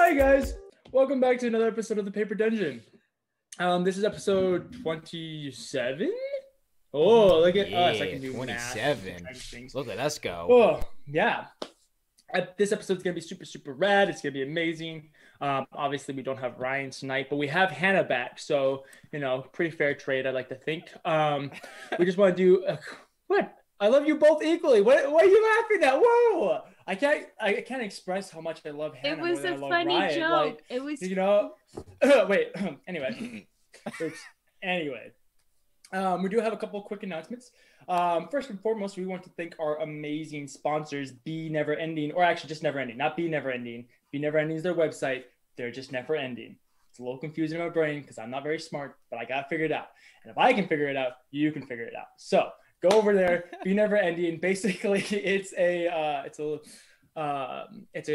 Hi guys, welcome back to another episode of the Paper Dungeon. This is episode 27. Oh, look at us! I can do 27. math. Look at us go. Oh, yeah. This episode's gonna be super rad. It's gonna be amazing. Obviously, we don't have Ryan tonight, but we have Hannah back, so pretty fair trade. I like to think. We just want to do what? I love you both equally. What are you laughing at? Whoa! I can't express how much I love Hannah. It was more a than I love funny Ryan. joke. Like, it was. Wait. Anyway. Oops. Anyway. We do have a couple of quick announcements. First and foremost, we want to thank our amazing sponsors, Be Never Ending, or actually just Never Ending, not Be Never Ending. Be Never Ending is their website. They're just never ending. It's a little confusing in my brain because I'm not very smart, but I got to figure it out. And if I can figure it out, you can figure it out. So go over there, Be Never Ending. Basically, it's a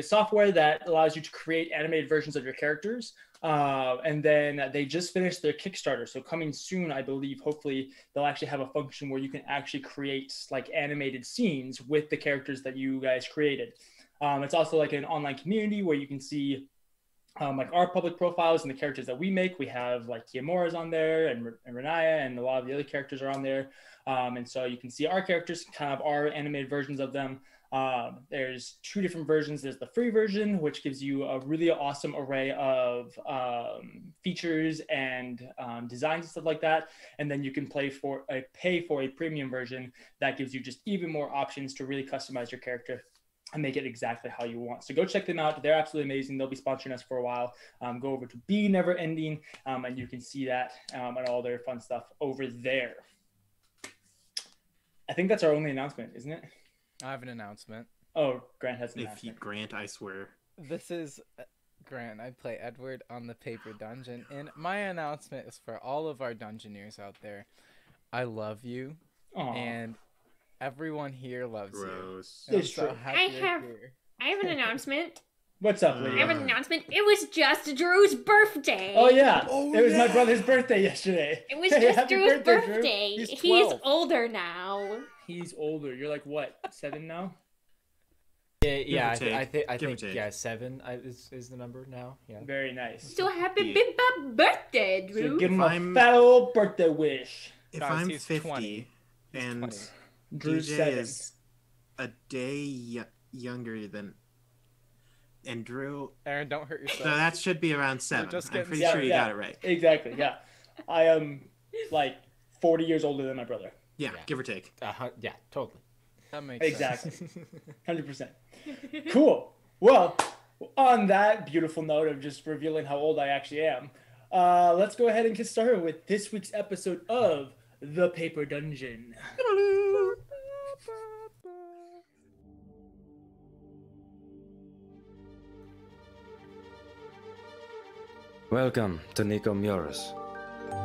software that allows you to create animated versions of your characters. And then they just finished their Kickstarter. So coming soon, I believe, hopefully they'll actually have a function where you can actually create like animated scenes with the characters that you guys created. It's also like an online community where you can see like our public profiles and the characters that we make. We have like Kiamora's on there and Riniya, and a lot of the other characters are on there. And so you can see our characters, kind of our animated versions of them. There's two different versions. There's the free version, which gives you a really awesome array of features and designs and stuff like that. And then you can pay for a premium version that gives you just even more options to really customize your character and make it exactly how you want. So go check them out. They're absolutely amazing. They'll be sponsoring us for a while. Go over to Be Never Ending, and you can see that and all their fun stuff over there. I think that's our only announcement, isn't it? I have an announcement. Oh, Grant has an announcement. Grant, I swear. This is Grant. I play Edward on the Paper Dungeon, and my announcement is for all of our Dungeoneers out there. I love you, and everyone here loves Gross. you. It's true. I have an announcement. What's up, Lydia? I have an announcement. It was just Drew's birthday. Oh yeah, it was my brother's birthday yesterday. It was Hey, just happy Drew's birthday, birthday. Drew. He's He's 12. older now. He's older. You're like what, 7 now? Yeah, I think Give or take. 7 is the number now. Yeah. Very nice. So happy Yeah. big bad birthday, So Drew. give him If a I'm- fat old birthday wish. If Guys, I'm he's 50 20. and 20. Drew's DJ 7. is a day younger than, and Drew, Aaron, don't hurt so yourself. that should be around 7. just I'm getting pretty started. sure you Yeah. got it right. Exactly. Yeah, I am like 40 years older than my brother. Yeah, Yeah. give or take. Yeah, totally. That makes Exactly. sense. 100%. Cool. Well, on that beautiful note of just revealing how old I actually am, let's go ahead and get started with this week's episode of The Paper Dungeon. Welcome to Nicomuras,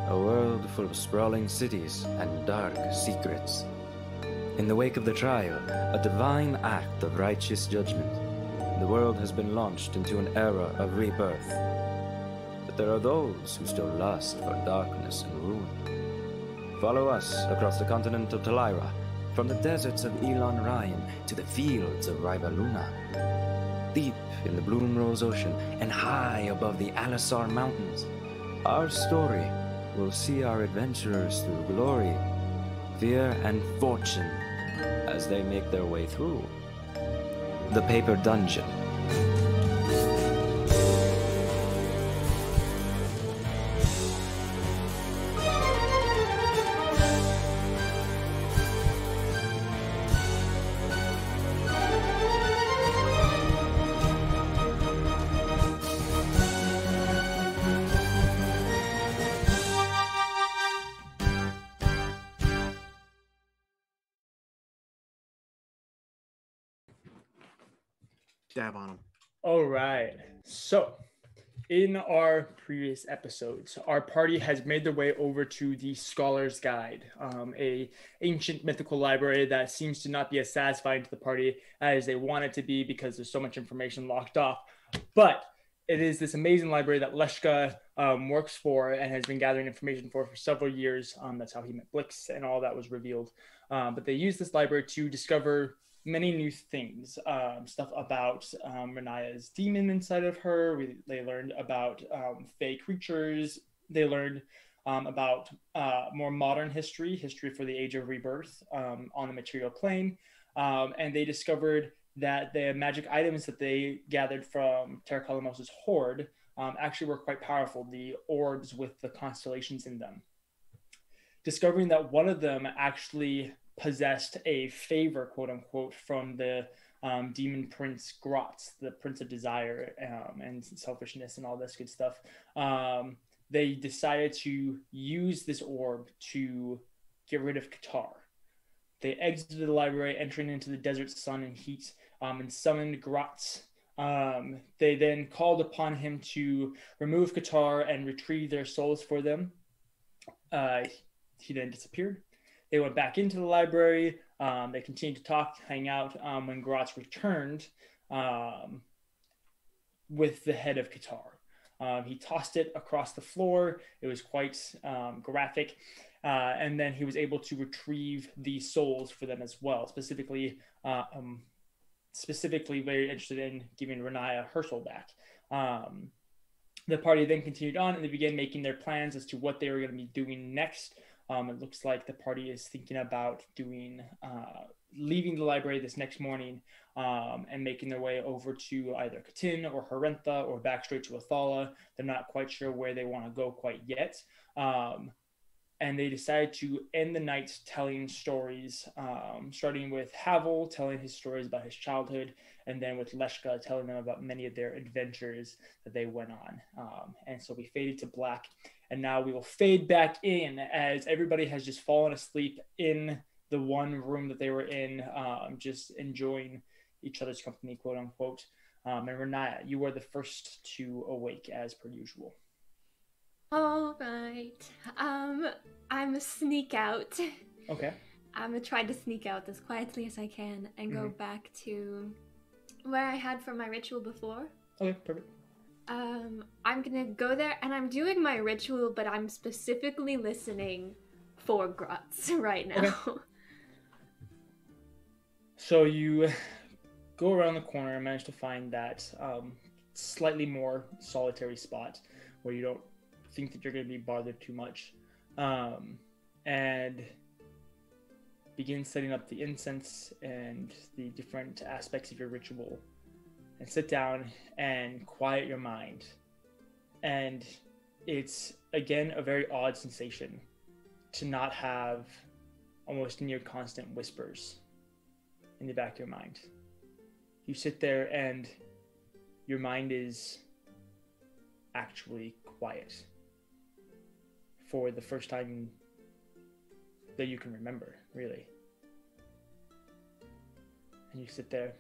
a world full of sprawling cities and dark secrets. In the wake of the trial, a divine act of righteous judgment, the world has been launched into an era of rebirth. But there are those who still lust for darkness and ruin. Follow us across the continent of Talyra, from the deserts of Elon Ryan to the fields of Rivaluna. Deep in the Bloomrose Ocean and high above the Alisar Mountains, our story will see our adventurers through glory, fear, and fortune as they make their way through the Paper Dungeon. Dab on him. All right. So, in our previous episodes, our party has made their way over to the Scholar's Guide, a ancient mythical library that seems to not be as satisfying to the party as they want it to be because there's so much information locked off. But it is this amazing library that Leshka works for and has been gathering information for several years. That's how he met Blix and all that was revealed. But they use this library to discover many new things, stuff about Riniya's demon inside of her. They learned about fey creatures. They learned about more modern history for the Age of Rebirth on the material plane. And they discovered that the magic items that they gathered from Tarak horde actually were quite powerful, the orbs with the constellations in them. Discovering that one of them actually possessed a favor, quote unquote, from the demon prince Grotz, the prince of desire and selfishness and all this good stuff. They decided to use this orb to get rid of Qatar. They exited the library, entering into the desert sun and heat, and summoned Grotz. They then called upon him to remove Qatar and retrieve their souls for them. He then disappeared. They went back into the library. They continued to talk, hang out. When Grotz returned with the head of Qatar, he tossed it across the floor. It was quite graphic. And then he was able to retrieve the souls for them as well. Specifically very interested in giving Riniya her soul back. The party then continued on, and they began making their plans as to what they were going to be doing next. It looks like the party is thinking about leaving the library this next morning and making their way over to either Katin or Harentha or back straight to Athala. They're not quite sure where they want to go quite yet. And they decided to end the night telling stories, starting with Havel telling his stories about his childhood, and then with Leshka telling them about many of their adventures that they went on. And so we faded to black, and now we will fade back in as everybody has just fallen asleep in the one room that they were in, just enjoying each other's company, quote unquote. And Riniya, you are the first to awake as per usual. All right. I'm gonna sneak out. Okay. I'm gonna try to sneak out as quietly as I can and go back to where I had for my ritual before. Okay, perfect. I'm gonna go there and I'm doing my ritual, but I'm specifically listening for Grotz right now. Okay. So you go around the corner and manage to find that slightly more solitary spot where you don't think that you're going to be bothered too much, and begin setting up the incense and the different aspects of your ritual, and sit down and quiet your mind. And it's again a very odd sensation to not have almost near constant whispers in the back of your mind. You sit there and your mind is actually quiet for the first time that you can remember, really. And you sit there,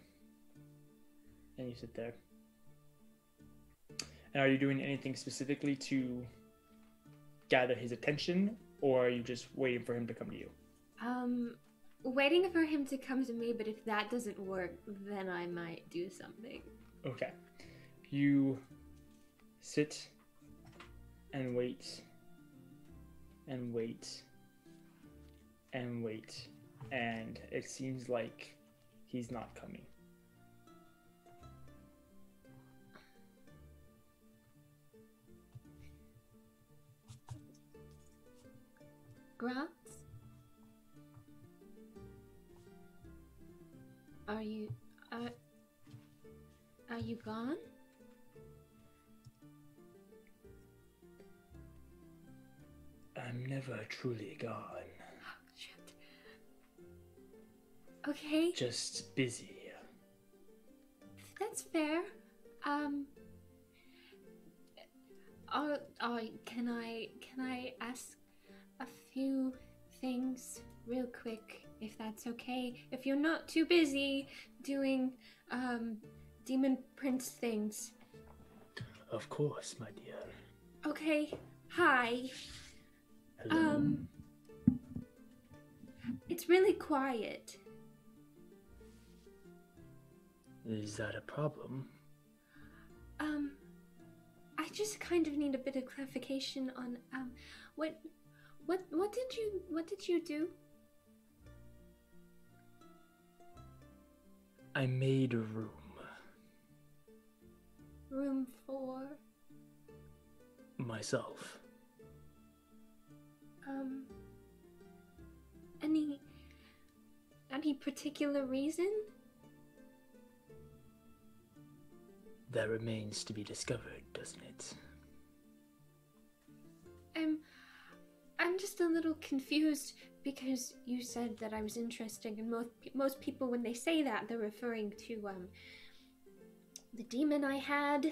and you sit there. And are you doing anything specifically to gather his attention, or are you just waiting for him to come to you? Waiting for him to come to me, but if that doesn't work, then I might do something. Okay. You sit and wait and wait and wait, and it seems like he's not coming. Grotz? Are you gone? I'm never truly gone. Shit. Okay. Just busy. That's fair. Can I ask a few things real quick, if that's okay? If you're not too busy doing demon prince things. Of course, my dear. Okay. Hi. Hello. It's really quiet. Is that a problem? I just kind of need a bit of clarification on what did you do? I made room. Room for? Myself. Any particular reason? That remains to be discovered, doesn't it? I'm just a little confused because you said that I was interesting, and most people, when they say that, they're referring to the demon I had,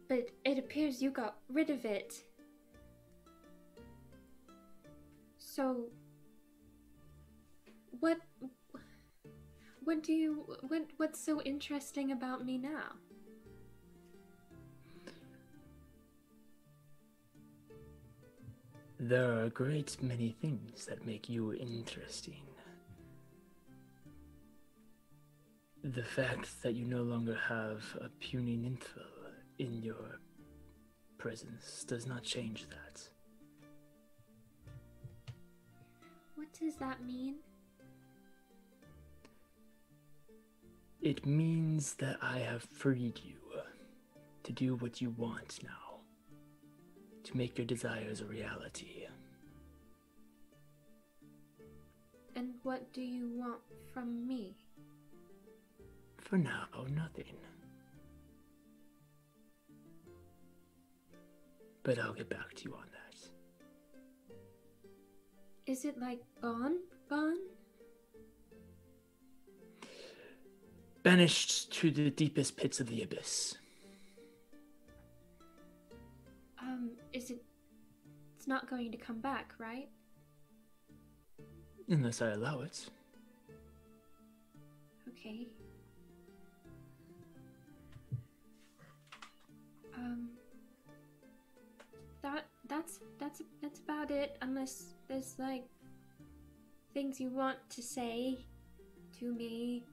but it appears you got rid of it. So what's so interesting about me now? There are a great many things that make you interesting. The fact that you no longer have a puny nympho in your presence does not change that. What does that mean? It means that I have freed you to do what you want now. To make your desires a reality. And what do you want from me? For now, nothing. But I'll get back to you on that. Is it like gone? Gone? Banished to the deepest pits of the abyss. It's not going to come back, right? Unless I allow it. Okay. That's about it, unless there's like things you want to say to me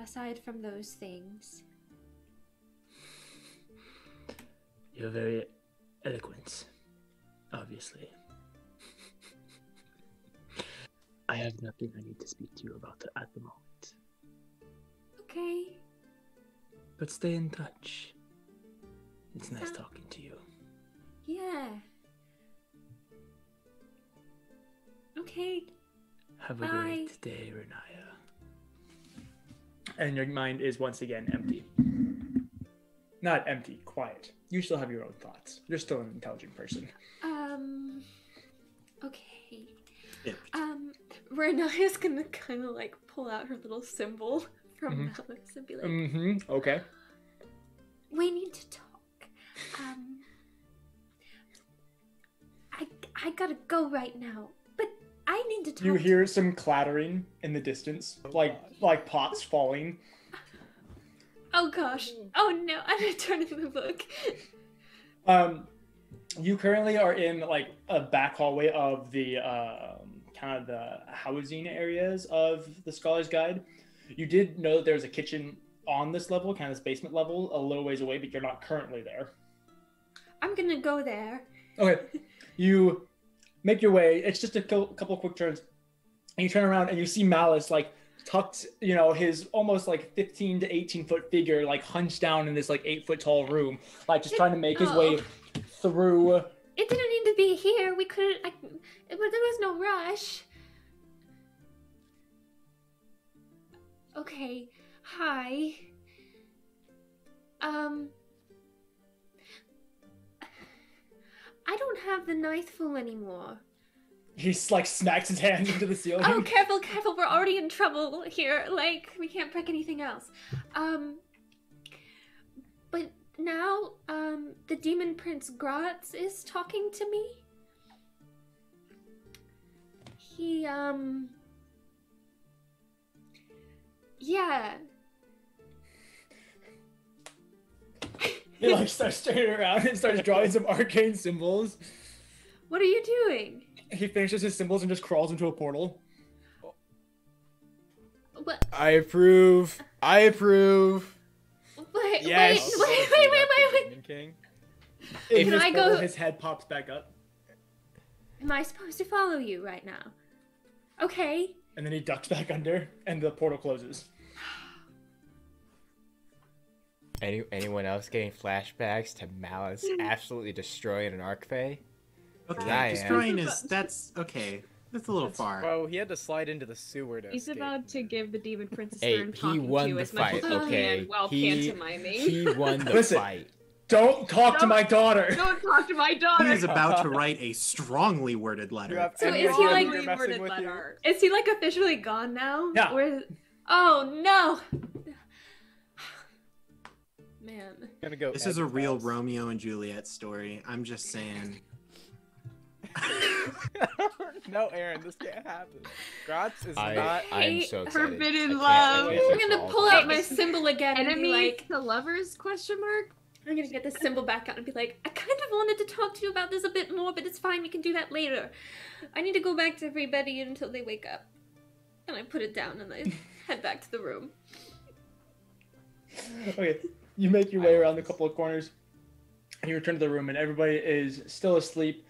aside from those things. You're very eloquent, obviously. I have nothing I need to speak to you about at the moment. Okay. But stay in touch. It's nice talking to you. Yeah. Okay. Have a great day, Riniya. And your mind is once again empty. Not empty, quiet. You still have your own thoughts. You're still an intelligent person. Okay. Empty. Riniya's gonna kind of like pull out her little symbol from Malice and be like, Okay. We need to talk. I gotta go right now, but I need to talk. You hear some clattering in the distance, like pots falling. Oh gosh. Oh no, I'm gonna turn in the book. You currently are in like a back hallway of the kind of the housing areas of the Scholar's Guide. You did know that there's a kitchen on this level, kind of this basement level, a little ways away, but you're not currently there. I'm gonna go there. Okay. You make your way. It's just a couple quick turns. And you turn around and you see Malice like tucked, his almost like 15 to 18 foot figure like hunched down in this like 8 foot tall room, like just trying to make his way through. It didn't need to be here. We couldn't. There was no rush. Okay. Hi. I don't have the knifeful anymore. He like smacks his hands into the ceiling. Oh, careful, careful. We're already in trouble here. Like, we can't break anything else. But now, the Demon Prince Gratz is talking to me. He, yeah. He like starts turning around and starts drawing some arcane symbols. What are you doing? He finishes his symbols and just crawls into a portal. What? I approve. I approve. Wait, Yes. wait. King. In Can his I portal, go- his head pops back up. Am I supposed to follow you right now? Okay. And then he ducks back under, and the portal closes. Anyone else getting flashbacks to Malice absolutely destroying an Arcfey? Okay, I am. destroying that's okay. That's a little far. Bro, he had to slide into the sewer to He's escape. about to give the demon princess Hey, turn he talking won to the as much fight, as he okay? can while He pantomiming. won the Listen. fight. Don't talk to my daughter. Don't talk to my He daughter! is about to write a strongly worded You letter. have So any is he idea like- who you're messing worded with you? letter. Is he like officially gone now? Yeah. Or oh no. Man. Gonna go. This is a real House. Romeo and Juliet story. I'm just saying. No, Aaron, this can't happen. Gratz is I'm not. so excited. forbidden I can't love. wait I'm for gonna all pull of out this. my symbol again and be Enemies like, to lovers? Question mark. I'm gonna get the symbol back out and be like, I kind of wanted to talk to you about this a bit more, but it's fine, we can do that later. I need to go back to everybody until they wake up. And I put it down and I head back to the room. Okay, you make your way around a couple of corners, and you return to the room, and everybody is still asleep.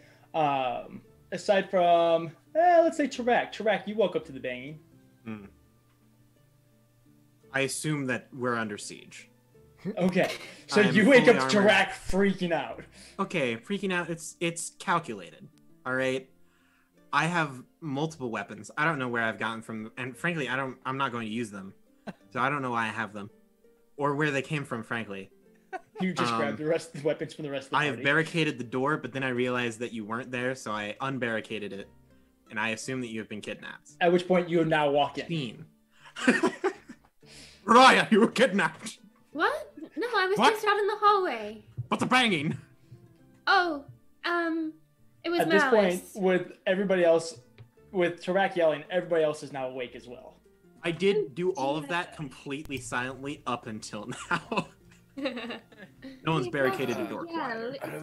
Aside from, let's say Tarak. Tarak, you woke up to the banging. I assume that we're under siege. Okay, so I'm you wake fully up to armored. Tarak freaking out. Okay, freaking out. It's calculated. All right. I have multiple weapons. I don't know where I've gotten from, and frankly, I'm not going to use them. So I don't know why I have them, or where they came from. Frankly, You just grabbed the rest of the weapons from the rest of the I party. have barricaded the door, but then I realized that you weren't there, so I unbarricaded it, and I assume that you have been kidnapped. At which point you now walk in. Teen. Raya, you were kidnapped. What? No, I was What? just out in the hallway. But the banging. Oh, it was At this point, Malice. with everybody else, with Tarak yelling, everybody else is now awake as well. I did do all of that completely silently up until now. No one's barricaded the door. quiet. Are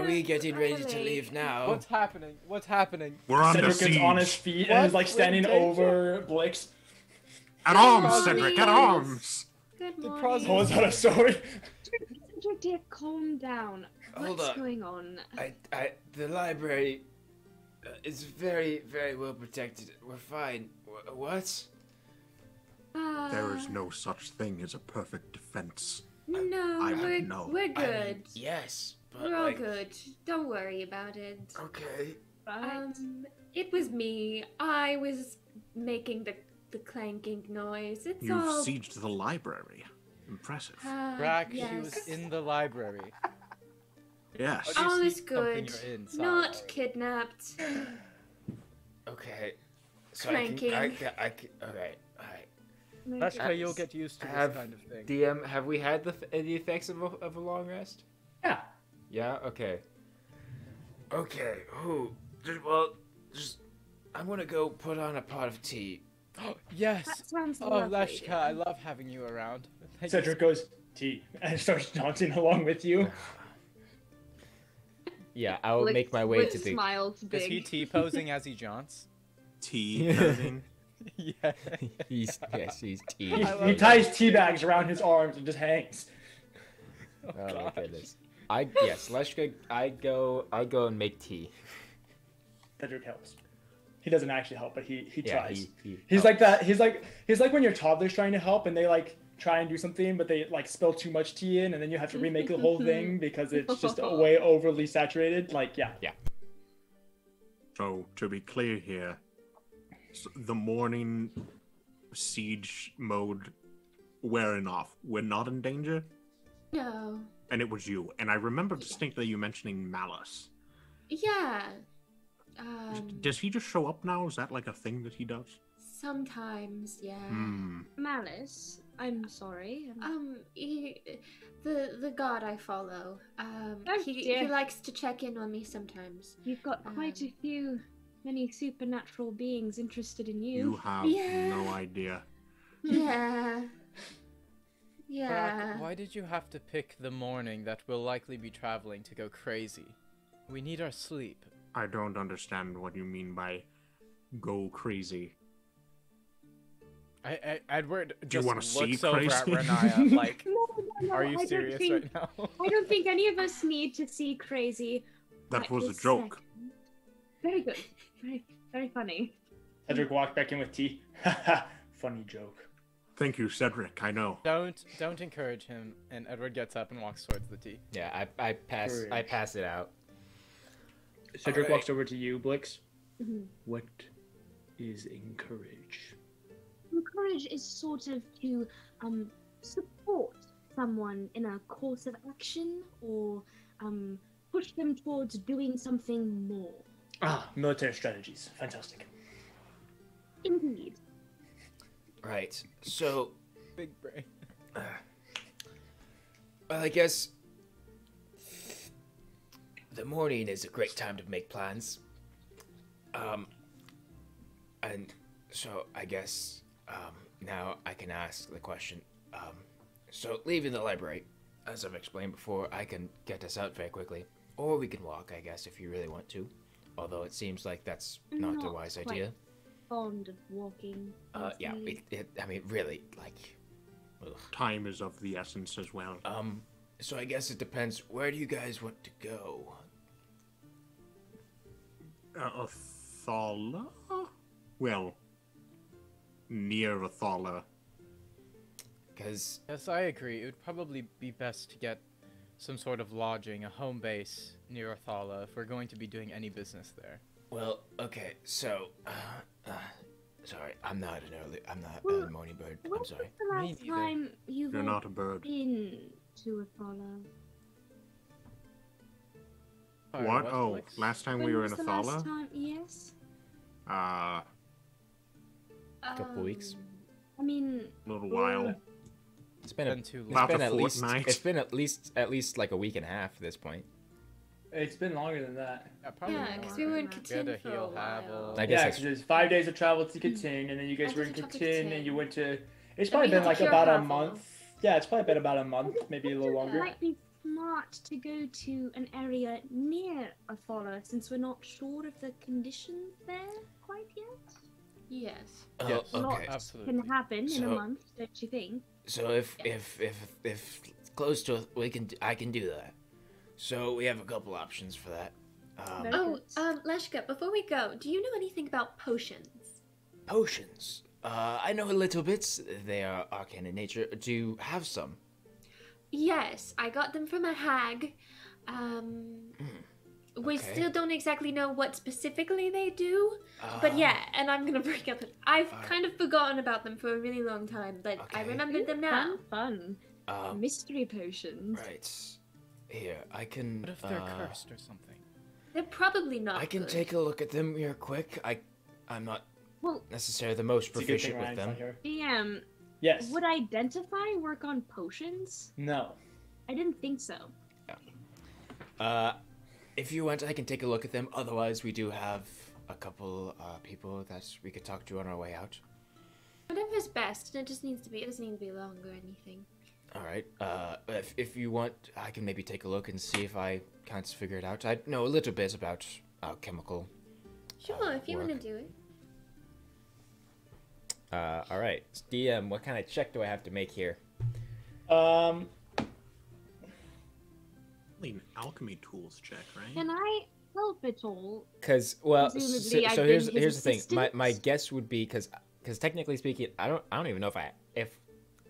we getting ready to leave now? What's happening? What's happening? We're under Cedric is siege. on his feet What? and is like standing We're in over Blix. At arms, Morning. Cedric, at arms. Good The morning. pros- Pulls out a sword. Dear, calm down. Hold What's on. going on? The library is very, very well protected. We're fine. What? There is no such thing as a perfect defense. No, I don't we're know. we're good. Yes, but We're all good. Don't worry about it. Okay. Right. It was me. I was making the clanking noise. It's You've all. sieged the library. Impressive. Brack, yes. she was in the library. Yes. How do you All see is something good. you're inside? Not kidnapped. Okay. So Clanking. okay. All right. That's how you'll get used to Have this kind of thing. DM, have we had the effects of a long rest? Yeah. Yeah. Okay. Okay. I'm gonna go put on a pot of tea. Yes. That sounds Oh, lovely. Lashka, I love having you around. Thank you. Cedric goes, tea, and starts dancing along with you. Yeah, I will Lick- make my way Lick to the. smiles Is big. he T-posing as he jaunts? Tea posing. Yeah. He's He, tea. I love he ties tea bags around his arms and just hangs. Oh my gosh. goodness. Leshka, I go and make tea. Cedric helps. He doesn't actually help, but he Yeah, tries. he He's helps. like that. He's like when your toddler's trying to help and they like try and do something, but they like spill too much tea in, and then you have to remake the whole thing because it's just way overly saturated. Like, yeah. So, to be clear here, the morning siege mode wearing off. We're not in danger? No. And it was you. And I remember distinctly you mentioning Malice. Yeah. Does he just show up now? Is that like a thing that he does? Sometimes, yeah. Malice, I'm sorry. The god I follow. He dear. likes to check in on me sometimes. You've got quite a many supernatural beings interested in You you. have Yeah. no idea. Yeah. Yeah. Brack, why did you have to pick the morning that we'll likely be traveling to go crazy? We need our sleep. I don't understand what you mean by go crazy. Edward you just wanna see looks over at crazy? Riniya like, No, are you I don't serious think- right now? I don't think any of us need to see crazy. That right was a this joke. second. Very good. Very, very funny. Cedric walked back in with tea. Funny joke. Thank you, Cedric. I know. Don't encourage him. And Edward gets up and walks towards the tea. Yeah, I pass it out. Cedric All right. walks over to you, Blix. Mhm. What is encourage? Encourage is sort of to support someone in a course of action or push them towards doing something more. Ah, military strategies. Fantastic. Indeed. Right. So, Big brain. well, I guess the morning is a great time to make plans. And so I guess now I can ask the question. So leaving the library, as I've explained before, I can get us out very quickly, or we can walk, I guess, if you really want to. Although it seems like that's not a wise quite idea. Fond of walking. Yeah. I mean, really, like. Ugh. Time is of the essence as well. So I guess it depends. Where do you guys want to go? Athala? Well, near Athala. Because, Yes, I agree. It would probably be best to get some sort of lodging, a home base near Athala if we're going to be doing any business there. well, okay, so, sorry, I'm not a morning bird. I'm When's sorry. the Me last neither. time you've You're all not a bird. been to Athala? Sorry, What? what, Oh, Blix? last time When we were was in the last Athala? time? Yes. A Couple weeks. I mean, little while. It's been Been too long. About a at least fortnight. it's been at least like a week and a half at this point. It's been longer than that. Yeah, probably Yeah, more. because we were in We had Katin a for a heel while. Havel. I guess Yeah, that's- because there's 5 days of travel to Katin, and then you guys I were in did talk to Katin, Katin. and you went to. It's Then probably we been went like to about a Havel. month. Yeah, it's probably been about a month, maybe a little it longer. might be smart to go to an area near Athala since we're not sure of the conditions there quite yet. Yes. Oh, Yes. okay. Absolutely. Can happen in a So- month, don't you think? So if close to I can do that. So we have a couple options for that. Very Oh, good. Leshka, before we go, do you know anything about potions? Potions. I know a little bit. They are arcane in nature. Do you have some? Yes, I got them from a hag. We okay. still don't exactly know what specifically they do, but yeah, and I'm gonna bring up. I've kind of forgotten about them for a really long time, but I Okay. remembered them now. Fun. Mystery potions. Right. Here, I can. What if they're cursed or something? They're probably not. I can good. take a look at them here quick. I'm not Well, necessarily the most It's a good proficient thing with Ryan's them. not here. yes. Yes. Would identify work on potions? No. I didn't think so. If you want, I can take a look at them. Otherwise, we do have a couple people that we could talk to on our way out. Whatever's best, and it doesn't need to be long or anything. All right. If you want, I can maybe take a look and see if I can't figure it out. I know a little bit about chemical. Sure, if you want to work. do it. All right. DM, what kind of check do I have to make here? An alchemy tools check, right? Can I help at all? Because well, Presumably so I've here's been his the thing. My assistant? guess would be because technically speaking, I don't even know if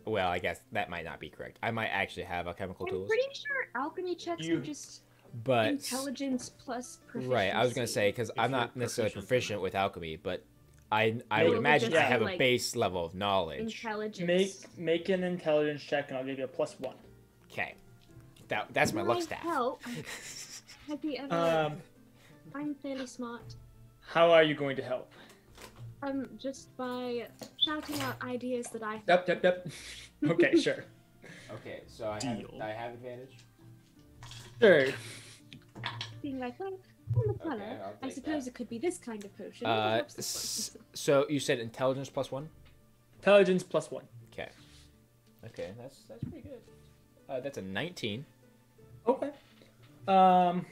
well, I guess that might not be correct. I might actually have a chemical I'm tools, pretty sure alchemy checks You- are just but intelligence plus proficiency. right. I was gonna say because I'm you're not necessarily proficient. proficient with alchemy, but I Maybe would imagine I just have a like base level of knowledge. intelligence. Make an intelligence check, and I'll give you a +1. Okay, that's my luck Can I staff. help? Have you ever? I'm fairly smart. How are you going to help? Just by shouting out ideas that I. Yep. Okay, sure. Okay, so Deal. I have advantage. Sure. Being like, well, on the color, I'll I take suppose that. it could be this kind of potion. Perhaps this one. So you said intelligence +1. Intelligence +1. Okay. Okay, that's pretty good. That's a 19. Okay. Oh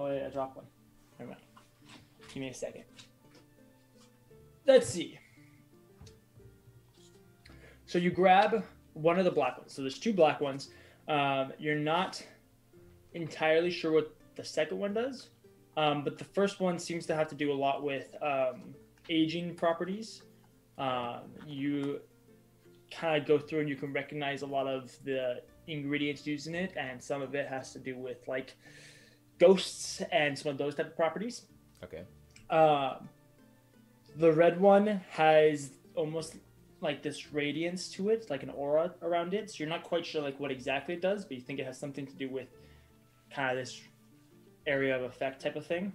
wait, I dropped one. Never mind. Give me a second. Let's see. So you grab one of the black ones. So there's two black ones. You're not entirely sure what the second one does, but the first one seems to have to do a lot with aging properties. You kind of go through and you can recognize a lot of the ingredients used in it, and some of it has to do with like ghosts and some of those type of properties. Okay. The red one has almost like this radiance to it, like an aura around it. So you're not quite sure like what exactly it does, but you think it has something to do with kind of this area of effect type of thing.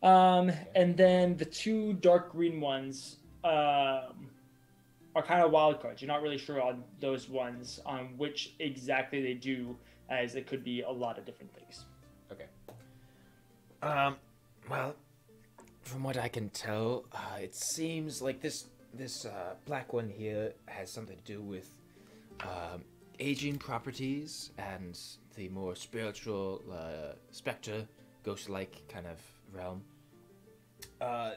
And then the two dark green ones are kind of wild cards. You're not really sure on those ones on which exactly they do, as it could be a lot of different things. Okay. Well, from what I can tell, it seems like this black one here has something to do with aging properties and the more spiritual spectre, ghost-like kind of realm.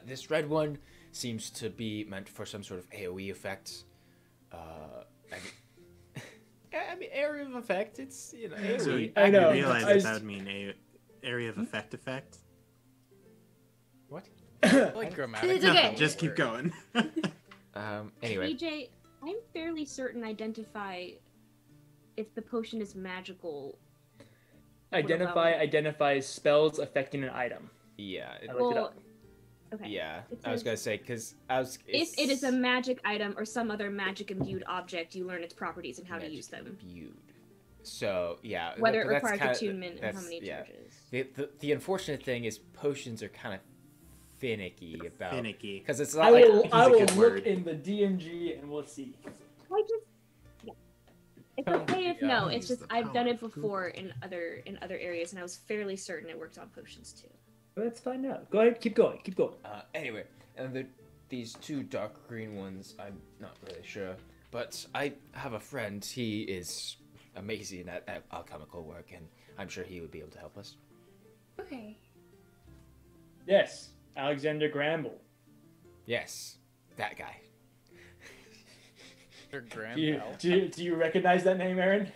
This red one seems to be meant for some sort of AoE effect. I mean, area of effect. It's AoE. So I know. You realize that would mean a area of effect. What? Like grammatic. It's okay. Just keep going. Anyway. AJ, I'm fairly certain identify if the potion is magical. Identifies spells affecting an item. Yeah. I looked it up. Okay. Yeah. It I was says, gonna say because if it is a magic item or some other magic imbued object, you learn its properties and how to magic use them. imbued. So yeah. Whether it that's requires kinda, attunement and how that's- many yeah. charges. The unfortunate thing is potions are kind of finicky about Finicky. because it's I not like will, I will good look word. in the DMG and we'll see. I just it's okay if no. It's Use just the I've done power it of before in other areas, and I was fairly certain it worked on potions too. Let's find out. Go ahead, keep going. anyway, and these two dark green ones, I'm not really sure, but I have a friend. He is amazing at alchemical work, and I'm sure he would be able to help us. Okay. Yes, Alexander Gramble. Yes, that guy. Do you recognize that name, Aaron?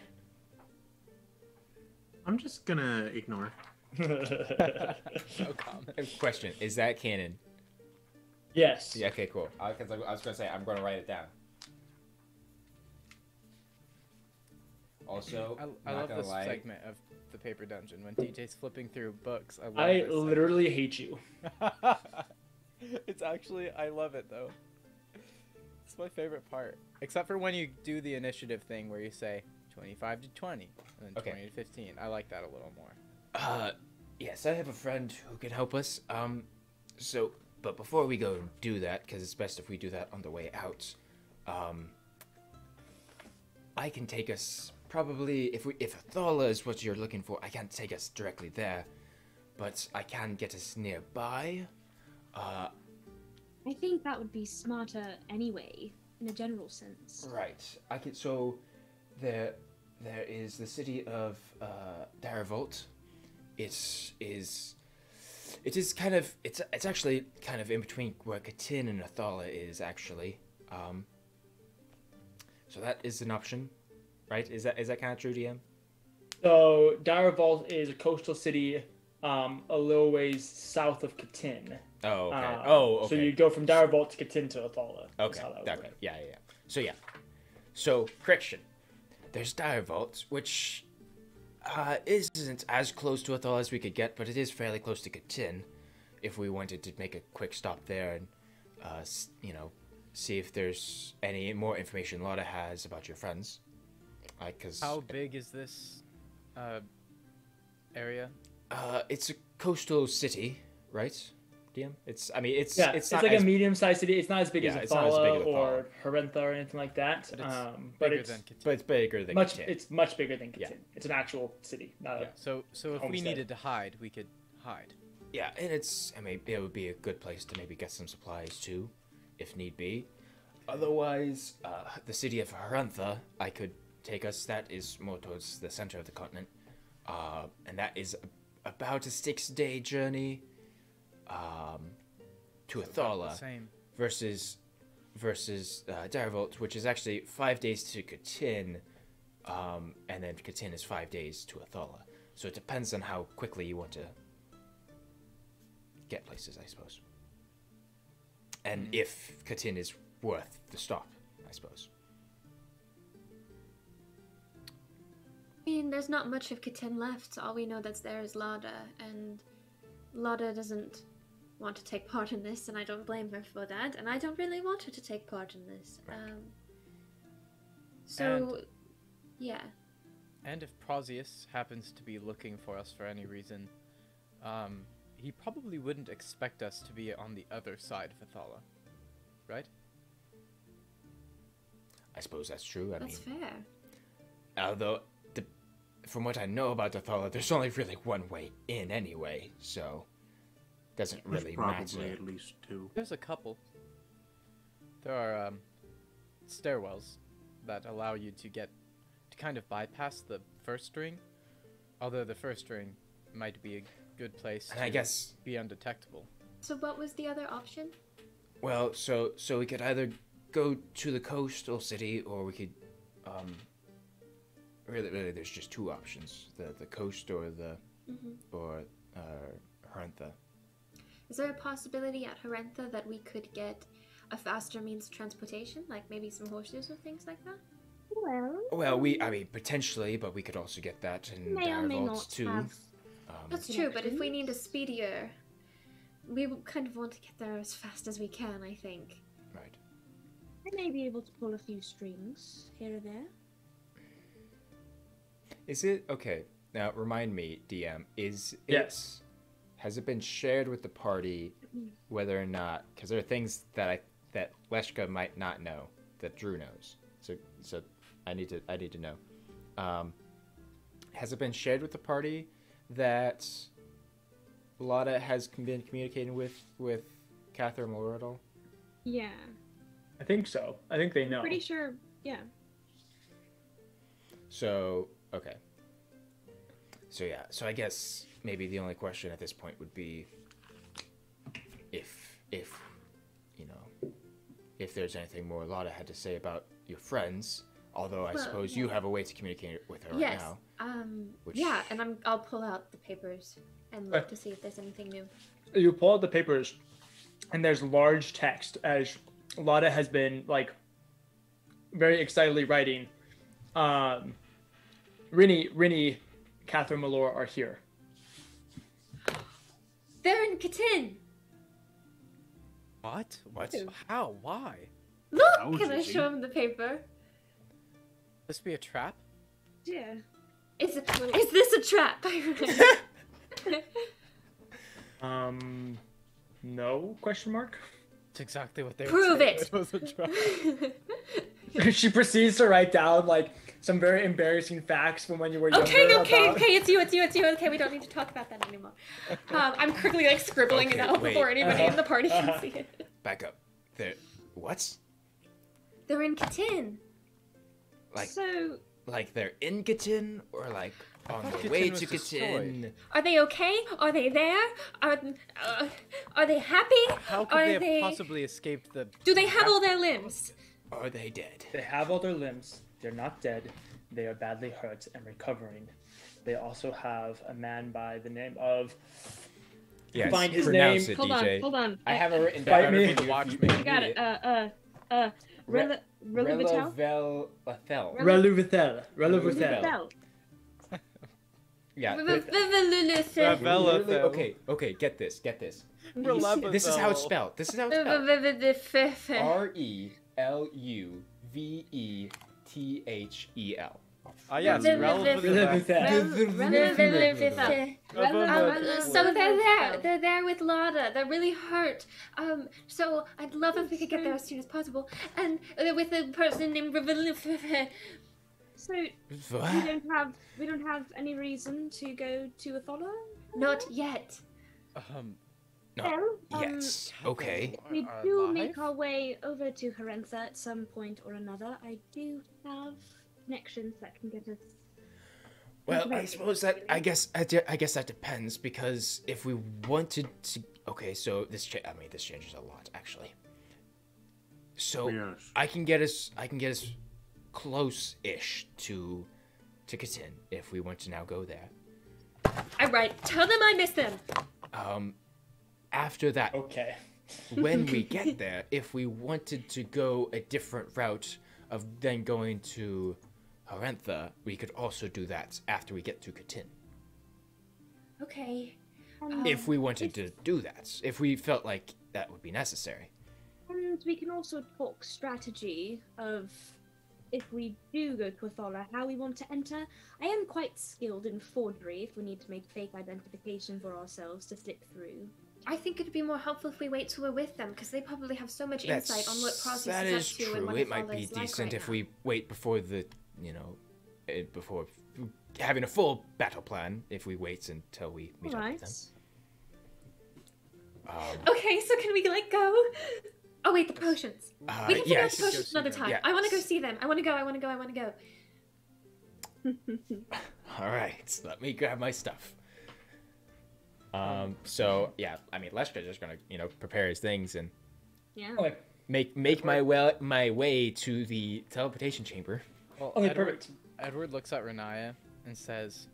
I'm just gonna ignore. No comment. Question: is that canon? Yes. Yeah. Okay. Cool. Because I was gonna say I'm gonna write it down. Also, I not love gonna this lie. segment of the paper dungeon when DJ's flipping through books. I love I this literally hate you. segment. It's actually I love it though. It's my favorite part, except for when you do the initiative thing where you say 25 to 20 and then Okay. 20 to 15. I like that a little more. Yes, I have a friend who can help us. But before we go and do that, because it's best if we do that on the way out, I can take us probably if Athala is what you're looking for, I can't take us directly there, but I can get us nearby. I think that would be smarter anyway, in a general sense. Right. I can. So, there is the city of Daravolt. It's actually kind of in between where Katin and Athala is actually. So that is an option, right? Is that kind of true, DM? So Daravolt is a coastal city, a little ways south of Katin. Oh, okay. Okay. So you go from Daravolt to Katin to Athala. Okay. Okay. Yeah. So correction. There's Daravolt, which isn't as close to Athala as we could get, but it is fairly close to Katin. If we wanted to make a quick stop there and, see if there's any more information Lotta has about your friends. Cause How big is this area? it's a coastal city, right? DM? It's It's not like as, a medium-sized city. It's not as big Yeah, as it's not as big Athala as or Harentha or anything like that. But But it's bigger it's than Catan. but it's bigger than much. Katin. It's much bigger than Katin. Yeah. It's an actual city, not Yeah. So if we Homestead. needed to hide, we could hide. Yeah, and it would be a good place to maybe get some supplies too, if need be. Otherwise, the city of Harantha, I could take us. That is more towards the center of the continent, and that is about a 6-day journey to Athala Same. versus Daravolt, which is actually 5 days to Katin, and then Katin is 5 days to Athala. So it depends on how quickly you want to get places, I suppose. and if Katin is worth the stop, I suppose. I mean, there's not much of Katin left. All we know that's there is Lada, and Lada doesn't want to take part in this, and I don't blame her for that, and I don't really want her to take part in this. Yeah. And if Prosius happens to be looking for us for any reason, he probably wouldn't expect us to be on the other side of Athala, right? I suppose that's true. That's fair. Although, from what I know about Athala, there's only really one way in anyway, so doesn't really probably matter. At least 2. There's a couple. There are stairwells that allow you to kind of bypass the first ring, although the first ring might be a good place and I guess be undetectable. So what was the other option? Well, so we could either go to the coastal city, or we could really there's just 2 options: the coast or the Harantha. Is there a possibility at Harantha that we could get a faster means of transportation, like maybe some horses or things like that? Well, I mean, potentially, but we could also get that in May or may Direvolts not too. have That's true, but if we need a speedier, we kind of want to get there as fast as we can, I think. Right. I may be able to pull a few strings here or there. Is it okay? Now, remind me, DM. Yes. Has it been shared with the party whether or not? Because there are things that Leshka might not know that Drew knows. So I need to know. Has it been shared with the party that Lada has been communicating with Catherine Moore at all? Yeah. I think so. I think they know. Pretty sure, yeah. So, okay. So yeah, so I guess maybe the only question at this point would be if you know, if there's anything more Lada had to say about your friends, although I suppose you have a way to communicate with her right now. Yeah, and I'll pull out the papers and look to see if there's anything new. You pull out the papers, and there's large text as Lada has been like very excitedly writing. Rini, Catherine Malore are here. They're in Katin. What? What? How? Why? Look, can I show him the paper? This be a trap? Yeah. Is this a trap? No? Question mark. It's exactly what they Prove were saying. it. It was a trap. She proceeds to write down like some very embarrassing facts from when you were younger. Okay, about... it's you. Okay, we don't need to talk about that anymore. I'm quickly like scribbling it out before anybody in the party can see it. Back up. What? They're in Katin. Like they're in Katin, or like on the way to Katin? Are they okay? Are they there? Are they happy? How could they have possibly escaped the... Do they have all their limbs? Are they dead? They have all their limbs. They're not dead. They are badly hurt and recovering. They also have a man by the name of... Yes, find his pronounce name. it, Hold DJ. on, hold on. I have it written Fight down. me. Watch me. I got it. Reluvitel? Reluvitel. Yeah. Ravelethel. Okay, get this. Ravelethel. This is how it's spelled. Reluvetethel. Ah, yes, So they're there with Lada. They're really hurt. So I'd love if we could get there as soon as possible. And with a person named So we don't have any reason to go to Athala? Not yet. Yes. Okay. We do make our way over to Harantha at some point or another. I do have connections that can get us. Well, I suppose that I guess that depends, because if we wanted to, okay, so this changes a lot actually. So Yes. I can get us close-ish to Katin if we want to now go there. All right, tell them I miss them. After that, Okay. when we get there, if we wanted to go a different route of then going to Harentha, we could also do that after we get to Katin. Okay. If we wanted to do that, if we felt like that would be necessary. And we can also talk strategy of if we do go to Athola, how we want to enter. I am quite skilled in forgery if we need to make fake identification for ourselves to slip through. I think it'd be more helpful if we wait till we're with them, because they probably have so much insight on what process that is is up to and true. what It might be Athola's like decent right if now. we wait before before having a full battle plan. If we wait until we meet up with them. Okay, so can we go? Oh wait, the potions. We can figure out the potions another time. Yes. I want to go see them. I want to go. All right, let me grab my stuff. So yeah, I mean, Leska's just gonna prepare his things and Okay. make my way to the teleportation chamber. Well, Okay, perfect. Edward looks at Riniya and says,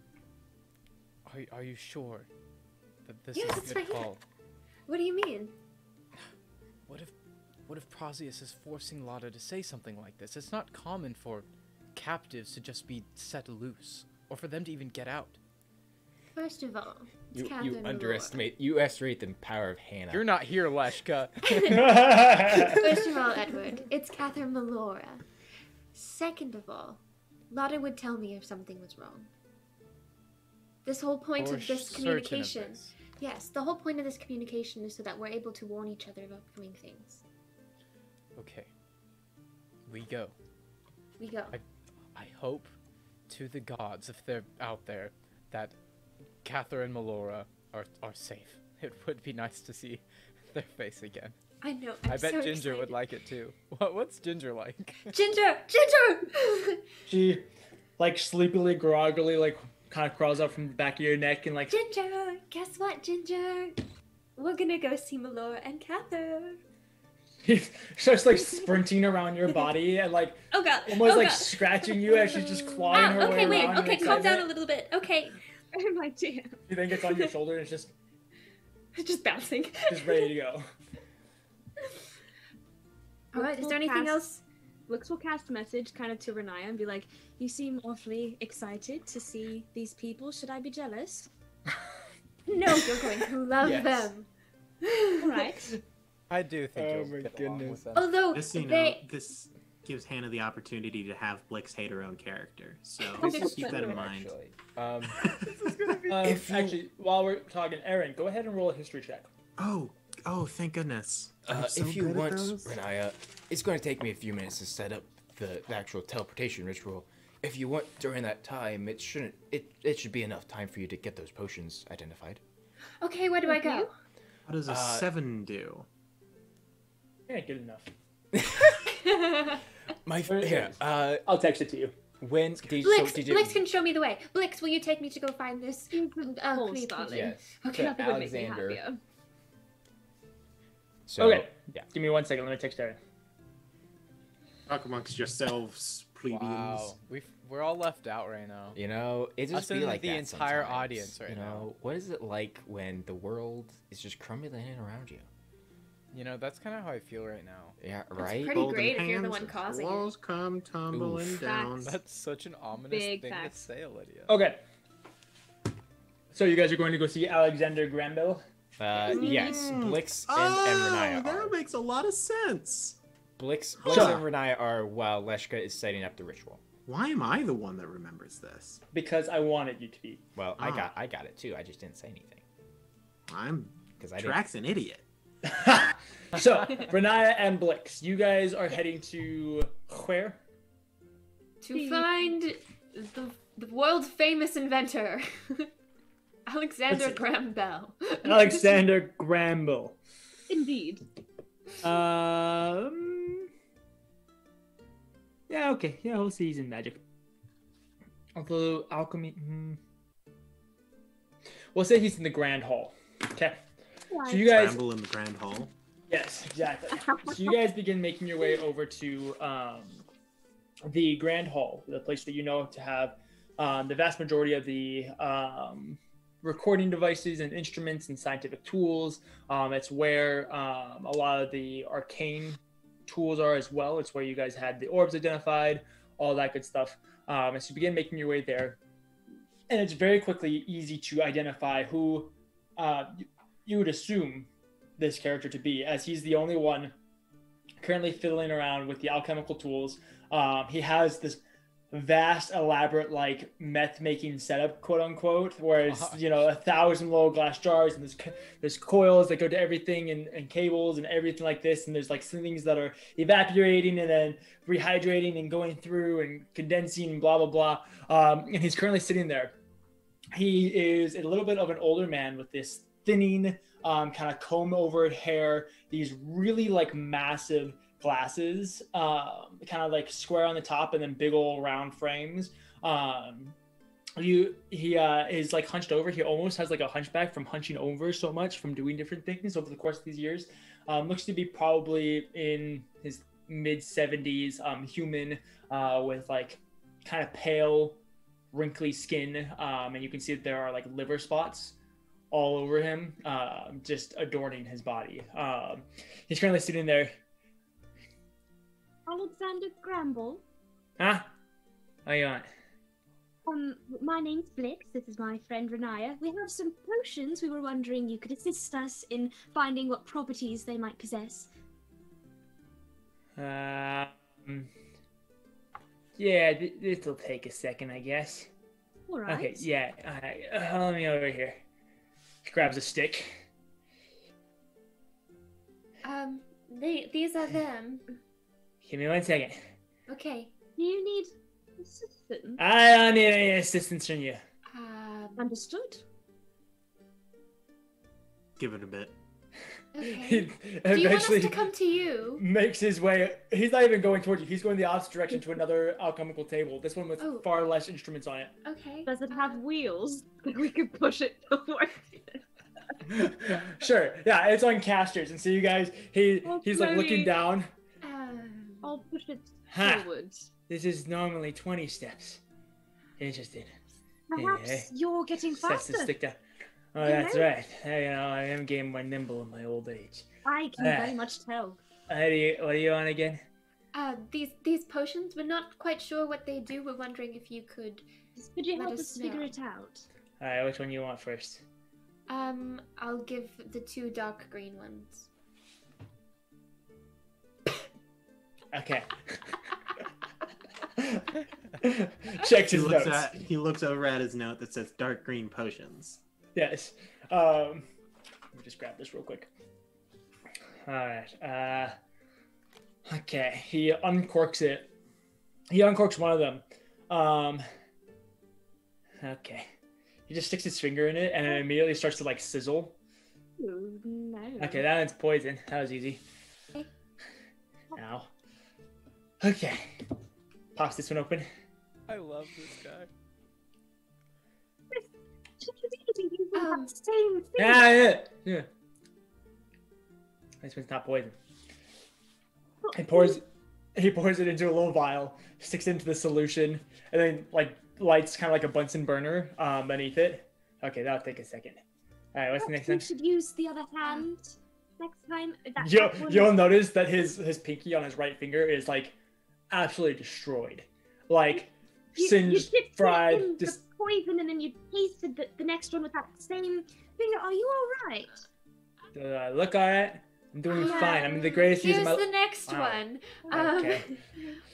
"Are you sure that this Yes, is a it's good right here. call? What do you mean? What if Prozius is forcing Lotta to say something like this? It's not common for captives to just be set loose, or for them to even get out." First of all, it's You Catherine underestimate the power of Hannah. You're not here, Leshka. Malora. First of all, Edward, it's Catherine Malora. Second of all, Lotta would tell me if something was wrong. This whole point For of this certain of communication. this. Yes, the whole point of this communication is so that we're able to warn each other of upcoming things. Okay. We go. We go. I hope to the gods, if they're out there, that Catherine and Malora are safe. It would be nice to see their face again. I know. I bet so Ginger would excited. like it too. What's Ginger like? Ginger! She, like, sleepily, groggily, kind of crawls up from the back of your neck and, Ginger! Guess what, Ginger? We're gonna go see Malora and Catherine. starts, sprinting around your body and, Oh god. almost, oh god. scratching you as she's just clawing her Okay, way wait. around. Okay, in calm down a excitement. little bit. Okay. Oh my dear. She then gets on your shoulder and is just Just bouncing. ready to go. Alright, is there anything else? Lux will cast a message kind of to Riniya and be like, "You seem awfully excited to see these people. Should I be jealous?" No, you're going to love Yes. them. Alright. I do think Oh you'll my get along goodness. with them. Although Just so you know, they this gives Hannah the opportunity to have Blix hate her own character. So This is keep that in true, mind. Actually, while we're talking, Aaron, go ahead and roll a history check. Oh, thank goodness. I'm so If you good at want, those. Riniya, it's going to take me a few minutes to set up the actual teleportation ritual. If you want during that time, it should be enough time for you to get those potions identified. Okay, where do I go? What does a 7 do? Yeah, good enough. I'll text it to you. When Blix can show me the way. Blix, will you take me to go find this? course, Please, darling. Yes. Okay. to Nothing would make me Alexander. happier. So, Okay. Yeah. Give me 1 second. Let me text Aaron. Talk amongst yourselves, plebeians. Wow, we're all left out right now. It just Us and be like the that entire sometimes. audience right now. What is it like when the world is just crumbling around you? That's kind of how I feel right now. Yeah, right. pretty Golden great if you're the hands, one causing it. walls come tumbling Oof. down. That's such an ominous Big thing facts. to say, Lydia. Okay. So you guys are going to go see Alexander Granville? Yes, Blix and Riniya that are. makes a lot of sense. Blix Sure. and Riniya are while Leshka is setting up the ritual. Why am I the one that remembers this? Because I wanted you to be. Well, Ah. I got it too. I just didn't say anything I'm because I didn't. Drax an idiot. So, Riniya and Blix, you guys are heading to where? To find the world famous inventor, Alexander Let's see. Graham Bell. Alexander Granville. Indeed. Yeah, okay. Yeah, we'll see he's in magic. Although alchemy, we'll say he's in the Grand Hall. Okay. So you guys, Scramble in the Grand Hall. yes, exactly. So you guys begin making your way over to the Grand Hall, the place that you know to have the vast majority of the recording devices and instruments and scientific tools. It's where a lot of the arcane tools are as well. It's where you guys had the orbs identified, all that good stuff. As you begin making your way there, and it's very quickly easy to identify who you would assume this character to be, as he's the only one currently fiddling around with the alchemical tools. He has this vast, elaborate, like meth making setup, quote unquote, where it's 1,000 little glass jars, and there's coils that go to everything, and cables and everything like this, and there's like some things that are evaporating and then rehydrating and going through and condensing and blah blah blah. And he's currently sitting there. He is a little bit of an older man with this thinning, kind of comb over hair, these really like massive glasses, kind of like square on the top and then big old round frames. He is like hunched over. He almost has like a hunchback from hunching over so much from doing different things over the course of these years. Looks to be probably in his mid 70s, human, with like kind of pale, wrinkly skin, and you can see that there are like liver spots all over him, just adorning his body. He's currently sitting there. Alexander Gramble. Huh? How you on? My name's Blix. This is my friend Riniya. We have some potions. We were wondering you could assist us in finding what properties they might possess. Yeah, this'll take a second, I guess. All right. Okay, yeah. All right. Let me over here. He grabs a stick. These are them. Give me 1 second. Okay. Do you need assistance? I don't need any assistance from you. Understood. Give it a bit. Okay. Do you want us to come to you? Makes his way. He's not even going towards you. He's going the opposite direction to another alchemical table. This one with far less instruments on it. Okay. Does it have wheels? We could push it forward. Sure. Yeah, it's on casters, and so you guys, he's like looking down. I'll push it forward. This is normally 20 steps. Interesting. Perhaps you're getting faster. Sets the stick down. Oh, that's right. I am getting more nimble in my old age. I can very much tell. What are you on again? These potions, we're not quite sure what they do. We're wondering if you could help us figure it out. All right, which one you want first? I'll give the 2 dark green ones. Okay. Checks his notes. He looks over at his note that says dark green potions. Yes. Let me just grab this real quick. All right. Okay. He uncorks it. He uncorks one of them. Okay. He just sticks his finger in it and it immediately starts to like sizzle. Ooh, no. Okay, that one's poison. That was easy. Ow. Okay. Pops this one open. I love this guy. Same thing. Yeah. This one's not poison. He pours it into a little vial, sticks it into the solution, and then like lights kind of like a Bunsen burner beneath it. Okay, that'll take a second. All right, what's the next one? You should use the other hand next time. You'll notice that his pinky on his right finger is like absolutely destroyed, like singed, fried. The poison, and then you tasted the next one with that same finger. Are you all right? Look all right. I'm doing fine. I'm the greatest Here's use of my... the next one. Okay.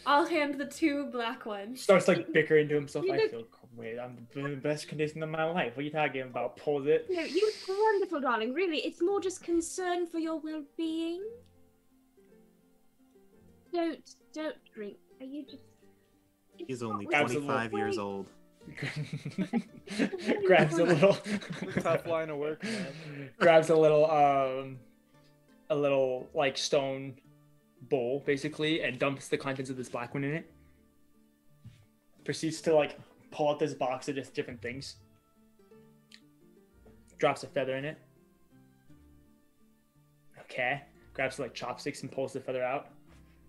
I'll hand the 2 black ones. Starts like bickering to himself. I feel great. I'm in the best condition of my life. What are you talking about? Pulls it. No, you're wonderful, darling. Really, it's more just concern for your well-being. Don't drink. Are you just? He's only 25 years old. Grabs a little. Tough line of work, man. Grabs a little like stone bowl basically and dumps the contents of this black one in it. Proceeds to like pull out this box of just different things. Drops a feather in it. Okay. Grabs like chopsticks and pulls the feather out.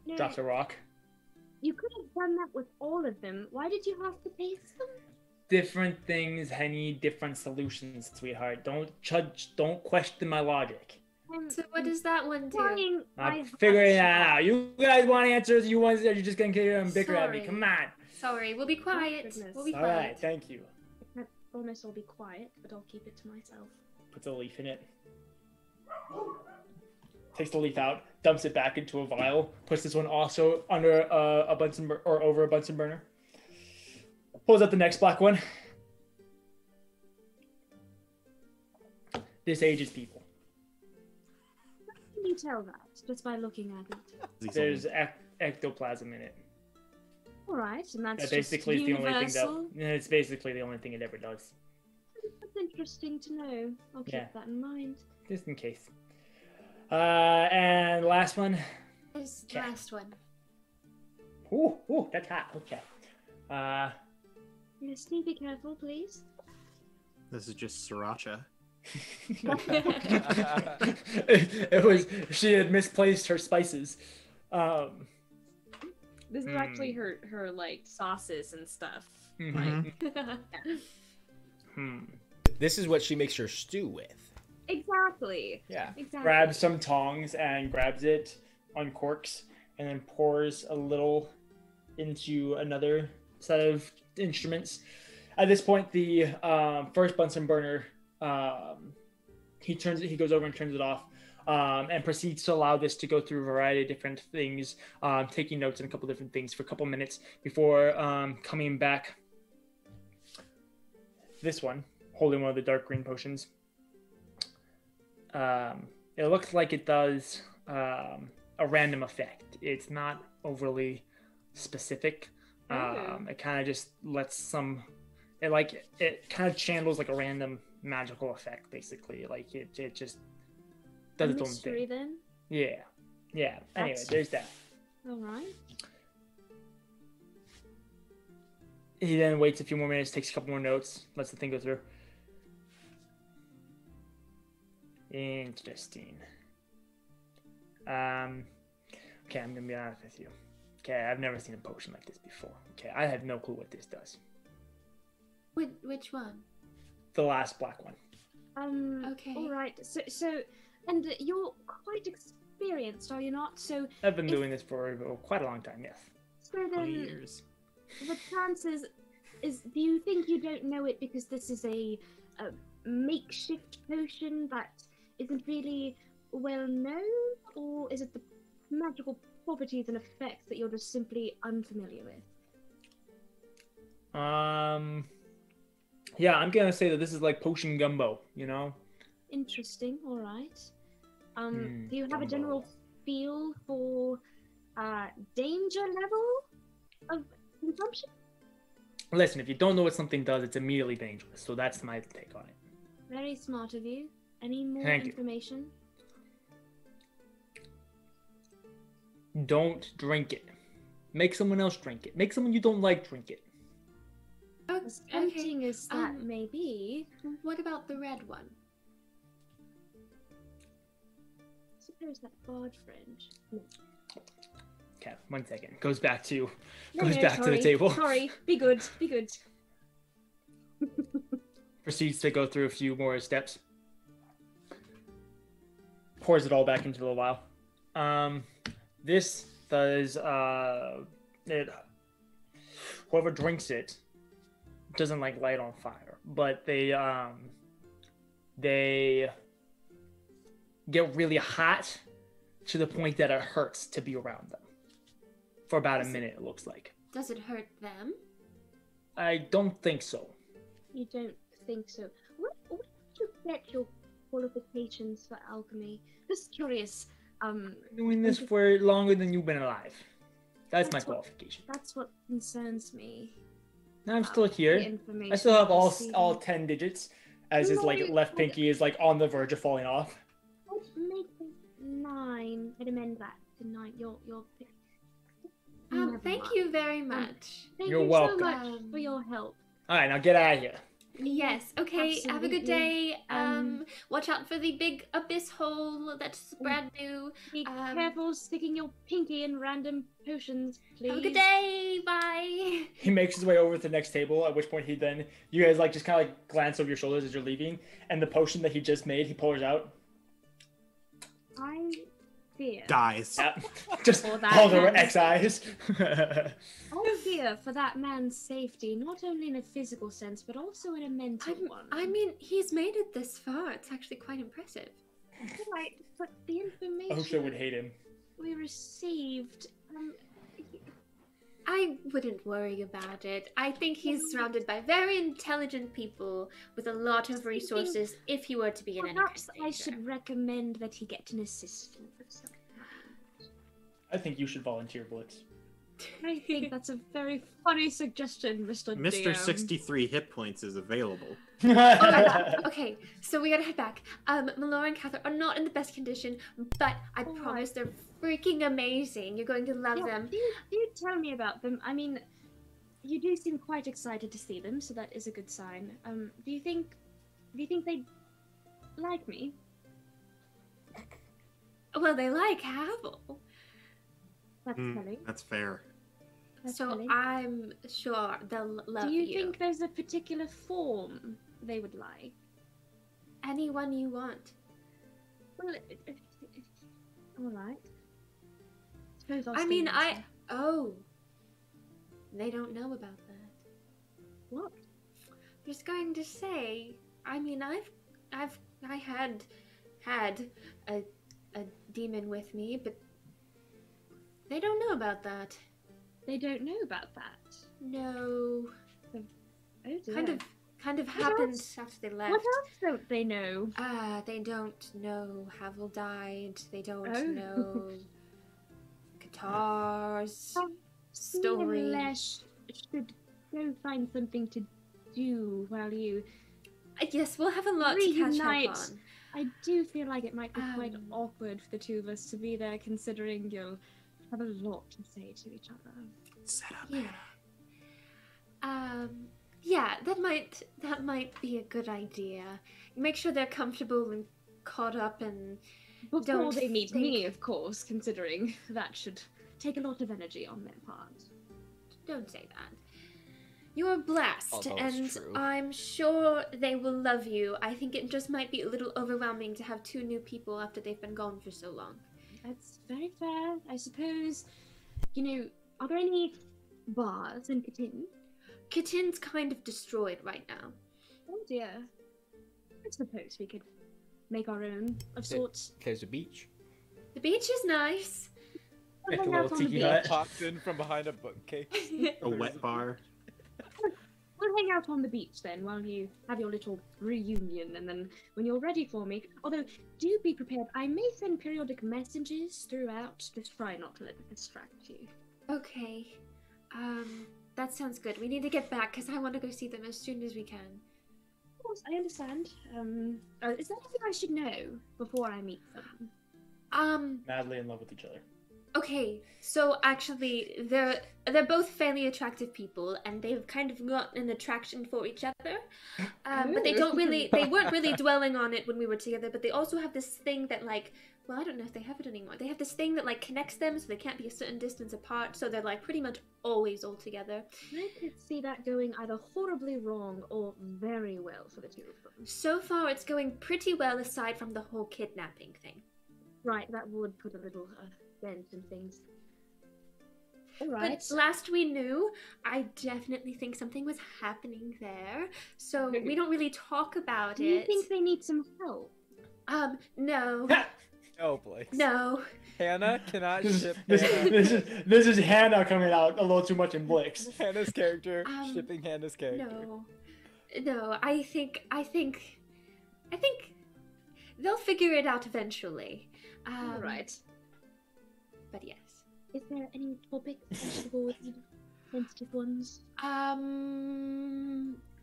No, Drops a rock. You could have done that with all of them. Why did you have to paste them? different things need different solutions, sweetheart. Don't judge. Don't question my logic. So what does that one do? Trying I'm figuring that out. You guys want answers? You want? You're just gonna get and bicker at me? Sorry. Come on. Sorry, we'll be quiet. goodness. We'll be All quiet. right. Thank you. I promise I'll be quiet, but I'll keep it to myself. Puts a leaf in it. Takes the leaf out, dumps it back into a vial, puts this one also under a Bunsen or over a Bunsen burner. Pulls out the next black one. This ages people. How can you tell that just by looking at it? There's ectoplasm in it. All right, and that's That just basically is the only thing that. universal. It's basically the only thing it ever does, That's interesting to know. I'll keep Yeah. that in mind. just in case. And last one. There's the Okay. last one. Ooh, that's hot. Okay. Misty, be careful, please. This is just sriracha. it was. She had misplaced her spices. This is actually her like sauces and stuff. Mhm. This is what she makes her stew with. Exactly. Yeah. Exactly. Grabs some tongs and grabs it, uncorks, and then pours a little into another set of instruments. At this point, the first Bunsen burner, he goes over and turns it off, and proceeds to allow this to go through a variety of different things, taking notes on a couple different things for a couple minutes before coming back. This one, holding one of the dark green potions. It looks like it does a random effect. It's not overly specific. It kind of just lets it kind of channels like a random magical effect, basically. Like it just does its own Mystery thing. then. Yeah. Anyway, That's- there's that. All right. He then waits a few more minutes, takes a couple more notes, lets the thing go through. Interesting. Okay, I'm gonna be honest with you. Okay, I've never seen a potion like this before. Okay, I have no clue what this does. Which one? The last black one. Okay. All right. So, and you're quite experienced, are you not? So, I've been doing this for quite a long time, yes. so then Years. the chances is, do you think you don't know it because this is a makeshift potion that isn't really well known, or is it the magical properties and effects that you're just simply unfamiliar with? Yeah, I'm gonna say that this is like potion gumbo, you know? Interesting. All right. Hmm, Do you have a gumbo. general feel for danger level of consumption? Listen, if you don't know what something does, it's immediately dangerous. So that's my take on it. Very smart of you. Any more Thank you. information? Don't drink it. Make someone else drink it. Make someone you don't like drink it. As tempting as that may be, What about the red one? I suppose that bard friend. Okay, 1 second. Goes back to No, to sorry, the table. Sorry. Be good. Be good. Proceeds to go through a few more steps. Pours it all back into the vial. This does it. Whoever drinks it doesn't like light on fire, but they get really hot to the point that it hurts to be around them for about a minute. It looks like. Does it hurt them? I don't think so. You don't think so? Where did you get your qualifications for alchemy? Just curious. Doing this for longer than you've been alive. That's my That's what- qualification. That's what concerns me. I'm still The here. information I still have I'm all receiving. 10 digits, as his like No, left but- pinky is like on the verge of falling off. I'd make it 9. I'd amend that to 9. Your Never Thank mind. you very much. Thank You're you welcome. so much for your help. All right, now get out of here. Yes. Okay. Have a good day. Absolutely. Watch out for the big abyss hole that's brand new. Be careful sticking your pinky in random potions, please. Have a good day. Bye. He makes his way over to the next table, at which point you guys like just kind of like glance over your shoulders as you're leaving, and the potion that he just made, he pours out. I fear. Dies. Yeah. Just Or that holds over man's- X eyes. I fear for that man's safety, not only in a physical sense, but also in a mental one. I mean, he's made it this far. It's actually quite impressive. Right, but the information Osha would hate him. we received, I wouldn't worry about it. I think he's surrounded by very intelligent people with a lot of resources if he were to be in any kind perhaps of I danger. should recommend that he get an assistant of some kind. I think you should volunteer, Blitz. I think that's a very funny suggestion, Mr. Mr. DM. 63 hit points is available. Okay, so we gotta head back. Melora and Catherine are not in the best condition, but I Alright. promise they're freaking amazing. You're going to love Yeah, them. do tell me about them. I mean, you do seem quite excited to see them, so that is a good sign. Do you think they'd like me? Well, they like Havel, That's telling. That's fair. That's so telling. I'm sure they'll love Do you think there's a particular form they would like? anyone you want. Well, all right. Suppose I'll I stay mean, with I them. oh, they don't know about that. What? Just going to say, I mean, I had a demon with me, but they don't know about that. They don't know about that. No, Oh dear. kind of What happened else? after they left. What else don't they know? They don't know Havel died. They don't Oh. know guitars. Story. Lesh should go find something to do while you. Yes, we'll have a lot to catch Reunite. up on. I do feel like it might be quite Um, awkward for the two of us to be there, considering you'll have a lot to say to each other. Set up. Yeah. Yeah, that might be a good idea. Make sure they're comfortable and caught up and Before Don't they meet think- me, of course, considering that should take a lot of energy on their part. don't say that. You're blessed, Although it's and true. I'm sure they will love you. I think it just might be a little overwhelming to have two new people after they've been gone for so long. That's very fair. I suppose, are there any bars in Catan? Kitten's kind of destroyed right now. Oh dear. I suppose we could make our own of There- sorts. There's a beach. The beach is nice. We'll Like a hang little out on the tiki beach. hut. Popped in from behind a bookcase. A wet bar. We'll hang out on the beach then while you have your little reunion, and then when you're ready for me. Although, do be prepared. I may send periodic messages throughout. Just try not to let it distract you. Okay. That sounds good. We need to get back because I want to go see them as soon as we can. Of course, I understand. Is there anything I should know before I meet them? Madly in love with each other. Okay, so actually, they're both fairly attractive people, and they've kind of got an attraction for each other. But they weren't really dwelling on it when we were together. But they also have this thing that, like, well, I don't know if they have it anymore. They have this thing that like connects them, so they can't be a certain distance apart. So they're like pretty much always all together. I could see that going either horribly wrong or very well for the two of them. So far, it's going pretty well, aside from the whole kidnapping thing. Right, that would put a little dent in things. Alright. But last we knew, I definitely think something was happening there. So we don't really talk about Do you it. think they need some help? No. No, Blake. No. Hannah cannot ship This Hannah. this is Hannah coming out a little too much in Blix. Hannah's character shipping Hannah's character. No. I think they'll figure it out eventually. Alright. But yes. Is there any topics I should avoid? Sensitive ones?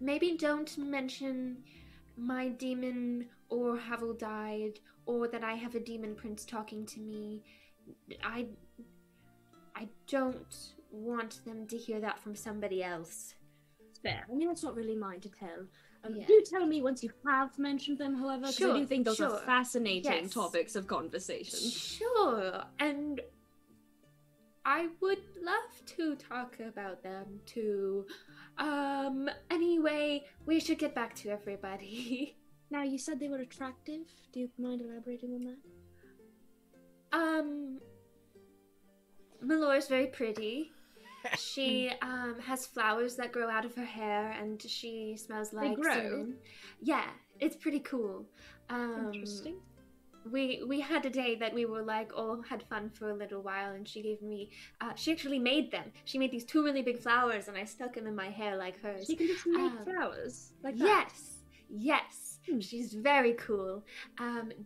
Maybe don't mention my demon or Havel died or that I have a demon prince talking to me. I don't want them to hear that from somebody else. fair. I mean, that's not really mine to tell. Yeah. Do tell me once you have mentioned them, however, because I Sure, do think those are sure. fascinating Yes. topics of conversation. Sure, and I would love to talk about them too. Anyway, we should get back to everybody. Now, you said they were attractive. Do you mind elaborating on that? Melora's very pretty. She has flowers that grow out of her hair, and she smells like grow? cinnamon. Yeah, it's pretty cool. Interesting. We had a day that we were like all had fun for a little while, and she gave me she actually made them. She made these 2 really big flowers, and I stuck them in my hair like hers. So you can just make flowers like that. Yes. She's very cool.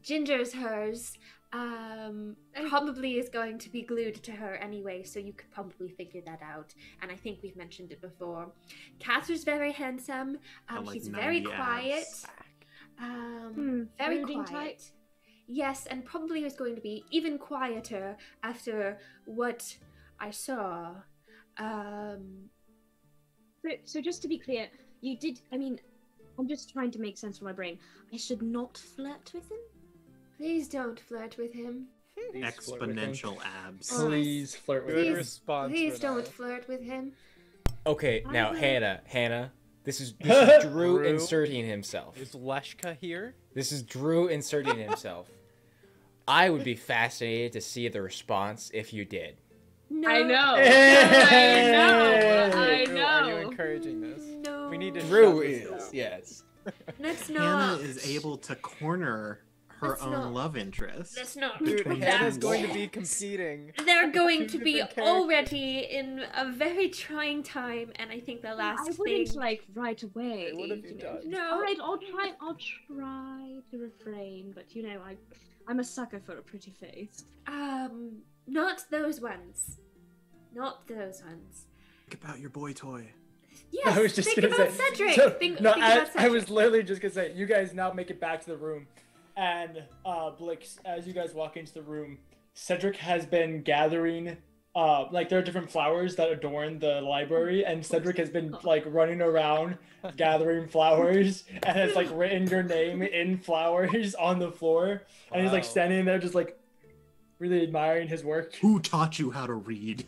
Ginger's hers. Probably is going to be glued to her anyway, so you could probably figure that out. And I think we've mentioned it before. Catherine's very handsome. He's very quiet. Very brooding quiet. type? Yes, and probably is going to be even quieter after what I saw. So just to be clear, you did. I mean, I'm just trying to make sense for my brain. I should not flirt with him. Please don't flirt with him. Exponential abs. Please flirt with Good him. response. Please Renaya. don't flirt with him. Okay, now I- Hannah, this is Drew Drew? inserting himself. Is Leshka here? This is Drew inserting himself. I would be fascinated to see the response if you did. No. I know. Hey! I Drew, know. Are you encouraging this? No. We need to Drew shut this is, down. yes. Let's Hannah not. is able to corner her Let's own not. love interest. Let's not. Dude, Between Hannah's two going to walls. be competing. They're going Two to be different characters. already in a very trying time, and I think the last I wouldn't thing. like right away. Okay, what have you know. done? No. All right, I'll try to refrain, but you know, I'm a sucker for a pretty face. Not those ones. Not those ones. Think about your boy toy. Yes. I was just think gonna about say. Cedric. So- think no, about Cedric. I was literally just gonna say. You guys now make it back to the room, and Blix, as you guys walk into the room, Cedric has been gathering. Like there are different flowers that adorn the library, and Cedric has been like running around gathering flowers, and has like written your name in flowers on the floor, and he's like Wow. standing there just like really admiring his work. Who taught you how to read?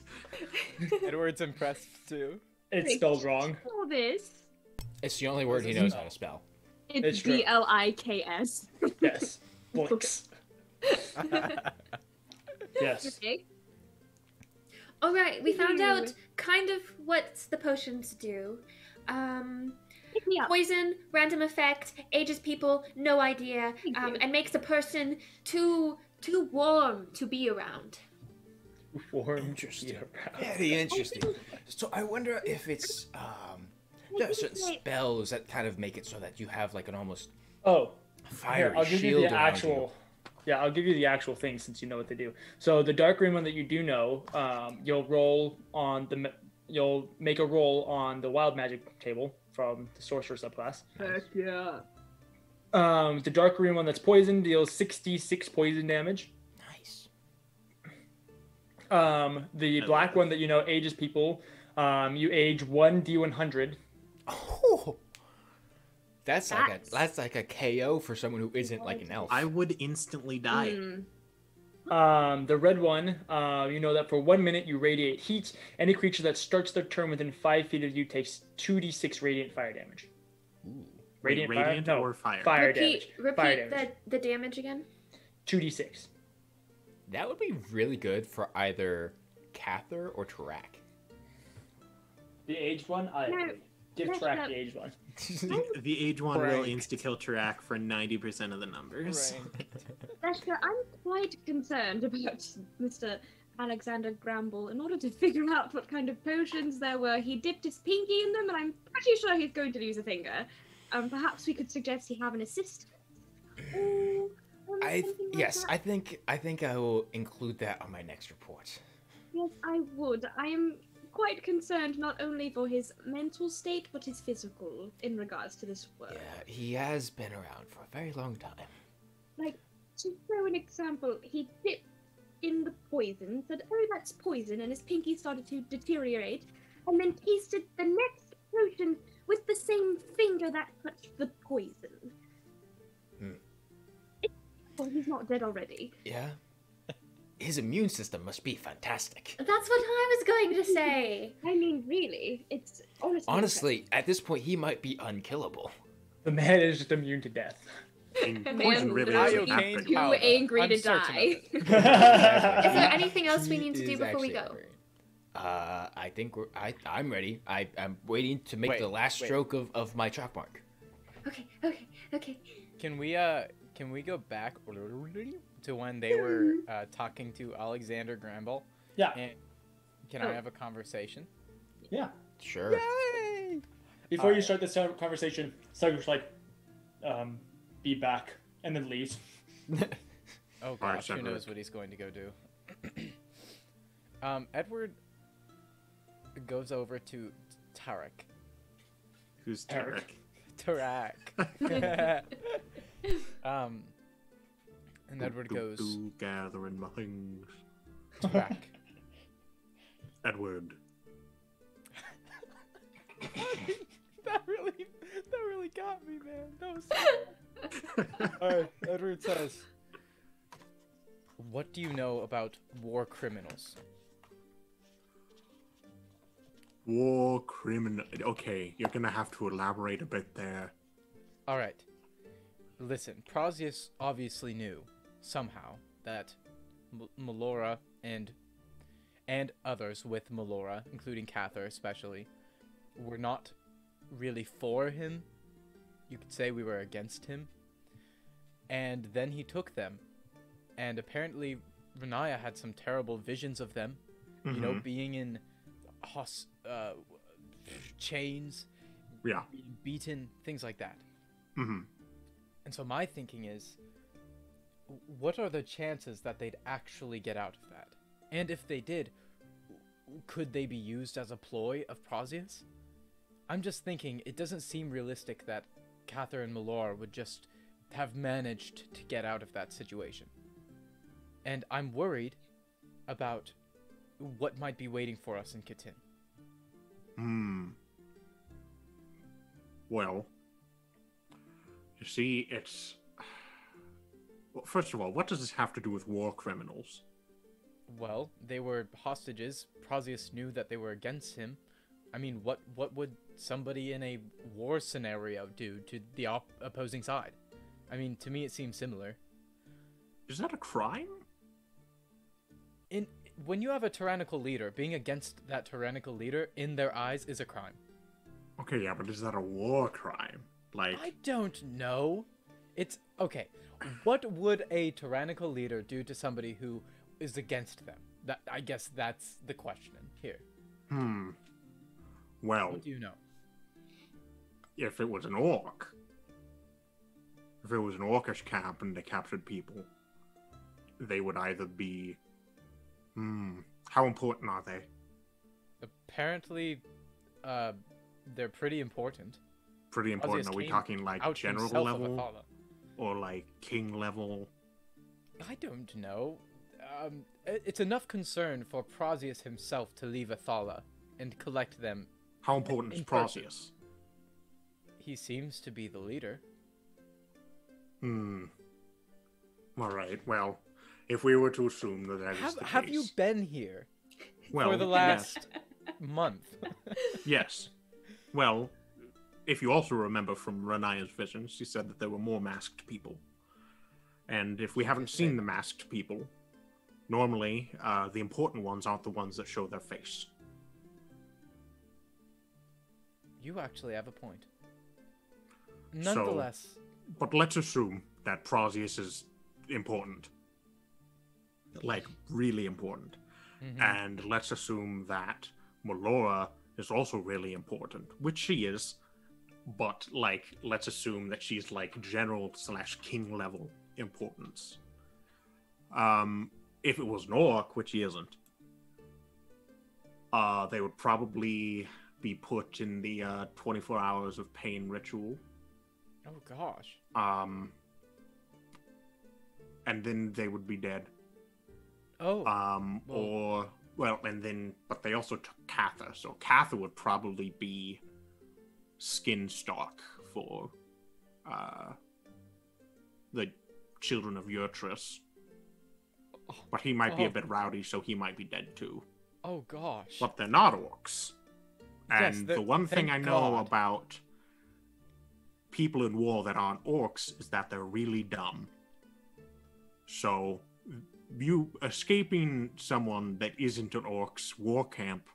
Edward's impressed too. It's spelled wrong. All this. It's the only word he knows how to spell. It's It's true. BLIKS. Yes. Blix. Yes. Okay. All right, we found out Ew. kind of what the potions do. Pick me up. Poison, random effect, ages people, no idea, Thank you. and makes a person too warm to be around. Warm. Interesting. around. Very interesting. So I wonder if it's there are certain spells that kind of make it so that you have like an almost Oh, fiery here, I'll give shield you the around actual. Yeah, I'll give you the actual thing since you know what they do. So the dark green one that you do know, you'll roll on the. You'll make a roll on the wild magic table from the sorcerer subclass. Heck yeah. The dark green one that's poison deals 66 poison damage. Nice. The black one that you know ages people. You age 1d100. Oh, that's like a KO for someone who isn't like an elf. I would instantly die. The red one, you know that for 1 minute you radiate heat. Any creature that starts their turn within 5 feet of you takes 2d6 radiant fire damage. Ooh. Radiant, Wait, fire? radiant No, or fire? fire damage. Repeat Fire damage. the damage again. 2d6. That would be really good for either Cather or Tarak. The aged one, I No, agree. Give let's track not- the aged one. The age one will Pranked. insta-kill Tarak for 90% of the numbers. Leshka, I'm quite concerned about Mr. Alexander Gramble. In order to figure out what kind of potions there were, he dipped his pinky in them, and I'm pretty sure he's going to lose a finger. Perhaps we could suggest he have an assistant. Or something like Yes, that. I think I will include that on my next report. Yes, I would. I am quite concerned not only for his mental state, but his physical in regards to this work. Yeah, he has been around for a very long time. Like, to throw an example, he dipped in the poison, said, oh, that's poison, and his pinky started to deteriorate, and then tasted the next potion, with the same finger that touched the poison. Well, he's not dead already. Yeah. His immune system must be fantastic. That's what I was going to say. I mean, really, it's Honestly, at this point, he might be unkillable. The man is just immune to death. And Man, poison really literally isn't that Iocane big. too powder. angry I'm to certain of die. it. Is there anything else we He need to do is before we actually go? angry. I think I'm ready. I'm waiting to make Wait, the last wait. stroke of my chalk mark. Okay. Can we go back to when they were talking to Alexander Gramble? Yeah. And can I have a conversation? Yeah. Sure. Yay! Before you start this conversation, Sugger's like, be back, and then leaves. Oh Alright, gosh, who Cedric. knows what he's going to go do. Edward goes over to Tarak. Who's Tarak. Tarak? Tarak. And Edward goes, Gathering my things. Tarak. Edward. that really got me, man. That was so... Alright, Edward says, what do you know about war criminals? War criminal. Okay, you're gonna have to elaborate a bit there. Alright. Listen, Prozius obviously knew, somehow, that Melora and others with Melora, including Cather especially, were not really for him. You could say we were against him. And then he took them. And apparently Riniya had some terrible visions of them. You know, being in chains, Yeah. being beaten, things like that. Mm-hmm. And so my thinking is, what are the chances that they'd actually get out of that? And if they did, could they be used as a ploy of Prozius? I'm just thinking, it doesn't seem realistic that Cather and Melora would just have managed to get out of that situation. And I'm worried about what might be waiting for us in Kitin. Well, you see, it's... Well, first of all, what does this have to do with war criminals? Well, they were hostages. Prozius knew that they were against him. I mean, what would somebody in a war scenario do to the opposing side? I mean, to me it seems similar. Is that a crime? When you have a tyrannical leader, being against that tyrannical leader in their eyes is a crime. Okay, yeah, but is that a war crime? Like... I don't know. It's okay. What would a tyrannical leader do to somebody who is against them? I guess that's the question here. Well, What do you know? if it was an orc, if it was an orcish camp and they captured people, they would either be... how important are they? Apparently, they're pretty important. Pretty important. Prozius Are we came talking like out general himself of level? Athala. Or like king level? I don't know. It's enough concern for Prozius himself to leave Athala and collect them. How important is In person. Prozius? He seems to be the leader. Alright, well, if we were to assume that that is the Have case... you been here well, for the last month? Yes. Well, if you also remember from Riniya's visions, she said that there were more masked people. And if we haven't seen the masked people, normally the important ones aren't the ones that show their face. You actually have a point. Nonetheless, But let's assume that Prozius is important. Like, really important. And let's assume that Melora is also really important, which she is. But, like, let's assume that she's, like, general/king level importance. If it was an orc, which he isn't, they would probably be put in the 24 hours of pain ritual. oh gosh. And then they would be dead. Oh. But they also took Cather, so Cather would probably be skin stock for the children of Urtrus. But he might be a bit rowdy, so he might be dead too. Oh gosh. But they're not orcs. Yes, And the one thing I thank know God. about people in war that aren't orcs is that they're really dumb. So, you escaping someone that isn't an orc's war camp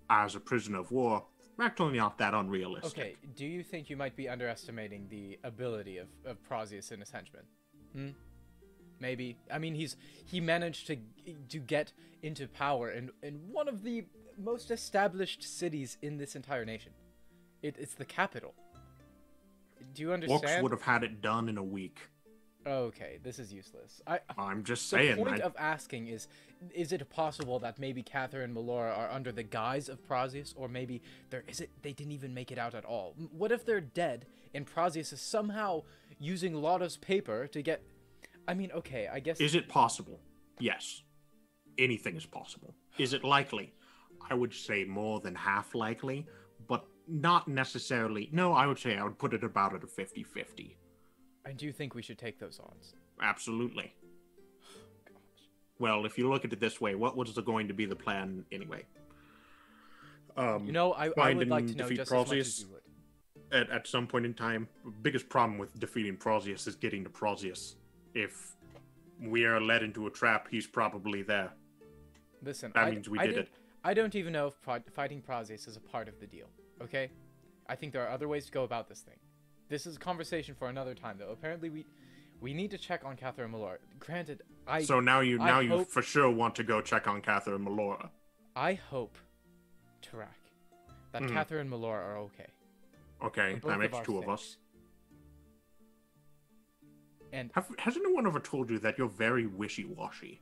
as a prisoner of war, actually not that unrealistic. Okay, do you think you might be underestimating the ability of Prosius and his henchmen? Maybe. I mean, he managed to get into power in one of the most established cities in this entire nation. It's the capital. Do you understand? Orcs would have had it done in a week. Okay, this is useless. I'm just saying. The point of asking is it possible that maybe Cather and Melora are under the guise of Prosius, or maybe they didn't even make it out at all? What if they're dead and Prosius is somehow using Lotta's paper to get? I mean, okay, I guess. Is it possible? Yes. Anything is possible. Is it likely? I would say more than half likely, but not necessarily. No, I would say I would put it about at a 50-50. And do you think we should take those odds? Absolutely. Gosh. Well, if you look at it this way, what was going to be the plan anyway? I would like to know just as much as you would. At some point in time, the biggest problem with defeating Prosius is getting to Prosius. If we are led into a trap, he's probably there. Listen, that means we did it. I don't even know if fighting Prosius is a part of the deal, okay? I think there are other ways to go about this thing. This is a conversation for another time, though. Apparently, we need to check on Cather and Melora. Granted, So now you for sure want to go check on Cather and Melora. I hope, Tarak, that Cather and Melora are okay. Okay, that makes two of us. And has anyone ever told you that you're very wishy-washy?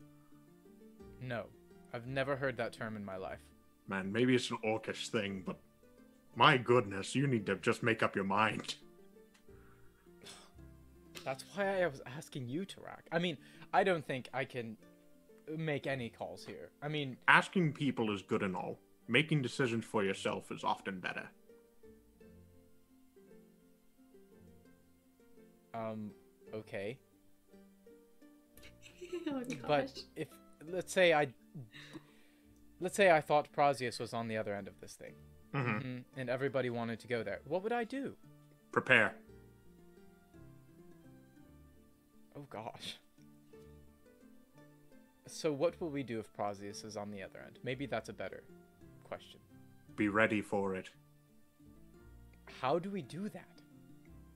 No, I've never heard that term in my life. Man, maybe it's an orcish thing, but my goodness, you need to just make up your mind. That's why I was asking you, Tarak. I mean, I don't think I can make any calls here. I mean... Asking people is good and all. Making decisions for yourself is often better. Okay. Oh, gosh. But if... Let's say I thought Prosius was on the other end of this thing. And everybody wanted to go there. What would I do? Prepare. Oh gosh. So what will we do if Prosius is on the other end? Maybe that's a better question. Be ready for it. How do we do that?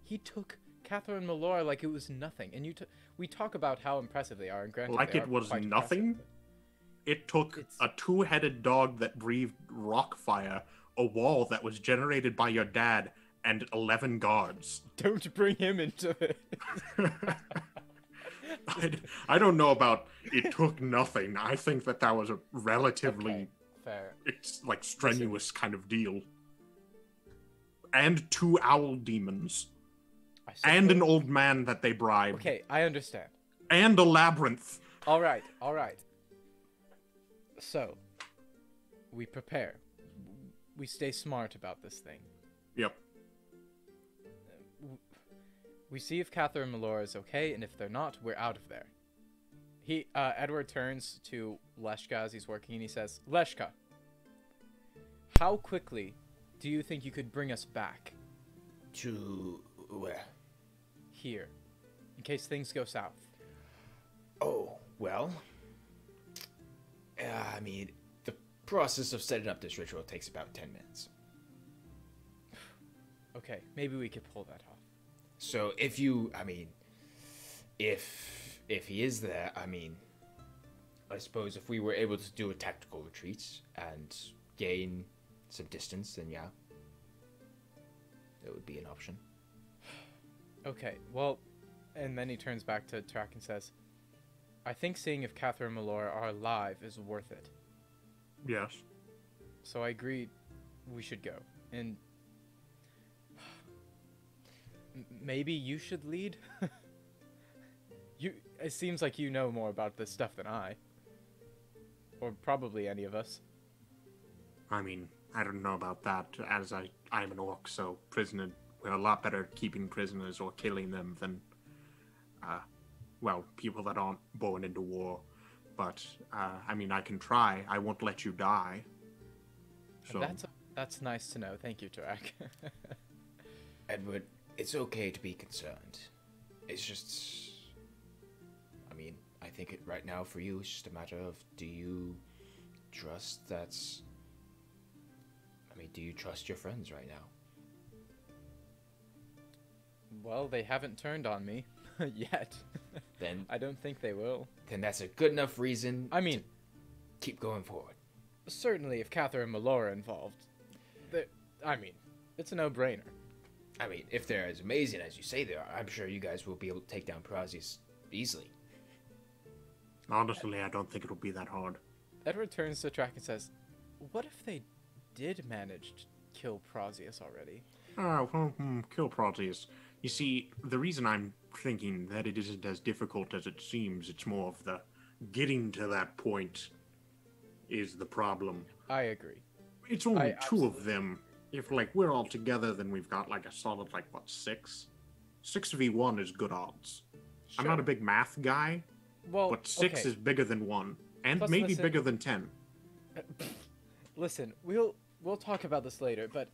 He took Cather and Melora like it was nothing, and we talk about how impressive they are, and granted, like they it are was quite nothing? impressive, It took a two-headed dog that breathed rock fire, a wall that was generated by your dad, and 11 guards. Don't bring him into it. I don't know about it took nothing. I think that was a relatively fair. It's like strenuous kind of deal. And 2 owl demons. And an old man that they bribed. Okay, I understand. And a labyrinth. All right. So, we prepare. We stay smart about this thing. Yep. We see if Cather and Melora is okay, and if they're not, we're out of there. Edward turns to Leshka as he's working, and he says, Leshka, how quickly do you think you could bring us back? To where? Here. In case things go south. Oh, well. I mean, the process of setting up this ritual takes about 10 minutes. Okay, maybe we could pull that off. So if he is there, I suppose if we were able to do a tactical retreat and gain some distance, then yeah, that would be an option. Okay, well, and then he turns back to Tarak and says, I think seeing if Cather and Melora are alive is worth it. Yes. So I agree we should go. And maybe you should lead? It seems like you know more about this stuff than I. Or probably any of us. I mean, I don't know about that, as I'm an orc, so we're a lot better at keeping prisoners or killing them than, people that aren't born into war. But, I mean, I can try. I won't let you die. So... That's nice to know. Thank you, Tarak. Edward, it's okay to be concerned. It's just... I mean, I think right now for you, it's just a matter of, do you trust do you trust your friends right now? Well, they haven't turned on me yet. Then I don't think they will. Then that's a good enough reason to keep going forward. Certainly, if Catherine and Melora are involved, it's a no-brainer. I mean, if they're as amazing as you say they are, I'm sure you guys will be able to take down Parazius easily. Honestly, I don't think it'll be that hard. Edward turns to Tarak and says, what if they did manage to kill Parazius already? Kill Parazius. You see, the reason I'm thinking that it isn't as difficult as it seems, it's more of the getting to that point is the problem. I agree. It's only two of them. If, we're all together, then we've got, a solid, 6? 6v1 is good odds. Sure. I'm not a big math guy, but 6 is bigger than 1. And plus, maybe bigger than 10. Listen, we'll talk about this later, but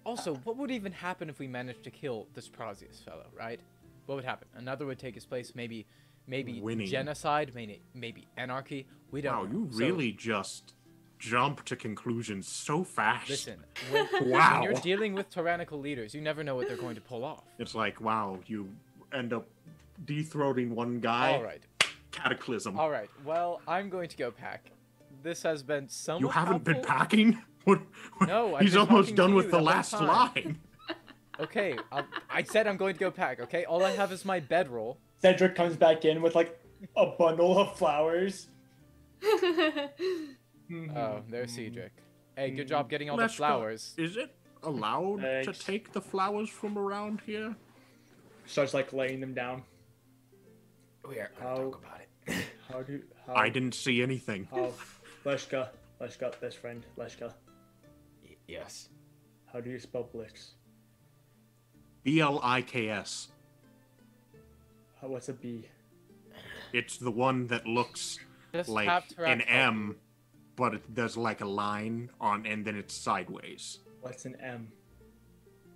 also, what would even happen if we managed to kill this Parazius fellow, right? What would happen? Another would take his place, maybe winning. Genocide, maybe anarchy. We don't know. Wow, you really just jump to conclusions so fast. Listen, when you're dealing with tyrannical leaders, you never know what they're going to pull off. It's you end up dethroning one guy. All right. Cataclysm. All right. Well, I'm going to go pack. This has been somewhat You haven't helpful. Been packing? No, he's almost done with the last line. Okay, I said I'm going to go pack, okay? All I have is my bedroll. Cedric comes back in with, a bundle of flowers. Oh, there's Cedric. Hey, good job getting all the flowers. Is it allowed to take the flowers from around here? Starts, laying them down. We are going to talk about it. I didn't see anything. Leshka, best friend, Leshka. Yes. How do you spell Blix? B-L-I-K-S. What's a B? It's the one that looks like an M, but it does a line on, and then it's sideways. What's an M?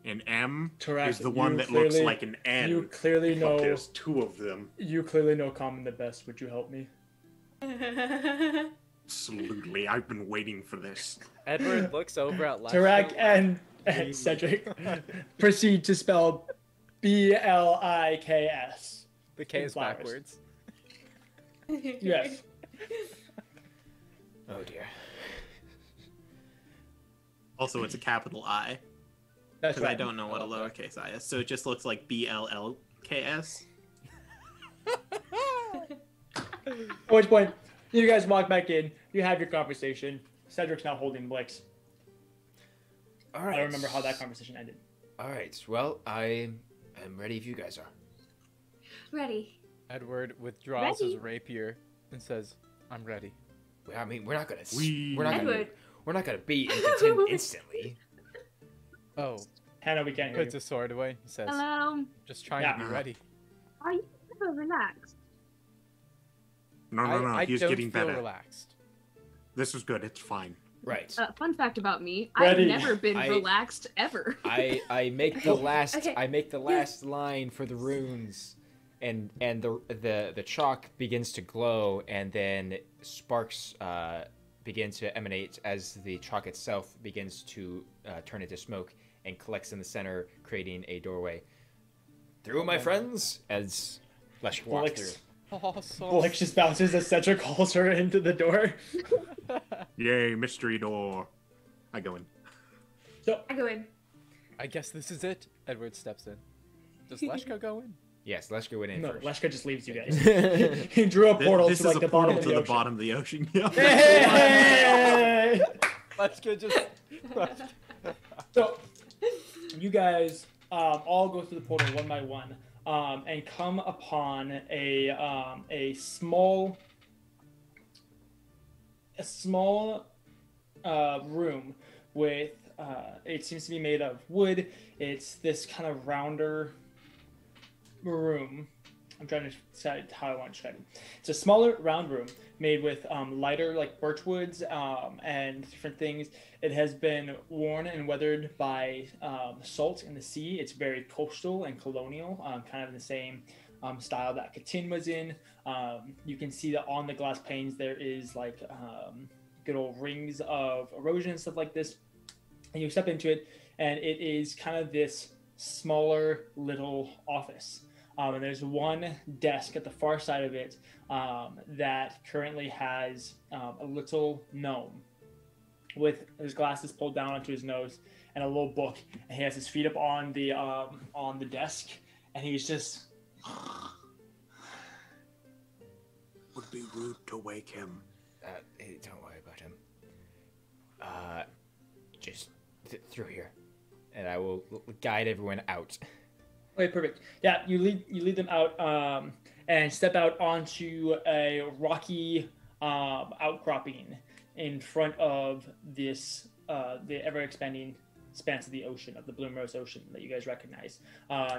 An M Tarak, is the one that looks like an N. You clearly know. But there's two of them. You clearly know common the best. Would you help me? Absolutely. I've been waiting for this. Edward looks over at Leshka. Tarak and Cedric proceed to spell B-L-I-K-S. The K is backwards. Yes. Oh dear. Also, it's a capital I. That's because I don't know what a lowercase I is, so it just looks like B-L-L-K-S. At which point, you guys walk back in, you have your conversation. Cedric's now holding Blix. All right. I don't remember how that conversation ended. All right. Well, I am ready if you guys are. Ready. Edward withdraws his rapier and says, "I'm ready." I mean, we're not gonna beat and contend instantly. Oh, Hannah, we can't hear puts his sword away. He says, Hello. "Just trying to be ready." Are you ever relaxed? No. He's getting better. I don't feel relaxed. This is good. It's fine. Right. Fun fact about me: Ready. I've never been relaxed ever. I make the last I make the last line for the runes, and the chalk begins to glow, and then sparks begin to emanate as the chalk itself begins to turn into smoke and collects in the center, creating a doorway. Through, my friends, as Leshka walks through. Awesome. Blix just bounces as Cedric calls her into the door. Yay, mystery door. I go in. So I go in. I guess this is it. Edward steps in. Does Leshka go in? Yes, Leshka went in first. Leshka just leaves you guys. He drew a portal this to is a the portal bottom to the bottom of the ocean. Yeah. Hey! Leshka just. So you guys all go through the portal one by one, and come upon a small room with, it seems to be made of wood. It's this kind of rounder room. I'm trying to decide how I want to describe it. It's a smaller round room made with lighter like birch woods and different things. It has been worn and weathered by salt in the sea. It's very coastal and colonial, kind of in the same style that Catan was in. You can see that on the glass panes there is like good old rings of erosion and stuff like this. And you step into it, and it is kind of this smaller little office. And there's one desk at the far side of it that currently has a little gnome with his glasses pulled down onto his nose and a little book. And he has his feet up on the desk, and he's just... Would be rude to wake him. Hey, don't worry about him. Just through here, and I will guide everyone out. Okay, perfect. Yeah, you lead them out and step out onto a rocky outcropping in front of this the ever-expanding expanse of the ocean, of the Bloomrose Ocean that you guys recognize.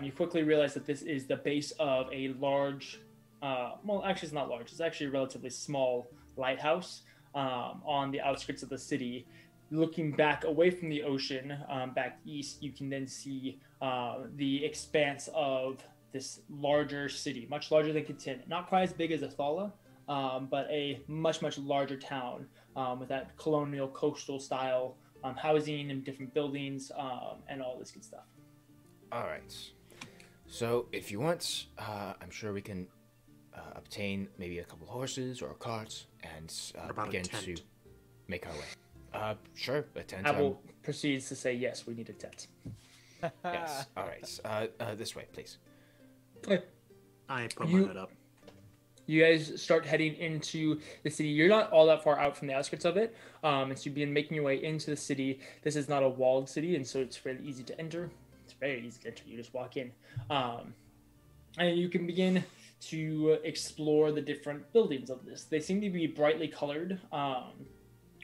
You quickly realize that this is the base of a large, well, actually it's not large, it's actually a relatively small lighthouse on the outskirts of the city. Looking back away from the ocean, back east, you can then see the expanse of this larger city, much larger than Catan. Not quite as big as Athala, but a much, much larger town with that colonial coastal style housing and different buildings and all this good stuff. All right. So if you want, I'm sure we can obtain maybe a couple horses or a cart and begin to make our way. Sure, a tent. Abel proceeds to say, yes, we need a tent. Yes, all right. This way, please. Okay. I put my hood up. You guys start heading into the city. You're not all that far out from the outskirts of it. And so you begin making your way into the city. This is not a walled city, and so it's fairly easy to enter. It's very easy to enter. You just walk in. And you can begin to explore the different buildings of this. They seem to be brightly colored.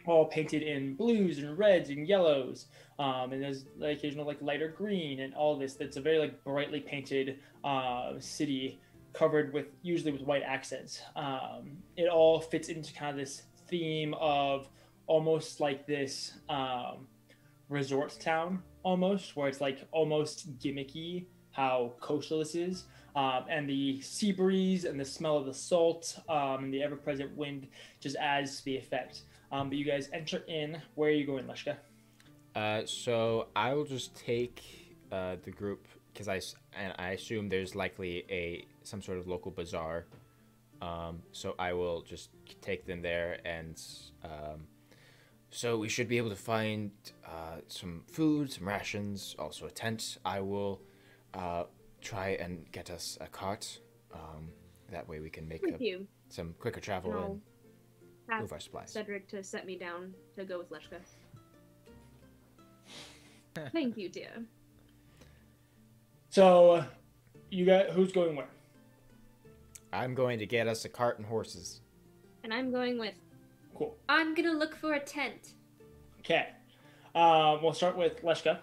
All painted in blues and reds and yellows, and there's the occasional like lighter green and all this. That's a very like brightly painted city, covered with usually with white accents. It all fits into kind of this theme of almost like this resort town, almost where it's like almost gimmicky how coastal this is, and the sea breeze and the smell of the salt and the ever-present wind just adds to the effect. But you guys enter in. Where are you going, Leshka? So I will just take the group because I assume there's likely some sort of local bazaar. So I will just take them there, and so we should be able to find some food, some rations, also a tent. I will try and get us a cart. That way we can make some quicker travel and move our supplies. Cedric to set me down to go with Leshka. Thank you, dear. So, you got who's going where? I'm going to get us a cart and horses. And I'm going with. Cool. I'm gonna look for a tent. Okay. We'll start with Leshka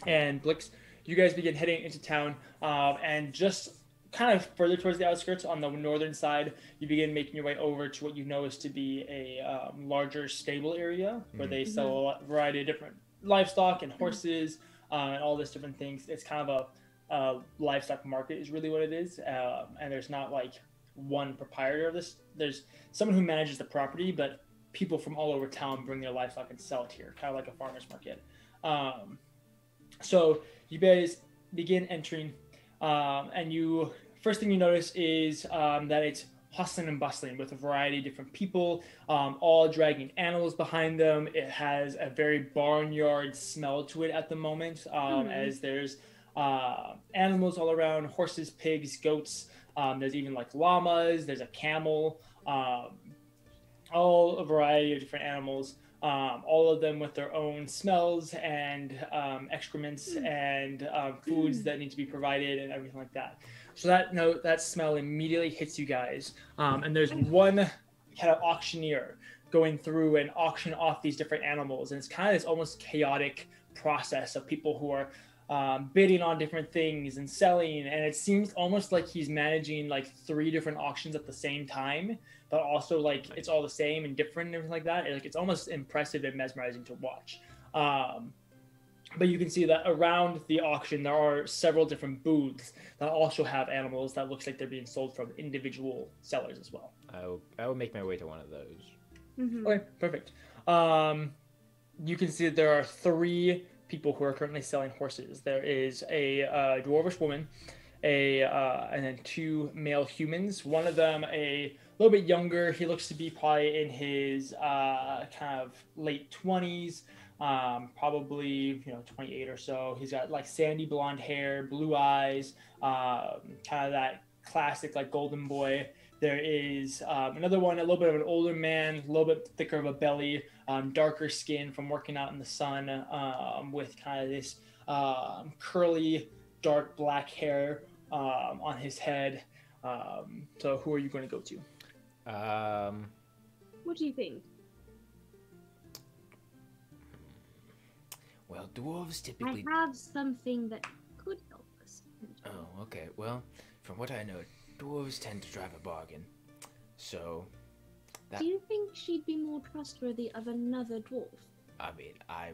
and Blix. You guys begin heading into town, and just kind of further towards the outskirts on the northern side, you begin making your way over to what you know is to be a larger stable area where they sell a variety of different livestock and horses and all this different things. It's kind of a livestock market is really what it is, and there's not like one proprietor of this. There's someone who manages the property, but people from all over town bring their livestock and sell it here, kind of like a farmer's market. So you guys begin entering, and first thing you notice is that it's hustling and bustling with a variety of different people, all dragging animals behind them. It has a very barnyard smell to it at the moment, as there's animals all around, horses, pigs, goats. There's even like llamas, there's a camel, all a variety of different animals, all of them with their own smells and excrements and foods that need to be provided and everything like that. So that smell immediately hits you guys. And there's one kind of auctioneer going through and auction off these different animals, and it's kind of this almost chaotic process of people who are bidding on different things and selling, and it seems almost like he's managing like 3 different auctions at the same time, but also like it's all the same and different and everything like that. And, like, it's almost impressive and mesmerizing to watch. But you can see that around the auction there are several different booths that also have animals that looks like they're being sold from individual sellers as well. I will make my way to one of those. Mm-hmm. Okay, perfect. You can see that there are 3 people who are currently selling horses. There is a dwarvish woman, and then 2 male humans. One of them a little bit younger. He looks to be probably in his kind of late 20s, probably 28 or so. He's got like sandy blonde hair, blue eyes, kind of that classic like golden boy. There is another one, a little bit of an older man, a little bit thicker of a belly, darker skin from working out in the sun, with kind of this curly, dark black hair on his head. So who are you going to go to? What do you think? Well, dwarves typically... I have something that could help us. Oh, okay. Well, from what I know, dwarves tend to drive a bargain. So... Do you think she'd be more trustworthy of another dwarf? I mean, I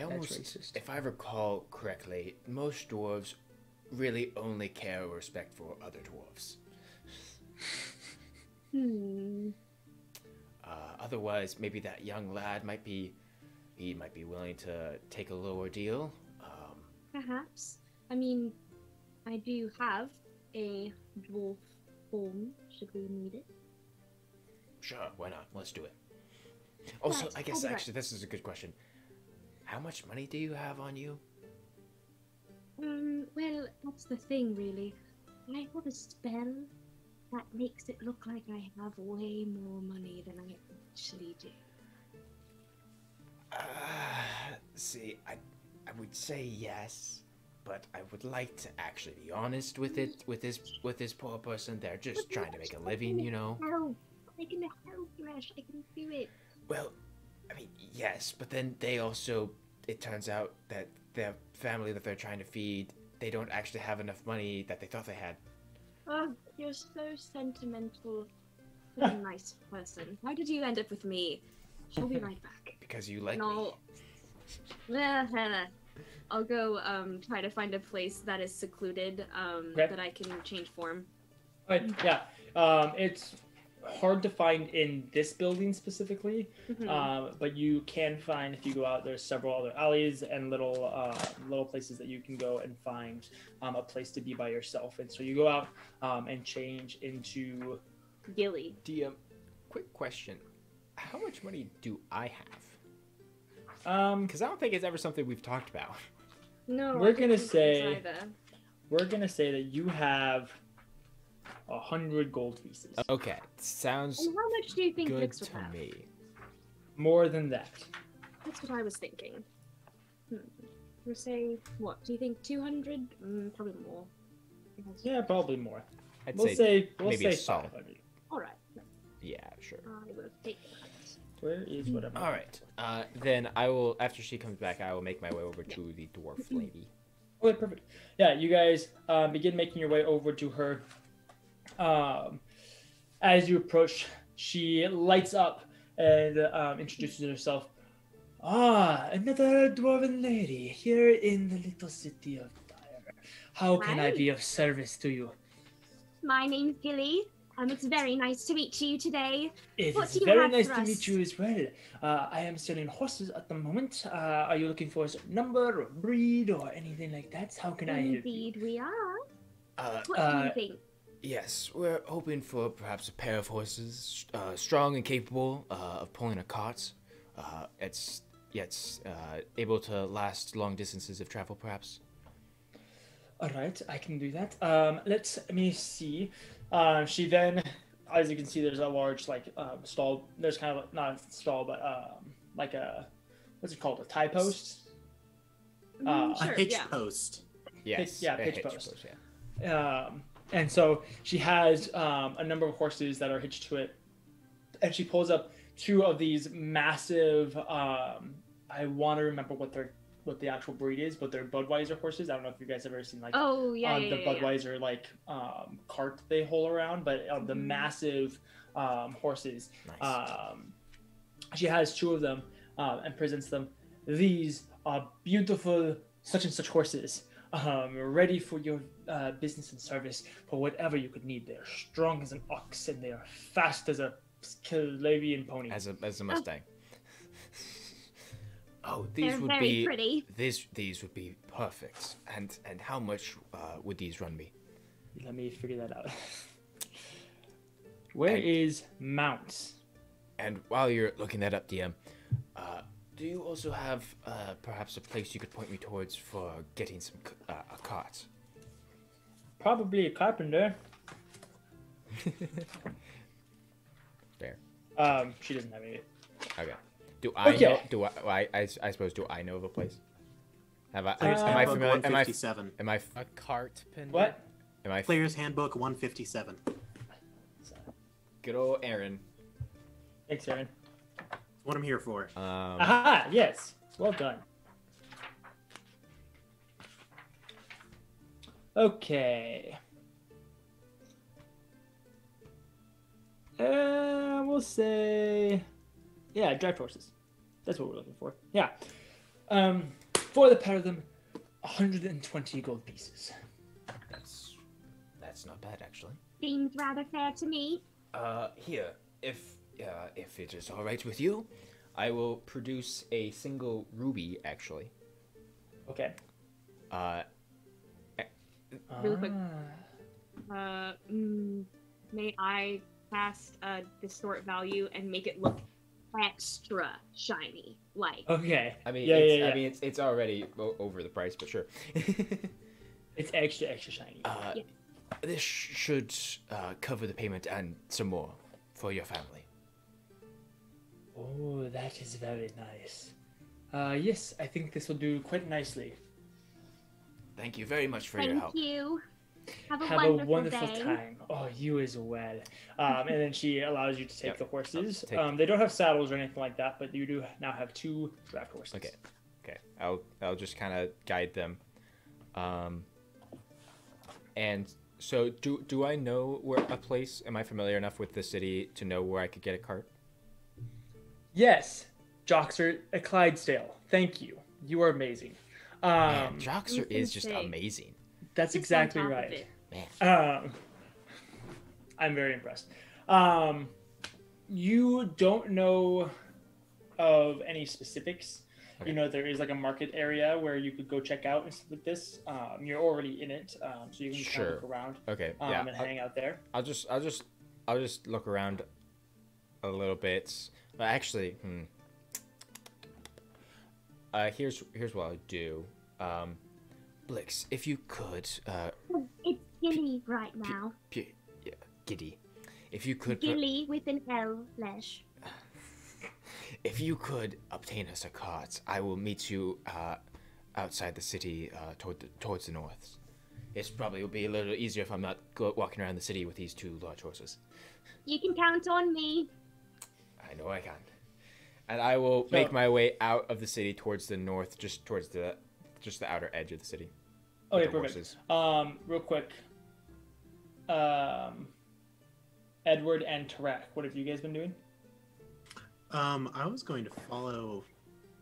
almost... racist. If I recall correctly, most dwarves really only care or respect for other dwarves. Otherwise, maybe that young lad might be willing to take a lower deal. Perhaps. I mean, I do have a dwarf form, should we need it. Sure, why not? Let's do it. Also, Right, I guess I'll be actually this is a good question. How much money do you have on you? Well, that's the thing, really. I have a spell that makes it look like I have way more money than I actually do. See, I would say yes, but I would like to actually be honest with it, with this poor person. They're just trying to make a living, you know. Help! I can help, Rash. I can do it. Well, I mean, yes, but then they also, it turns out that their family that they're trying to feed, they don't actually have enough money that they thought they had. Oh, you're so sentimental. What a nice person. Why did you end up with me? She'll be right back. Because you like No. me. I'll go try to find a place that is secluded Okay. that I can change form. But yeah, it's hard to find in this building specifically, but you can find, if you go out, there's several other alleys and little places that you can go and find a place to be by yourself. And so you go out and change into Gilly. DM, quick question. How much money do I have? Because I don't think it's ever something we've talked about. No, We're I don't gonna think say- it's either. we're gonna say that you have 100 gold pieces. Okay, sounds And how much do you think good Vix would to have? me. More than that. That's what I was thinking. We'll say, what? Do you think 200? Probably more. Yeah, probably more. I'd We'll say maybe a solid. 500. Alright. Yeah, sure. I will take that. Where is whatever? All right. Then I will, after she comes back, I will make my way over to the dwarf lady. Okay, perfect. Yeah, you guys begin making your way over to her. As you approach, she lights up and introduces herself. Ah, another dwarven lady here in the little city of Tyre. How can I Hi. be of service to you? My name's Gilly. It's very nice to meet you today. It What is do you very have nice for to us? meet you as well. I am selling horses at the moment. Are you looking for a certain number or breed or anything like that? How can I help you? Indeed, we are. What do Uh, you think? Yes, we're hoping for perhaps a pair of horses, strong and capable of pulling a cart. It's able to last long distances of travel, perhaps. All right, I can do that. Let me see. She then, as you can see, there's a large stall. There's kind of not a stall, but like a what's it called? A tie post. A Sure, hitch yeah. post. Yes, yeah, a pitch hitch post. yeah. And so she has a number of horses that are hitched to it. and she pulls up two of these massive. I want to remember what the actual breed is, but they're Budweiser horses. I don't know if you guys have ever seen like the Budweiser like cart they haul around, but the massive horses. Nice. She has two of them and presents them. These are beautiful such and such horses, ready for your business and service for whatever you could need. They're strong as an ox and they are fast as a Scandinavian pony. As a Mustang. Oh, They're very pretty. These would be perfect. And how much would these run me? Let me figure that out. Where is Mounts? And while you're looking that up, DM, do you also have perhaps a place you could point me towards for getting some a cart? Probably a carpenter. Fair. She doesn't have any. Okay. Do I know? Do I suppose? Do I know of a place? Am I familiar? Am I a cart pin? What? Am I Player's Handbook 157? Good old Aaron. Thanks, Aaron. What I'm here for. Aha! Yes. Well done. Okay. We'll say, yeah, drive horses. That's what we're looking for. Yeah. For the pair of them, 120 gold pieces. That's not bad, actually. Seems rather fair to me. Here, if it is all right with you, I will produce a single ruby, actually. Okay. Really quick. May I cast distort value and make it look extra shiny? Like. Okay. I mean, yeah. I mean, it's already over the price, but sure. It's extra shiny. Yeah. This should cover the payment and some more for your family. Oh, that is very nice. Yes, I think this will do quite nicely. Thank you very much for your help. Thank you. Have a wonderful time. Oh, you as well. And then she allows you to take the horses. They don't have saddles or anything like that, but you do now have 2 draft horses. Okay. I'll just kind of guide them. And so do I know where a place? Am I familiar enough with the city to know where I could get a cart? Yes, Joxer at Clydesdale. Thank you. You are amazing. Man, Joxer is just amazing. That's exactly right. Man. I'm very impressed. You don't know of any specifics. Okay. You know, there is like a market area where you could go check out and stuff like this. You're already in it, so you can kind of look around. Okay. And hang out there. I'll just look around a little bit. Actually, here's what I'll do. Blix, if you could. It's Gilly right now. Yeah, Giddy. If you could. Gilly with an L, Lesh. If you could obtain us a cart, I will meet you outside the city towards the north. It probably will be a little easier if I'm not walking around the city with these 2 large horses. You can count on me. I know I can. And I will make my way out of the city towards the north, just towards the outer edge of the city. Okay, perfect. Real quick. Edward and Tarak, what have you guys been doing? I was going to follow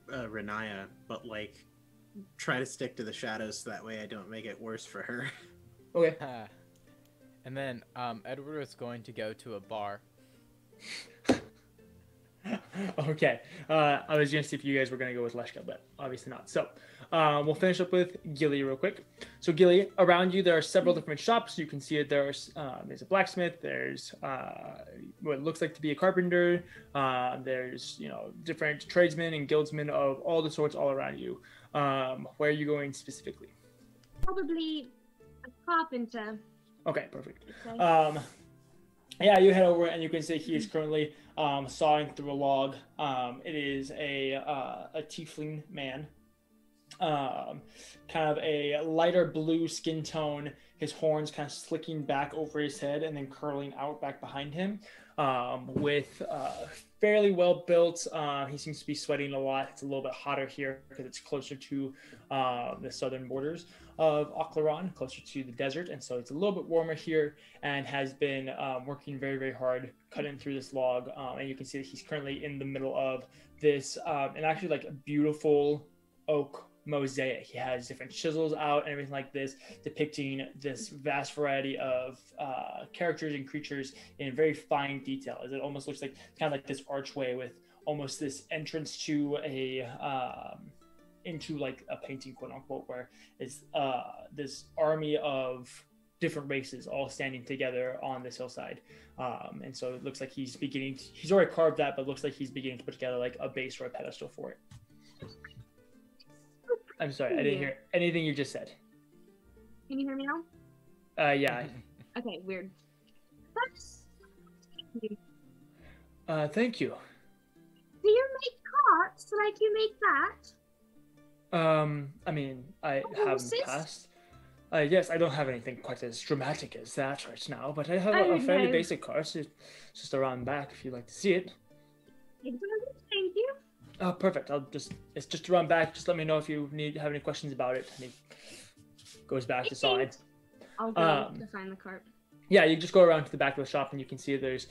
Riniya, but like try to stick to the shadows so that way I don't make it worse for her. Okay. And then Edward was going to go to a bar. Okay. I was going to see if you guys were going to go with Leshka, but obviously not. So we'll finish up with Gilly real quick. So Gilly, around you there are several different shops. You can see it. There's a blacksmith. There's what looks like to be a carpenter. There's different tradesmen and guildsmen of all the sorts all around you. Where are you going specifically? Probably a carpenter. Okay, perfect. Yeah, you head over and you can see he is currently sawing through a log. It is a tiefling man. kind of a lighter blue skin tone, his horns kind of slicking back over his head and then curling out back behind him, with fairly well built. He seems to be sweating a lot. It's a little bit hotter here because it's closer to the southern borders of Oclaron, closer to the desert, and so it's a little bit warmer here, and has been working very, very hard cutting through this log. And you can see that he's currently in the middle of this, and actually like a beautiful oak mosaic. He has different chisels out and everything like this, depicting this vast variety of characters and creatures in very fine detail. As it almost looks like kind of like this archway with almost this entrance to a into like a painting, quote unquote, where it's this army of different races all standing together on this hillside. And so it looks like he's already carved that, but looks like he's beginning to put together like a base or a pedestal for it. I'm sorry, I didn't hear anything you just said. Can you hear me now? Yeah. Okay, weird. Thank you. Do you make carts like you make that? I mean, I have in the past. Yes, I don't have anything quite as dramatic as that right now, but I have a fairly basic cart. It's just around back if you'd like to see it. Thank you. Oh, perfect. It's just around back. Just let me know if you have any questions about it. And he goes back to side. I'll go to find the cart. Yeah, you just go around to the back of the shop and you can see there's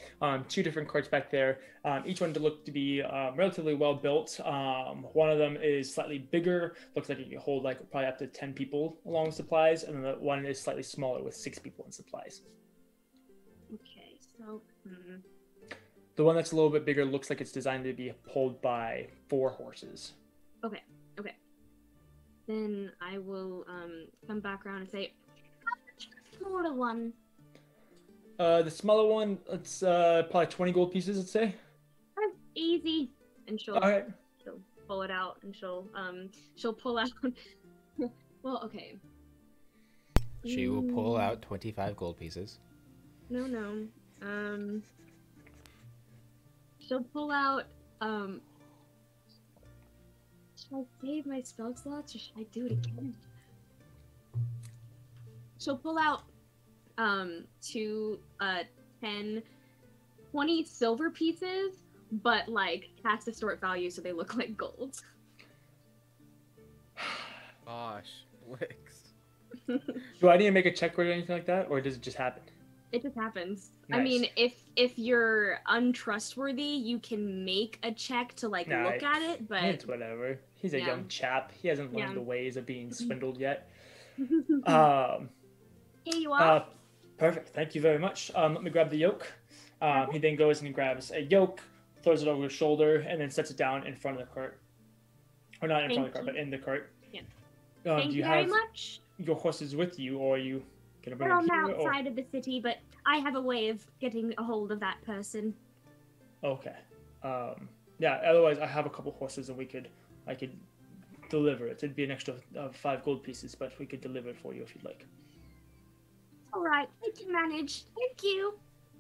two different carts back there. Each one to look to be relatively well built. One of them is slightly bigger. Looks like it can hold like probably up to 10 people along with supplies. And then the one is slightly smaller with 6 people in supplies. Okay, so... The one that's a little bit bigger looks like it's designed to be pulled by 4 horses. Okay. Then I will come back around and say, smaller one. The smaller one, it's probably 20 gold pieces, let's say. That's easy. And she'll pull it out, and she'll pull out. Well, okay. She will pull out 25 gold pieces. No. She'll pull out, should I save my spell slots, or should I do it again? She'll pull out, 20 silver pieces, but, like, cast distort value so they look like gold. Gosh, Wix. Do I need to make a check or anything like that, or does it just happen? It just happens. Nice. I mean, if you're untrustworthy, you can make a check to look at it, but it's whatever. He's a young chap. He hasn't learned the ways of being swindled yet. Here you are. Perfect. Thank you very much. Let me grab the yoke. He then goes and he grabs a yoke, throws it over his shoulder, and then sets it down in front of the cart. Or not in front of the cart, but in the cart. Yeah. Thank you very much. Your horses with you, or are you gonna bring them here? They're outside of the city, but I have a way of getting a hold of that person. Okay. Yeah. Otherwise, I have a couple horses, and I could deliver it. It'd be an extra 5 gold pieces, but we could deliver it for you if you'd like. All right, I can manage. Thank you.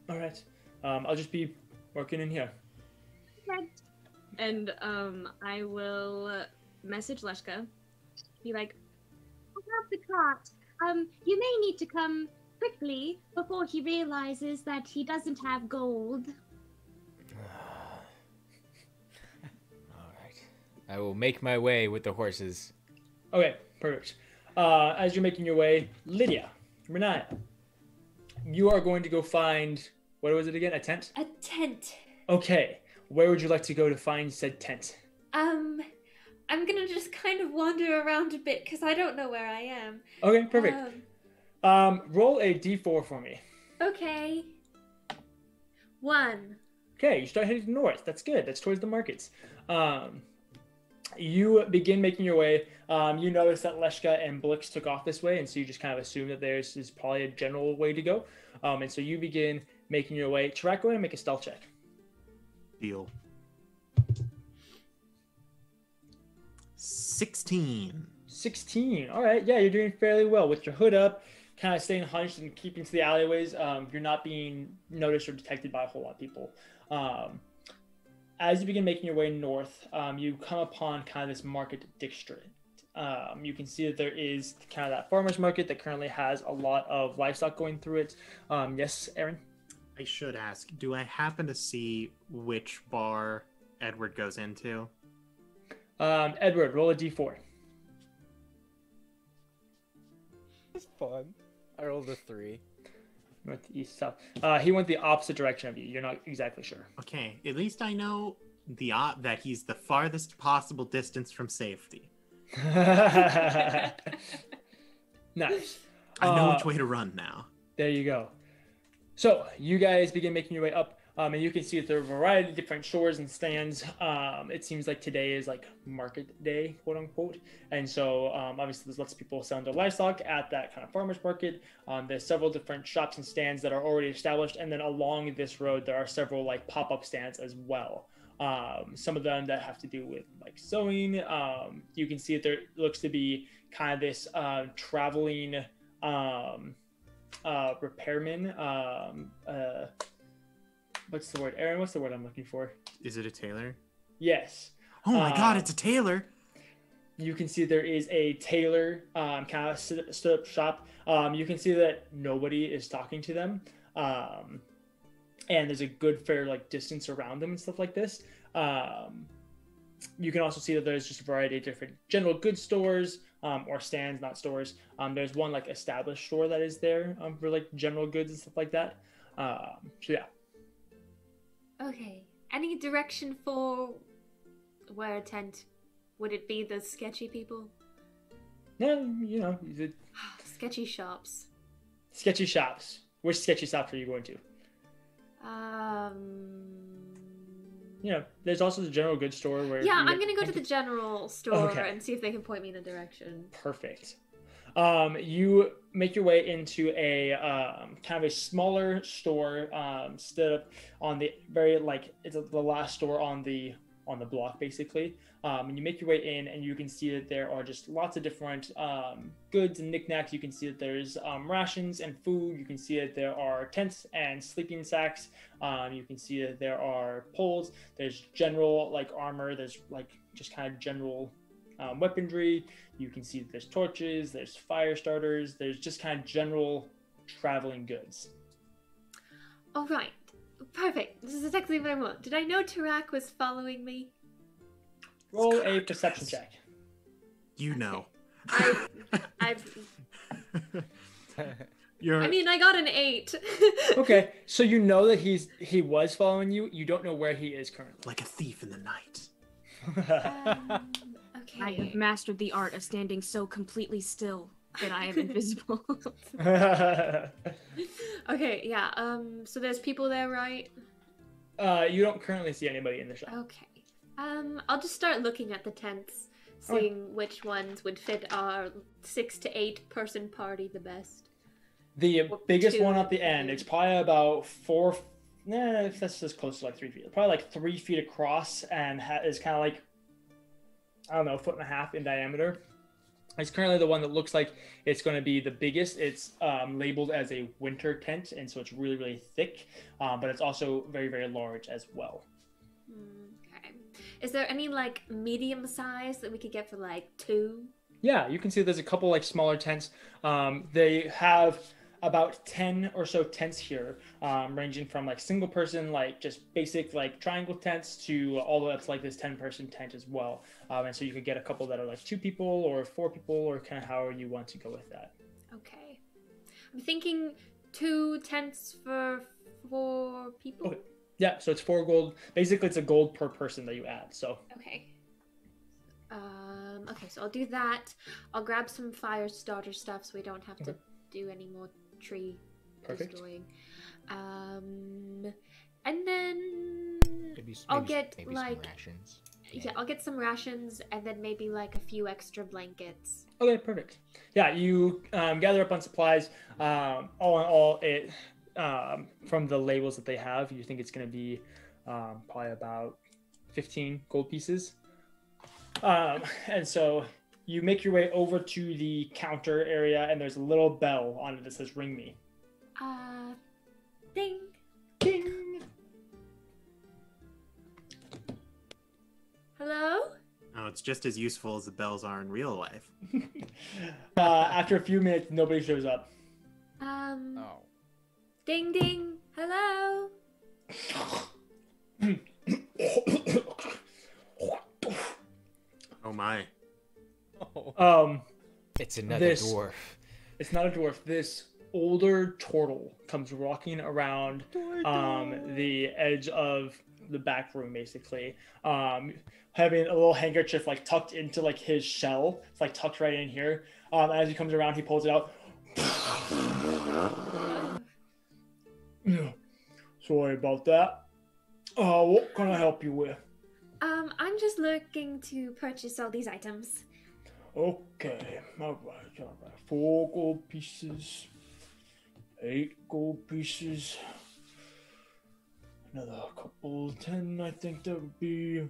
All right. I'll just be working in here. Okay. And I will message Leshka. Be like, I have the cart. You may need to come quickly before he realizes that he doesn't have gold. Alright. I will make my way with the horses. Okay, perfect. As you're making your way, Lydia, Riniya, you are going to go find, what was it again, a tent? A tent. Okay, where would you like to go to find said tent? I'm gonna just kind of wander around a bit because I don't know where I am. Okay, perfect. Roll a d4 for me. Okay. 1. Okay, you start heading north. That's good. That's towards the markets. You begin making your way. You notice that Leshka and Blix took off this way, and so you just kind of assume that there's is probably a general way to go. And so you begin making your way. Tarak, go ahead and make a stealth check. Deal. 16. 16. All right. Yeah, you're doing fairly well with your hood up, kind of staying hunched and keeping to the alleyways. You're not being noticed or detected by a whole lot of people. As you begin making your way north, you come upon kind of this market district. you can see that there is kind of that farmer's market that currently has a lot of livestock going through it. Yes, Aaron? I should ask, do I happen to see which bar Edward goes into? Edward, roll a d4. It's fun. I rolled a 3. North, east, south. He went the opposite direction of you. You're not exactly sure. Okay, at least I know that he's the farthest possible distance from safety. Nice. I know which way to run now. There you go. So you guys begin making your way up, and you can see that there are a variety of different stores and stands. It seems like today is like market day, quote unquote. And so obviously there's lots of people selling their livestock at that kind of farmer's market. There's several different shops and stands that are already established. And then along this road, there are several like pop-up stands as well. Some of them that have to do with like sewing. You can see that there looks to be kind of this traveling repairman. What's the word, Aaron? What's the word I'm looking for? Is it a tailor? Yes. Oh my god, it's a tailor! You can see there is a tailor kind of stood up shop. You can see that nobody is talking to them. And there's a good fair like distance around them and stuff like this. You can also see that there's just a variety of different general goods stores or stands, not stores. There's one like established store that is there for like general goods and stuff like that. So yeah. Okay. Any direction for where a tent? Would it be the sketchy people? Yeah, you know, Sketchy shops. sketchy shops. Which sketchy shops are you going to? You know, there's also the general goods store where... Yeah, I'm gonna go to the general store and see if they can point me in a direction. Perfect. You make your way into a kind of a smaller store, stood up on the very it's the last store on the block basically. And you make your way in, and you can see that there are just lots of different goods and knickknacks. You can see that there's rations and food. You can see that there are tents and sleeping sacks. You can see that there are poles. There's general like armor. There's like just kind of general weaponry. You can see that there's torches, there's fire starters, there's just kind of general traveling goods. All right, perfect. This is exactly what I want. Did I know Tarak was following me? Roll a perception check. You know. I mean, I got an 8. Okay, so you know that he was following you. You don't know where he is currently. Like a thief in the night. Okay. I have mastered the art of standing so completely still that I am invisible. Okay, yeah. So there's people there, right? You don't currently see anybody in the shop. Okay. I'll just start looking at the tents, seeing which ones would fit our 6 to 8 person party the best. The biggest one at the end, it's probably about 4. That's just close to like 3 feet. Probably like 3 feet across, and is kind of like, I don't know, 1.5 feet in diameter. It's currently the one that looks like it's going to be the biggest. It's labeled as a winter tent, and so it's really, really thick, but it's also very, very large as well. Okay. Is there any like medium size that we could get for like 2? Yeah, you can see there's a couple like smaller tents. They have about 10 or so tents here, ranging from like single person, like just basic like triangle tents, to all the way up to like this 10-person tent as well. And so you could get a couple that are like 2 people or 4 people, or kind of however you want to go with that. Okay. I'm thinking 2 tents for 4 people. Okay. Yeah, so it's 4 gold. Basically, it's a gold per person that you add. So. Okay. Okay, so I'll do that. I'll grab some fire starter stuff so we don't have to do any more tree destroying. And then I'll get like some rations. Yeah, I'll get some rations, and then maybe like a few extra blankets. Okay, perfect. Yeah, you gather up on supplies. All in all, it from the labels that they have, you think it's going to be probably about 15 gold pieces. And so you make your way over to the counter area, and there's a little bell on it that says "Ring me." Ding. Ding. Hello? Oh, it's just as useful as the bells are in real life. After a few minutes, nobody shows up. Oh. Ding ding. Hello. Oh my. Oh. It's another dwarf. It's not a dwarf. This older turtle comes walking around the edge of the back room, basically, having a little handkerchief like tucked into like his shell. It's like tucked right in here. As he comes around, he pulls it out. Sorry about that. What can I help you with? I'm just looking to purchase all these items. Okay, all right. 4 gold pieces, 8 gold pieces, another couple, 10. I think that would be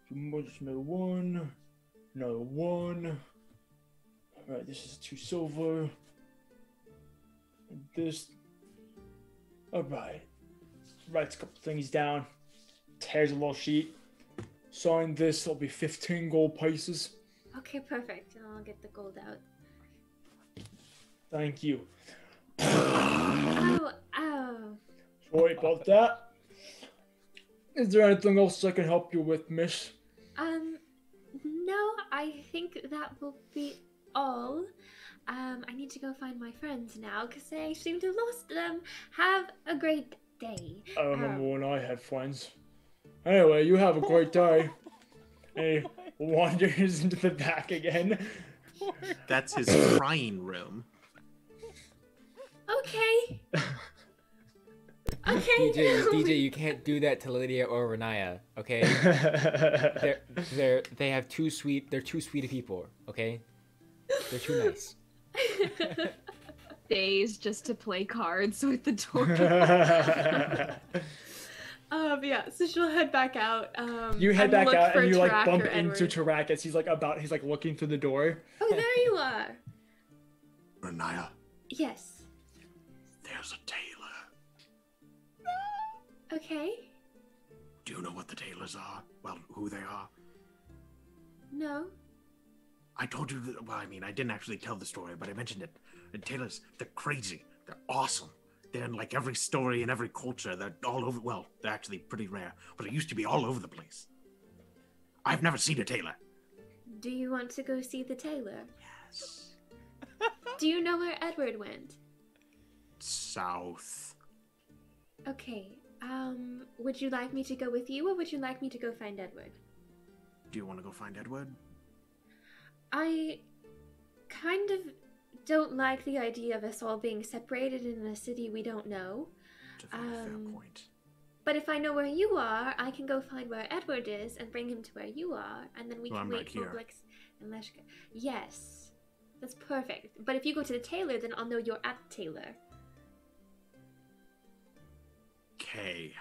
too much. Another 1, another 1. All right, this is 2 silver. And this. All right. Writes a couple things down. Tears a little sheet. Sign this. It'll be 15 gold pieces. Okay, perfect. I'll get the gold out. Thank you. Oh. Sorry about that. Is there anything else I can help you with, miss? No, I think that will be all. I need to go find my friends now because I seem to have lost them. Have a great day. I remember when I had friends. Anyway, you have a great day. And he wanders into the back again. That's his crying room. Okay. Okay. DJ, you can't do that to Lydia or Riniya, okay? They have too sweet. They're too sweet people, okay? They're too nice. Days just to play cards with the door. Yeah, so she'll head back out. You head back out and you like Tarak bump or into Edward. Tarak as he's like looking through the door. Oh, there you are. Riniya, Yes. there's a tailor. Okay. Do you know what the tailors are? Well, who they are? No. I told you that, well, I mean, I didn't actually tell the story, but I mentioned it. The tailors, they're crazy. They're awesome. They're in like every story and every culture. They're all over, well, they're actually pretty rare, but they used to be all over the place. I've never seen a tailor. Do you want to go see the tailor? Yes. Do you know where Edward went? South. Okay. Would you like me to go with you or would you like me to go find Edward? Do you want to go find Edward? I kind of don't like the idea of us all being separated in a city we don't know. It's a very fair point. But if I know where you are, I can go find where Edward is and bring him to where you are, and then we Well, can I'm wait right for here. Blix and Leshka. Yes, that's perfect. But if you go to the tailor, then I'll know you're at the tailor. Okay.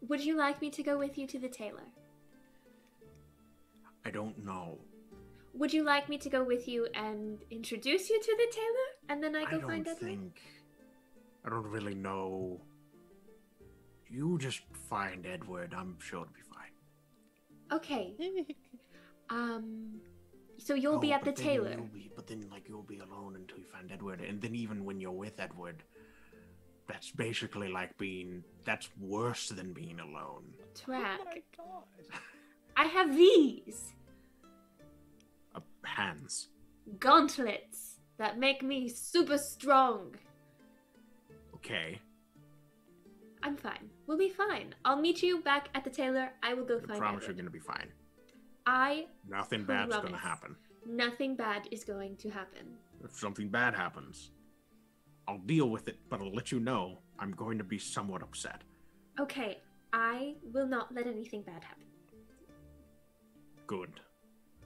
Would you like me to go with you to the tailor? I don't know. Would you like me to go with you and introduce you to the tailor, and then I go find Edward? I don't really know. You just find Edward. I'm sure it'll be fine. Okay. So you'll be at the tailor. You'll be alone until you find Edward, and then even when you're with Edward, that's basically that's worse than being alone. Tarak. Oh my god. I have these Hands. gauntlets that make me super strong. Okay. I'm fine. We'll be fine. I'll meet you back at the tailor. I will go I find promise Edward. you're gonna be fine. I Nothing bad's gonna promise. happen. Nothing bad is going to happen. If something bad happens, I'll deal with it, but I'll let you know I'm going to be somewhat upset. Okay, I will not let anything bad happen. Good.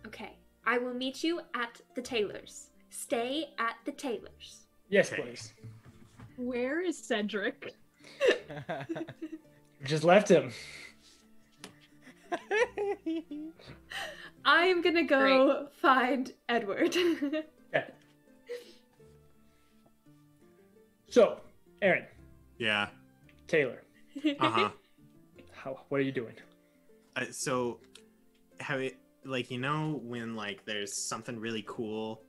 Okay, I will meet you at the tailor's. Stay at the tailor's. Yes, Okay. please. Where is Cedric? Just left him. I am gonna go find Edward. Okay. So, Aaron, Yeah. Taylor, Uh-huh. what are you doing? So like, you know, when like there's something really cool,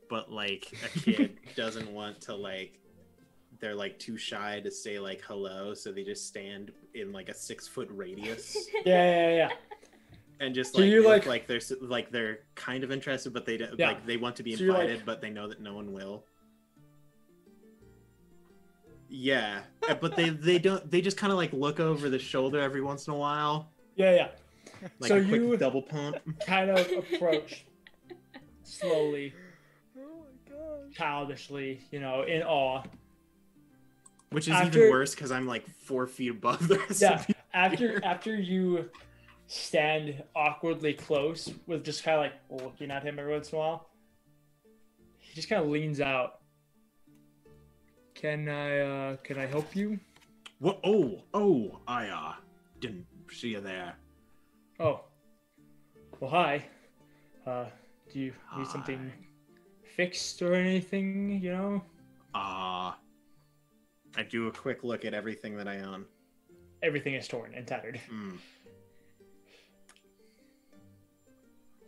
but like a kid doesn't want to, like, they're like too shy to say like hello, so they just stand in like a 6-foot radius. Yeah. And just So like you look like they're kind of interested, but they don't, Yeah. like they want to be So you're invited, like- but they know that no one will. Yeah, but they don't. They just kind of like look over the shoulder every once in a while, Yeah. like So a quick you- double pump. Kind of approach slowly, Oh my gosh. childishly, you know, in awe. Which is After- even worse because I'm like 4 feet above the rest Yeah. of you. After you stand awkwardly close with just kind of like looking at him every once in a while, he just kind of leans out. Can I help you? What? Oh, I didn't see you there. Oh. Well, hi. Do you need something fixed or anything, you know? I do a quick look at everything that I own. Everything is torn and tattered.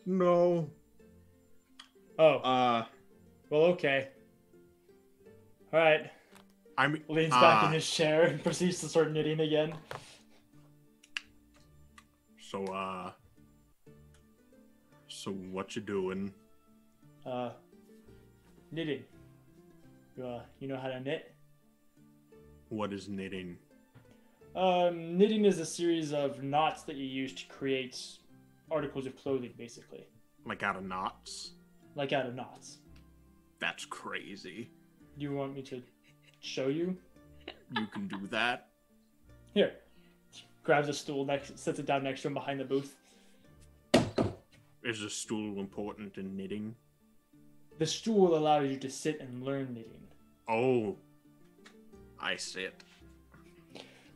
No. Oh. Well, okay. All right. I'm Leans back in his chair and proceeds to start knitting again. So what you doing? Knitting. You know how to knit? What is knitting? Knitting is a series of knots that you use to create articles of clothing, basically. Like out of knots? Like out of knots. That's crazy. Do you want me to show you? You can do that? Here. Grabs a stool, sits it down next to him behind the booth. Is a stool important in knitting? The stool allows you to sit and learn knitting. Oh. I sit.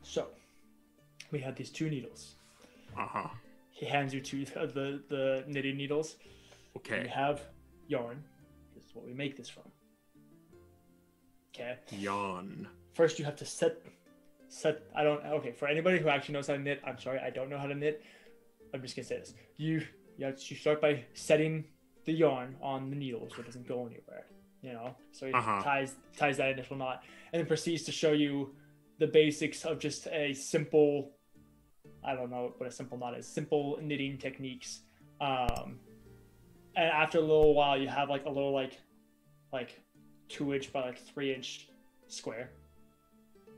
So, we have these 2 needles. Uh-huh. He hands you 2 the knitting needles. Okay. We have yarn. This is what we make this from. Okay. Yarn. First, you have to set. Okay, for anybody who actually knows how to knit, I'm sorry, I don't know how to knit. I'm just gonna say this. You start by setting the yarn on the needle so it doesn't go anywhere. You know, so he ties that initial knot, and then proceeds to show you the basics of just a simple. I don't know what a simple knot is. Simple knitting techniques. And after a little while, you have like a little like 2-inch by like 3-inch square.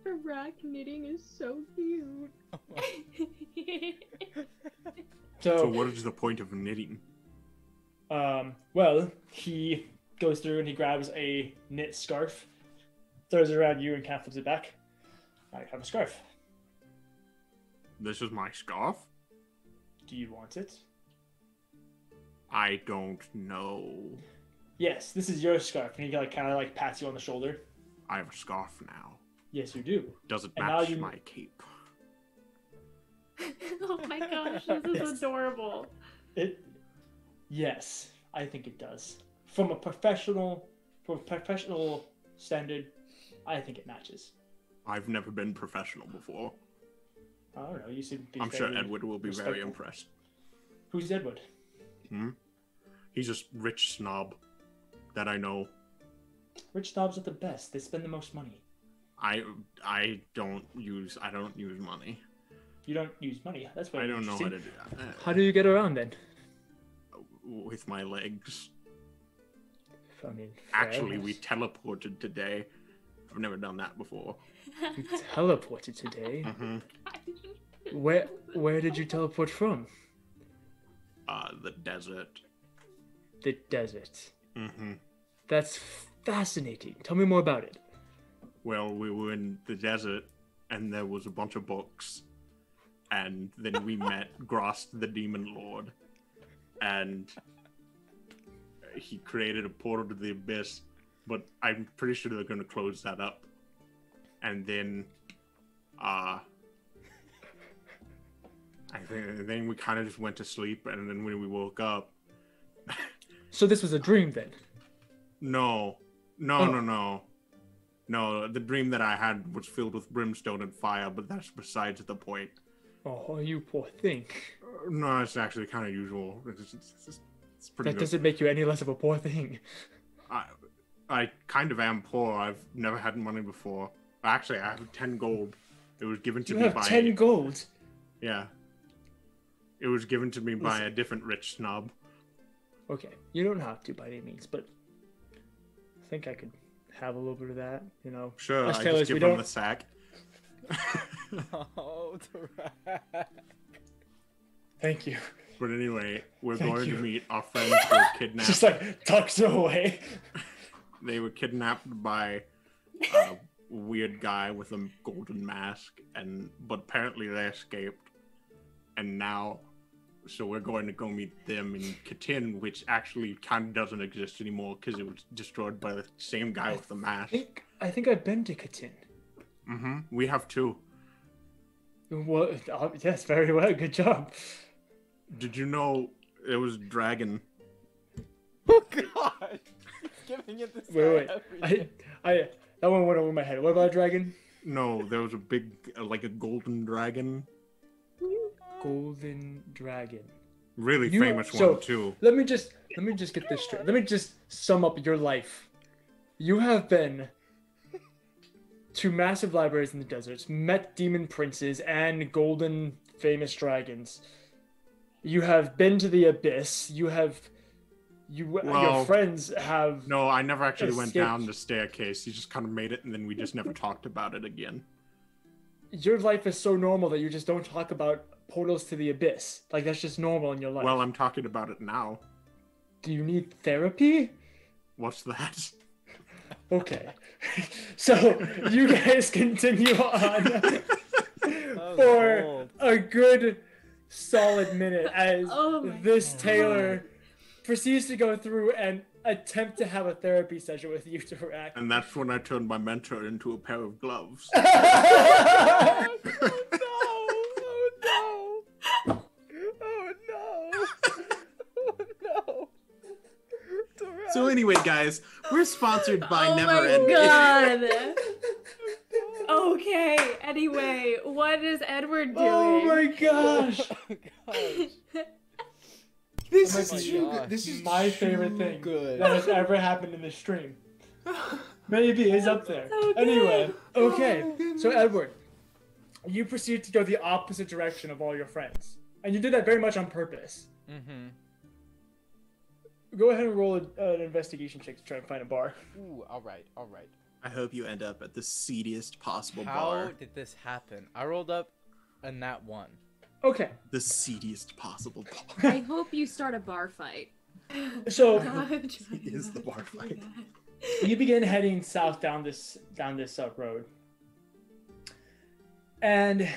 Tarak knitting is so cute. So what is the point of knitting? Well, he goes through and he grabs a knit scarf, throws it around you, and kind of flips it back. I have a scarf. This is my scarf? Do you want it? I don't know. Yes, this is your scarf. And he kind of pats you on the shoulder. I have a scarf now. Yes, you do. Does it And match now you- my cape? Oh my gosh, this is adorable. Yes, I think it does. From a professional standard, I think it matches. I've never been professional before. I don't know. You should be. I'm sure very Edward will be very respectful. impressed. Who's Edward? He's a rich snob that I know. Rich snobs are the best. They spend the most money. I don't use money. You don't use money. That's very I don't know how to do interesting. that. How do you get around then? With my legs. I mean, Actually, we teleported today. I've never done that before. You teleported today. Mm-hmm. Where did you teleport from? The desert. The desert. Mm-hmm. That's fascinating. Tell me more about it. Well, we were in the desert, and there was a bunch of books, and then we met Grost, the Demon Lord, and he created a portal to the abyss, but I'm pretty sure they're going to close that up. And then, I think we kind of just went to sleep, and then when we woke up, So this was a dream then? No, the dream that I had was filled with brimstone and fire, but that's besides the point. Oh, you poor thing. No, it's actually kind of usual. It's pretty That good. doesn't make you any less of a poor thing. I kind of am poor. I've never had money before. Actually, I have 10 gold. It was given to You me have by 10 gold. Yeah. It was given to me by a different rich snob. Okay, you don't have to by any means, but I think I could have a little bit of that, you know. Sure, Us I tailors, just we give him don't. the sack. Oh, Tarak. Thank you. But anyway, we're Thank going you. to meet our friends who were kidnapped. Just like tucks her away. They were kidnapped by a weird guy with a golden mask, but apparently they escaped. And now, so we're going to go meet them in Katin, which actually kind of doesn't exist anymore because it was destroyed by the same guy with the mask. I think I've been to Katin. Mm-hmm. We have two. Well, yes, very well. Good job. Did you know it was dragon? Oh God! He's giving it this Wait. everything. That one went over my head. What about a dragon? No, there was a big, like a golden dragon. Golden dragon. Really You- famous so- one too. Let me just get this straight. Let me just sum up your life. You have been to massive libraries in the deserts, met demon princes and golden famous dragons. You have been to the abyss. Your Well, friends have. No, I never actually went Escaped. down the staircase. He just kind of made it, and then we just never talked about it again. Your life is so normal that you just don't talk about portals to the abyss. Like that's just normal in your life. Well, I'm talking about it now. Do you need therapy? What's that? Okay. So you guys continue on was for bold. a good solid minute as Oh my this tailor proceeds to go through and attempt to have a therapy session with you, Tarak. And that's when I turned my mentor into a pair of gloves. Oh no! Oh no! Oh no! Tarak. So anyway, guys, we're sponsored by Oh Never my Ending. god. Okay, anyway, what is Edward doing? Oh my gosh! Gosh. This Oh is my too gosh. good. This is My too favorite thing good. that has ever happened in this stream. Maybe is up there. So good. Anyway, okay. So Edward, you proceed to go the opposite direction of all your friends, and you did that very much on purpose. Mm-hmm. Go ahead and roll an investigation check to try and find a bar. Ooh, all right. I hope you end up at the seediest possible How bar. did this happen? I rolled up a nat 1. Okay. The seediest possible bar. I hope you start a bar fight. So He is the bar fight. you begin heading south down this road, and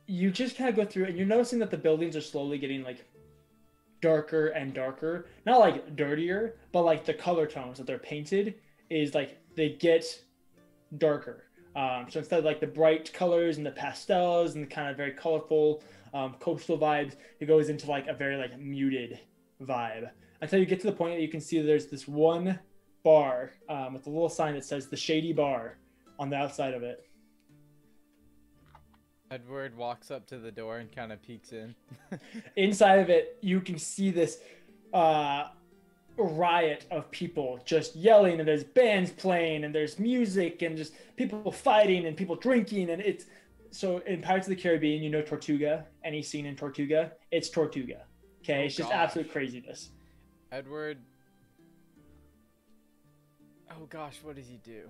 you just kind of go through, and you're noticing that the buildings are slowly getting like darker and darker. Not like dirtier, but like the color tones that they're painted is like they get darker. So instead of like the bright colors and the pastels and the kind of very colorful coastal vibes, it goes into like a very like muted vibe until you get to the point that you can see there's this one bar with a little sign that says the Shady Bar on the outside of it. Edward walks up to the door and kind of peeks in. Inside of it, you can see this riot of people just yelling, and there's bands playing, and there's music, and just people fighting, and people drinking, and it's so in Pirates of the Caribbean, you know Tortuga. Any scene in Tortuga, it's Tortuga. Okay, Oh, it's just gosh. absolute craziness. Edward. Oh gosh, what does he do?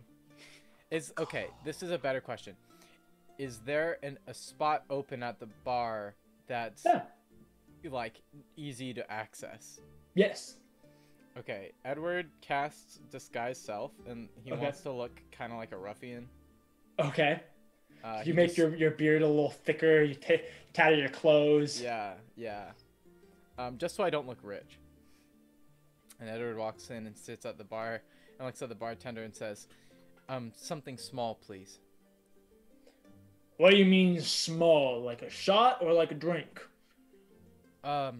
Okay, this is a better question. Is there a spot open at the bar that's Yeah. like easy to access? Yes. Okay, Edward casts disguise self, and he Okay. wants to look kind of like a ruffian. Okay. He You make just- your beard a little thicker. You tatty your clothes. Yeah. Just so I don't look rich. And Edward walks in and sits at the bar and looks at the bartender and says, something small, please. What do you mean small? Like a shot or like a drink? A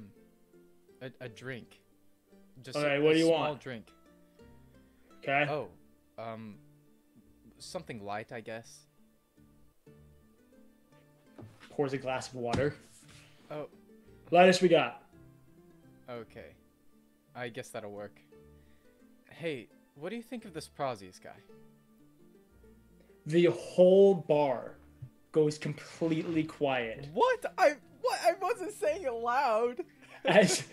drink. Just Okay, a what do you small want? drink. Okay. Oh, something light, I guess. Pours a glass of water. Oh. Lightest we got. Okay. I guess that'll work. Hey, what do you think of this Prosius guy? The whole bar goes completely quiet. What? I wasn't saying it loud. As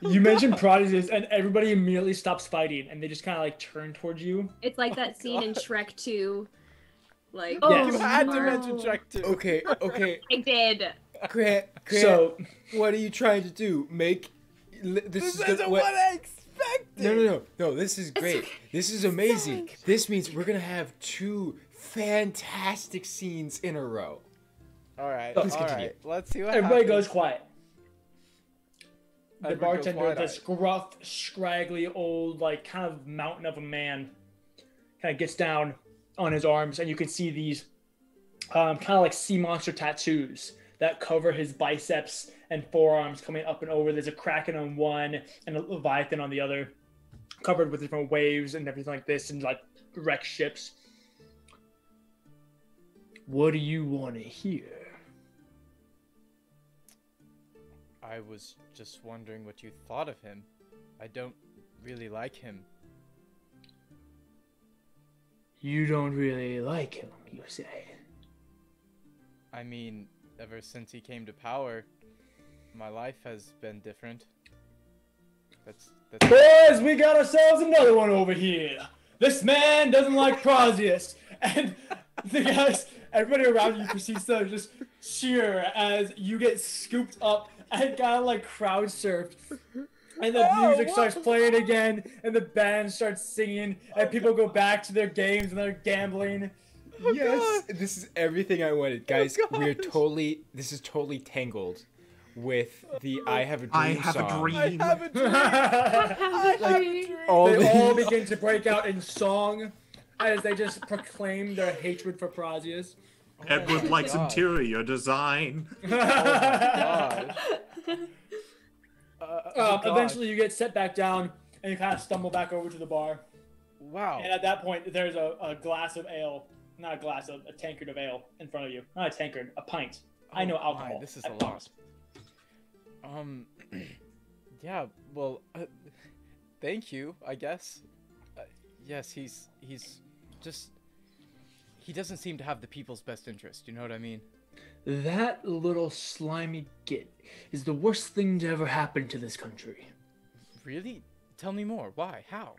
you mentioned Prodigies, and everybody immediately stops fighting, and they just kind of like turn towards you. It's like that scene in Shrek 2. Like, Yes. You had to mention Shrek 2. Okay. I did. Grant, So, what are you trying to do? This isn't what I expected. No, this is great. This is amazing. This means we're gonna have 2 fantastic scenes in a row. All right. Please all continue. right. Let's see what everybody happens. goes quiet. The Edward goes bartender, this wide-eyed. gruff, scraggly, old, like kind of mountain of a man, kind of gets down on his arms, and you can see these kind of like sea monster tattoos that cover his biceps and forearms coming up and over. There's a kraken on one and a leviathan on the other, covered with different waves and everything like this, and like wrecked ships. What do you want to hear? I was just wondering what you thought of him. I don't really like him. You don't really like him, you say? I mean, ever since he came to power, my life has been different. That's Boys, we got ourselves another one over here. This man doesn't like Prosius. And the guys, everybody around you proceeds to just cheer as you get scooped up and kind of like crowd surfed. And the music starts playing again, and the band starts singing, and people go back to their games and they're gambling. Yes, this is everything I wanted, guys. This is totally tangled with the "I Have a Dream" I have song. a dream. I have a dream. I have a dream. They all begin to break out in song as they just proclaim their hatred for Prosius. Edward likes God. interior design. God. God. Eventually, you get set back down, and you kind of stumble back over to the bar. Wow. And at that point, there's a glass of ale, not a glass, a tankard of ale in front of you. Not a tankard, a pint. I know Oh, alcohol. my, this is I a lot. promise. Yeah, well, thank you, I guess. Yes, he's just, he doesn't seem to have the people's best interest, you know what I mean? That little slimy git is the worst thing to ever happen to this country. Really? Tell me more. Why? How?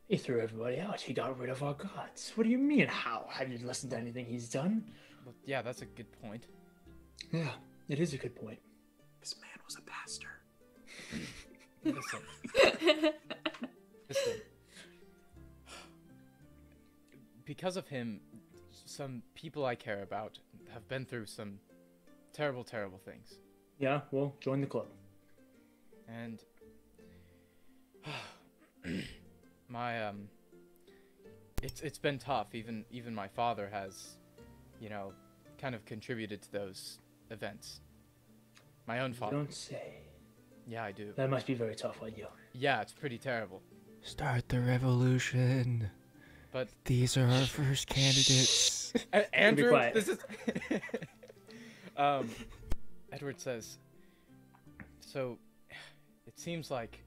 He threw everybody out. He got rid of our gods. What do you mean, how? Have you listened to anything he's done? Well, yeah, that's a good point. Yeah, it is a good point. This man was a pastor. Listen. Listen. Because of him, some people I care about have been through some terrible, terrible things. Yeah, well, join the club. And my it's been tough. Even my father has, you know, kind of contributed to those events. My own You father. don't say. Yeah, I do. That must be very tough on you. Yeah, it's pretty terrible. Start the revolution. But These are our first candidates. Andrew, quiet. this is Edward says, so it seems like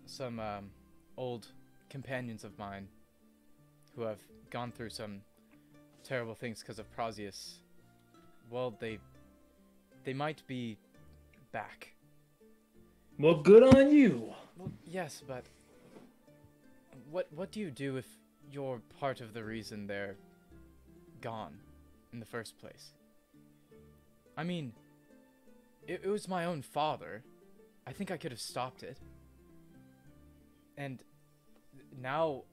some old companions of mine who have gone through some terrible things because of Prosius, well, they might be back. Well, good on you. Well, yes, but what do you do if you're part of the reason they're gone in the first place? I mean, it was my own father. I think I could have stopped it. And now,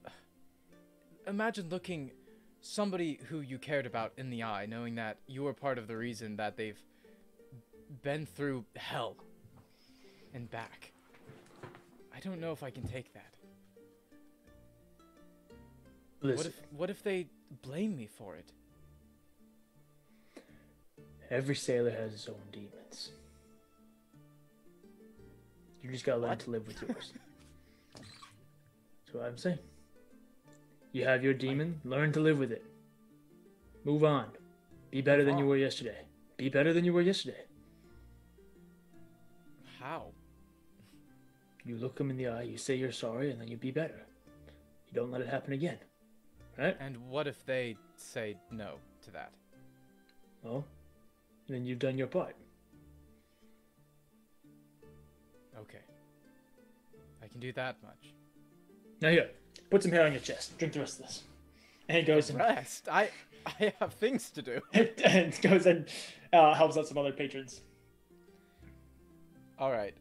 imagine looking somebody who you cared about in the eye, knowing that you were part of the reason that they've been through hell and back. I don't know if I can take that. Listen, What if they blame me for it? every sailor has his own demons. You just gotta learn to live with yours. That's what I'm saying. You have your demon, learn to live with it. Move on. Be better than you were yesterday. Be better than you were yesterday. How? You look them in the eye, you say you're sorry, and then you be better. You don't let it happen again. Right? And what if they say no to that? Well, then you've done your part. Okay. I can do that much. Now here, put some hair on your chest. Drink the rest of this. And he goes and Rest? I have things to do. and goes and helps out some other patrons. All right.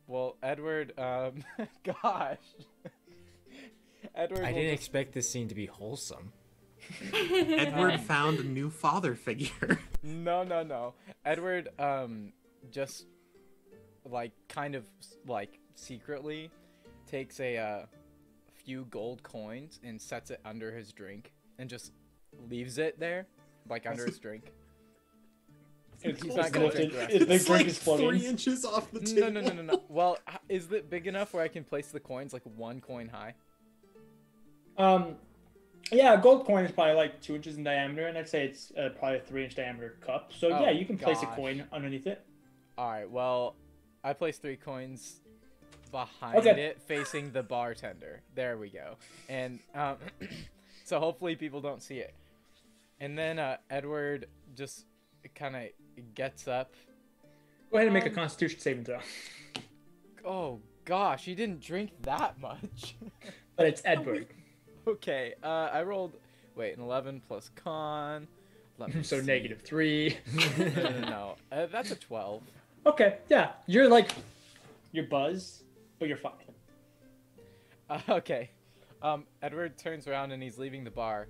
Well, Edward. Gosh. Edward. I didn't expect this scene to be wholesome. Edward found a new father figure. No. Edward. Just like kind of like secretly takes a few gold coins and sets it under his drink and just leaves it there, like under his drink. He's not gonna drink the rest. The It's drink like is floating. 3 inches off the table. No. Well, is it big enough where I can place the coins like 1 coin high? Yeah, a gold coin is probably like 2 inches in diameter, and I'd say it's probably a 3-inch diameter cup. So Oh, yeah, you can place a gosh. coin underneath it. All right. Well, I placed 3 coins behind Okay. it, facing the bartender. There we go. And so hopefully people don't see it. And then Edward just kind of gets up. Go ahead and make a Constitution saving throw. Oh gosh, he didn't drink that much. But it's Edward. Okay, I rolled, an 11 plus con. Let me So see. -3. No, that's a 12. Okay, yeah. You're buzzed, but you're fine. Okay. Edward turns around and he's leaving the bar,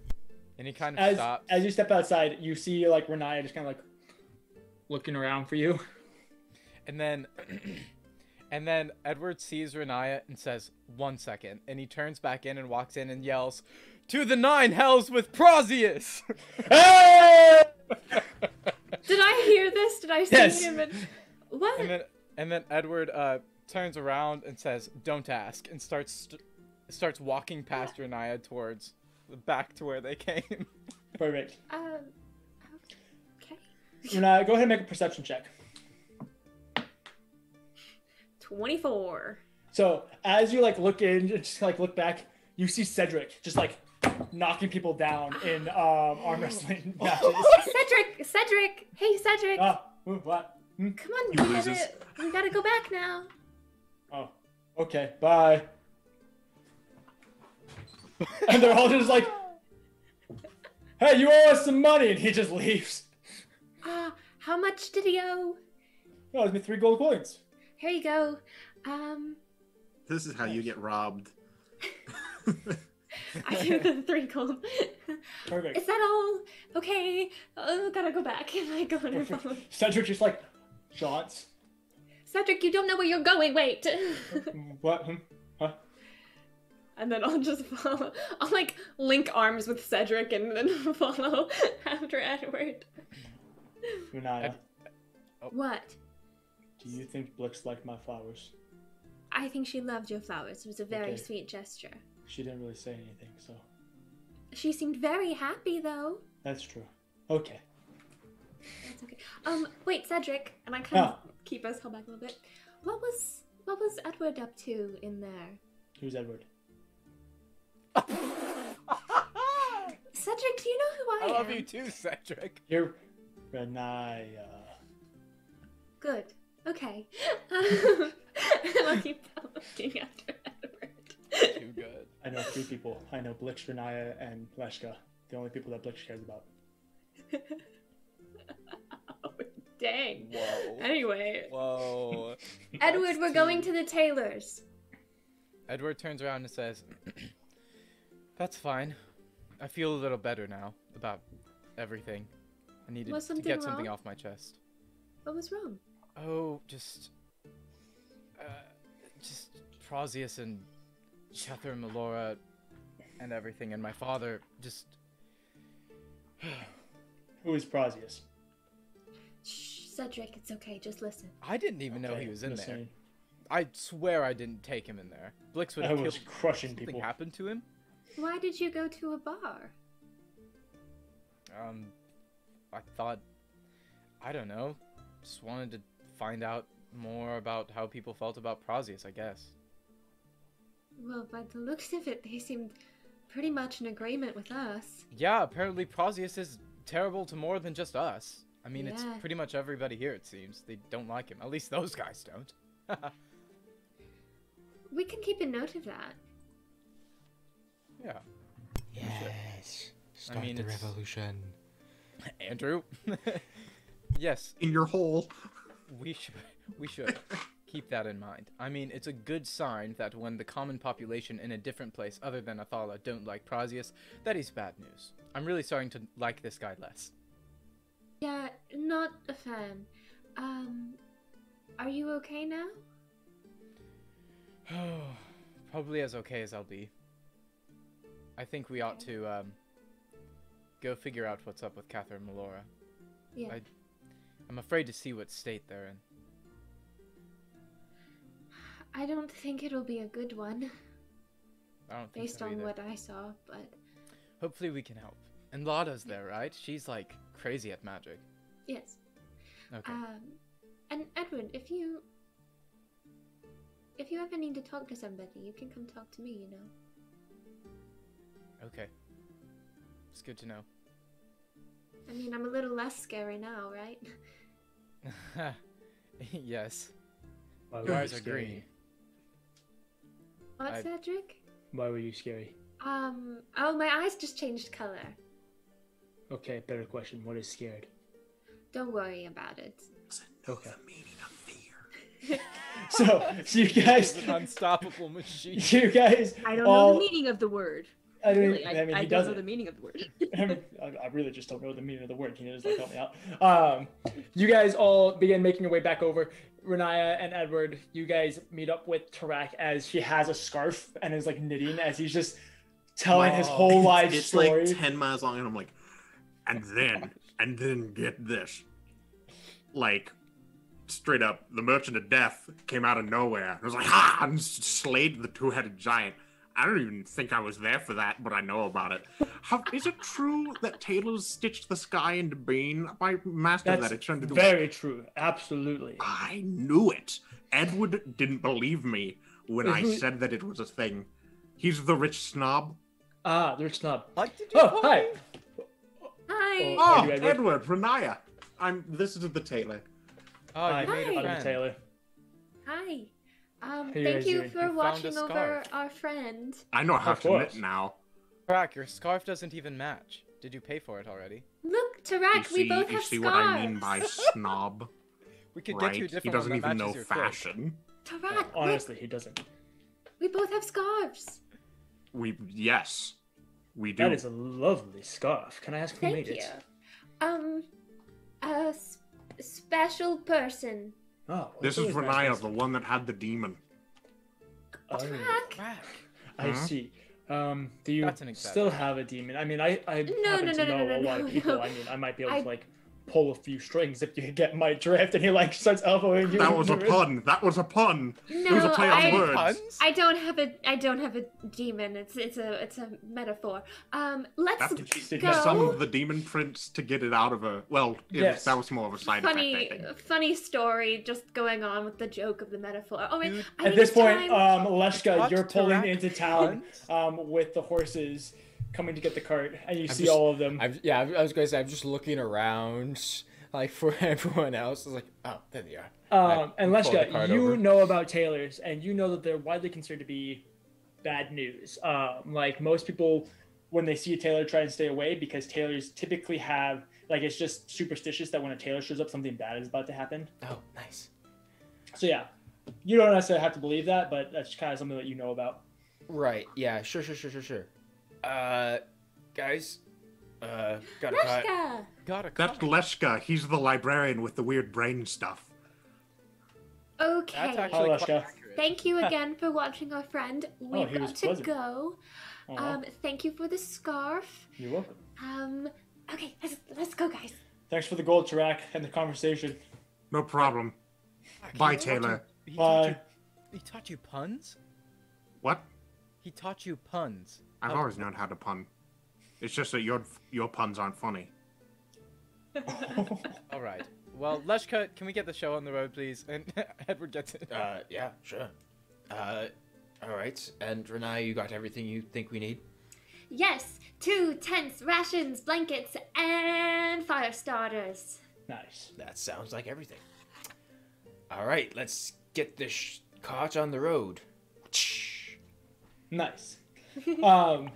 and he kind of stops. As you step outside, you see like Riniya just kind of like looking around for you. And then Edward sees Riniya and says, 1 second. And he turns back in and walks in and yells, "To the 9 hells with Prozius!" Hey! Did I hear this? Did I see Yes. him? What? And then Edward turns around and says, "Don't ask," and starts walking past Riniya towards back to where they came. Perfect. Okay. Riniya, go ahead and make a perception check. 24. So as you like look in, just like look back, you see Cedric just like knocking people down in arm wrestling matches. Cedric! Hey, Cedric! What? Come on, He loses. we gotta go back now. Oh, okay, bye. And they're all just like, "Hey, you owe us some money," and he just leaves. How much did he owe? Oh, it's me 3 gold coins. Here you go. This is how you get robbed. I give them 3 gold. Perfect. Is that all? Okay. Gotta go back. And I go on her phone. Cedric just like jaunts. Cedric, you don't know where you're going. Wait. What? Huh? And then I'll just follow. I'll like link arms with Cedric and then follow after Edward. Riniya, What? do you think Blix liked my flowers? I think she loved your flowers. It was a very Okay. sweet gesture. She didn't really say anything, so She seemed very happy though. that's true. Okay. That's okay. Wait, Cedric, and I kind of Oh. keep us held back a little bit. What was Edward up to in there? Who's Edward? Cedric, do you know who I I am? love you too, Cedric. You're Riniya. Good. Okay. And I'll keep looking after Edward. Too good. I know 3 people. I know Blix, Riniya, and Leshka. The only people that Blix cares about. Oh, dang. Whoa. Anyway, Whoa. Edward, That's we're going too- to the tailor's. Edward turns around and says, "That's fine. I feel a little better now about everything. I needed Was to something get something wrong? off my chest." What was wrong? Oh, just Prozius and Catherine Melora and everything, and my father just. Who is Prozius? Shh, Cedric, it's okay. Just listen. I didn't even know Okay, he was in there. listening. I swear I didn't take him in there. Blix would I have was killed. crushing Something people. happened to him. Why did you go to a bar? I thought, I don't know, just wanted to find out more about how people felt about Prosius, I guess. Well, by the looks of it, they seemed pretty much in agreement with us. Yeah, apparently Prosius is terrible to more than just us. I mean, it's Yeah. pretty much everybody here, it seems. They don't like him. At least those guys don't. We can keep a note of that. Yeah. Yes. Start mean, the it's- revolution. Andrew? Yes, In your hole. we should keep that in mind. I mean, it's a good sign that when the common population in a different place other than Athala don't like Prosius, that is bad news. I'm really starting to like this guy less. Yeah, not a fan. Are you okay now? Probably as okay as I'll be. I think we ought to, go figure out what's up with Catherine Melora. Yeah. I'm afraid to see what state they're in. I don't think it'll be a good one, I don't think based so on either. what I saw, but Hopefully we can help. And Lada's there, right? She's, like, crazy at magic. yes. Okay. And Edward, if you ever need to talk to somebody, you can come talk to me, you know. Okay. It's good to know. I mean, I'm a little less scary now, right? Yes. Why Your were you eyes are scary? green. What, I- Cedric? Why were you scary? Oh, my eyes just changed color. Okay, better question. What is scared? Don't worry about it. Okay. The meaning of fear. So you guys, He's an unstoppable machine. you guys, I don't all, know the meaning of the word. I don't. Really, I mean, I he don't know doesn't. the meaning of the word. I really just don't know the meaning of the word. Can you just like help me out? You guys all begin making your way back over. Riniya and Edward, you guys meet up with Tarak as she has a scarf and is like knitting as he's just telling his whole life It's story. like 10 miles long, and I'm like, and then get this. Like, straight up, the Merchant of Death came out of nowhere. It was like, ha! And slayed the two-headed giant. I don't even think I was there for that, but I know about it. Is it true that Taylor's stitched the sky into bean? My master That's that it turned into. very true. Absolutely. I knew it. Edward didn't believe me when I said that it was a thing. He's the rich snob. Ah, the rich snob. Like, did you Oh, call hi. me? Hi. Oh, Oh, you, Edward. Edward, Riniya. This is the Taylor. Oh, Hi, you made a Hi. I'm friend. Taylor. Hi. you Thank guys you doing? for You found a watching over scarf. our friend. I know how Of to knit course. now. Crack, your scarf doesn't even match. Did you pay for it already? Look, Tarak, we both You have see scarves. what I mean by snob, We could right? get you a different He doesn't one that even know matches your cloak. fashion. Tarak, look, Honestly, he doesn't. we both have scarves. Yes, we do. That is a lovely scarf. Can I ask who Thank made you. it? A special person. Oh, This that's is always nice. Riniya, the one that had the demon. Oh, Tarak. Crack. I Huh? see. Do you That's an still exaggeration. have a demon? I mean, I No, happen no, to no, know no, a lot no, of people. no. I mean, I might be able I- to like pull a few strings if you get my drift, and he like starts elbowing you. That was a in the wrist. pun. That was a pun. No, It was a play on I- words. Puns? I don't have a demon. It's a metaphor. Let's Have to go. summon the demon prince to get it out of her. Well, Yes. that was more of a side Funny, effect, I think. funny story. Just going on with the joke of the metaphor. Oh wait, Dude, I At think this it's point, time. Leshka, What you're pulling Tarak into town puns? with the horses coming to get the cart, and you see just- all of them. I was gonna say I'm just looking around, like for everyone else. It's like, oh, there they are. And pull the Leshka, cart you over. know about tailors, and you know that they're widely considered to be bad news. Like most people, when they see a tailor, try and stay away because tailors typically have like it's just superstitious that when a tailor shows up, something bad is about to happen. Oh, nice. So yeah, you don't necessarily have to believe that, but that's kind of something that you know about. Right. Yeah. Sure. Guys. Got a cut. Leshka. Got a That's cut. Leshka. He's the librarian with the weird brain stuff. Okay. That's Hi, actually quite Leshka. accurate. Thank you again for watching our friend. We've he was got to pleasant. go. Aw, Thank you for the scarf. you're welcome. Okay, let's go, guys. Thanks for the gold, Tarak, and the conversation. No problem. Fuck, Bye, he taught you- Taylor. He Bye. taught you puns? What? He taught you puns. I've always known how to pun. It's just that your puns aren't funny. All right. Well, Leshka, can we get the show on the road, please? And Edward gets it. Yeah, sure. All right. And Riniya, you got everything you think we need? Yes, 2 tents, rations, blankets, and fire starters. Nice. That sounds like everything. All right, let's get this cart on the road. Nice. So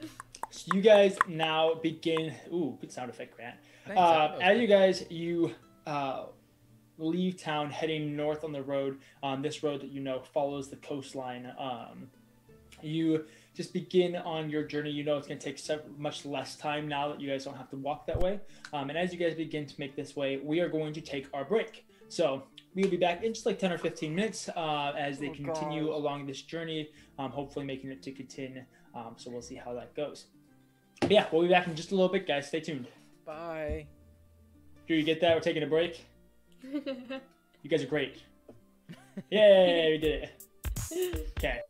you guys now begin. Ooh, good sound effect, Grant. As you guys leave town, heading north on the road, on this road that you know follows the coastline. You just begin on your journey. You know it's going to take much less time now that you guys don't have to walk that way. And as you guys begin to make this way, we are going to take our break. So we'll be back in just like 10 or 15 minutes as they continue along this journey, hopefully making it to Catan. So we'll see how that goes. But yeah, we'll be back in just a little bit, guys. Stay tuned. Bye. Drew, you get that? We're taking a break. You guys are great. Yay, we did it. Okay.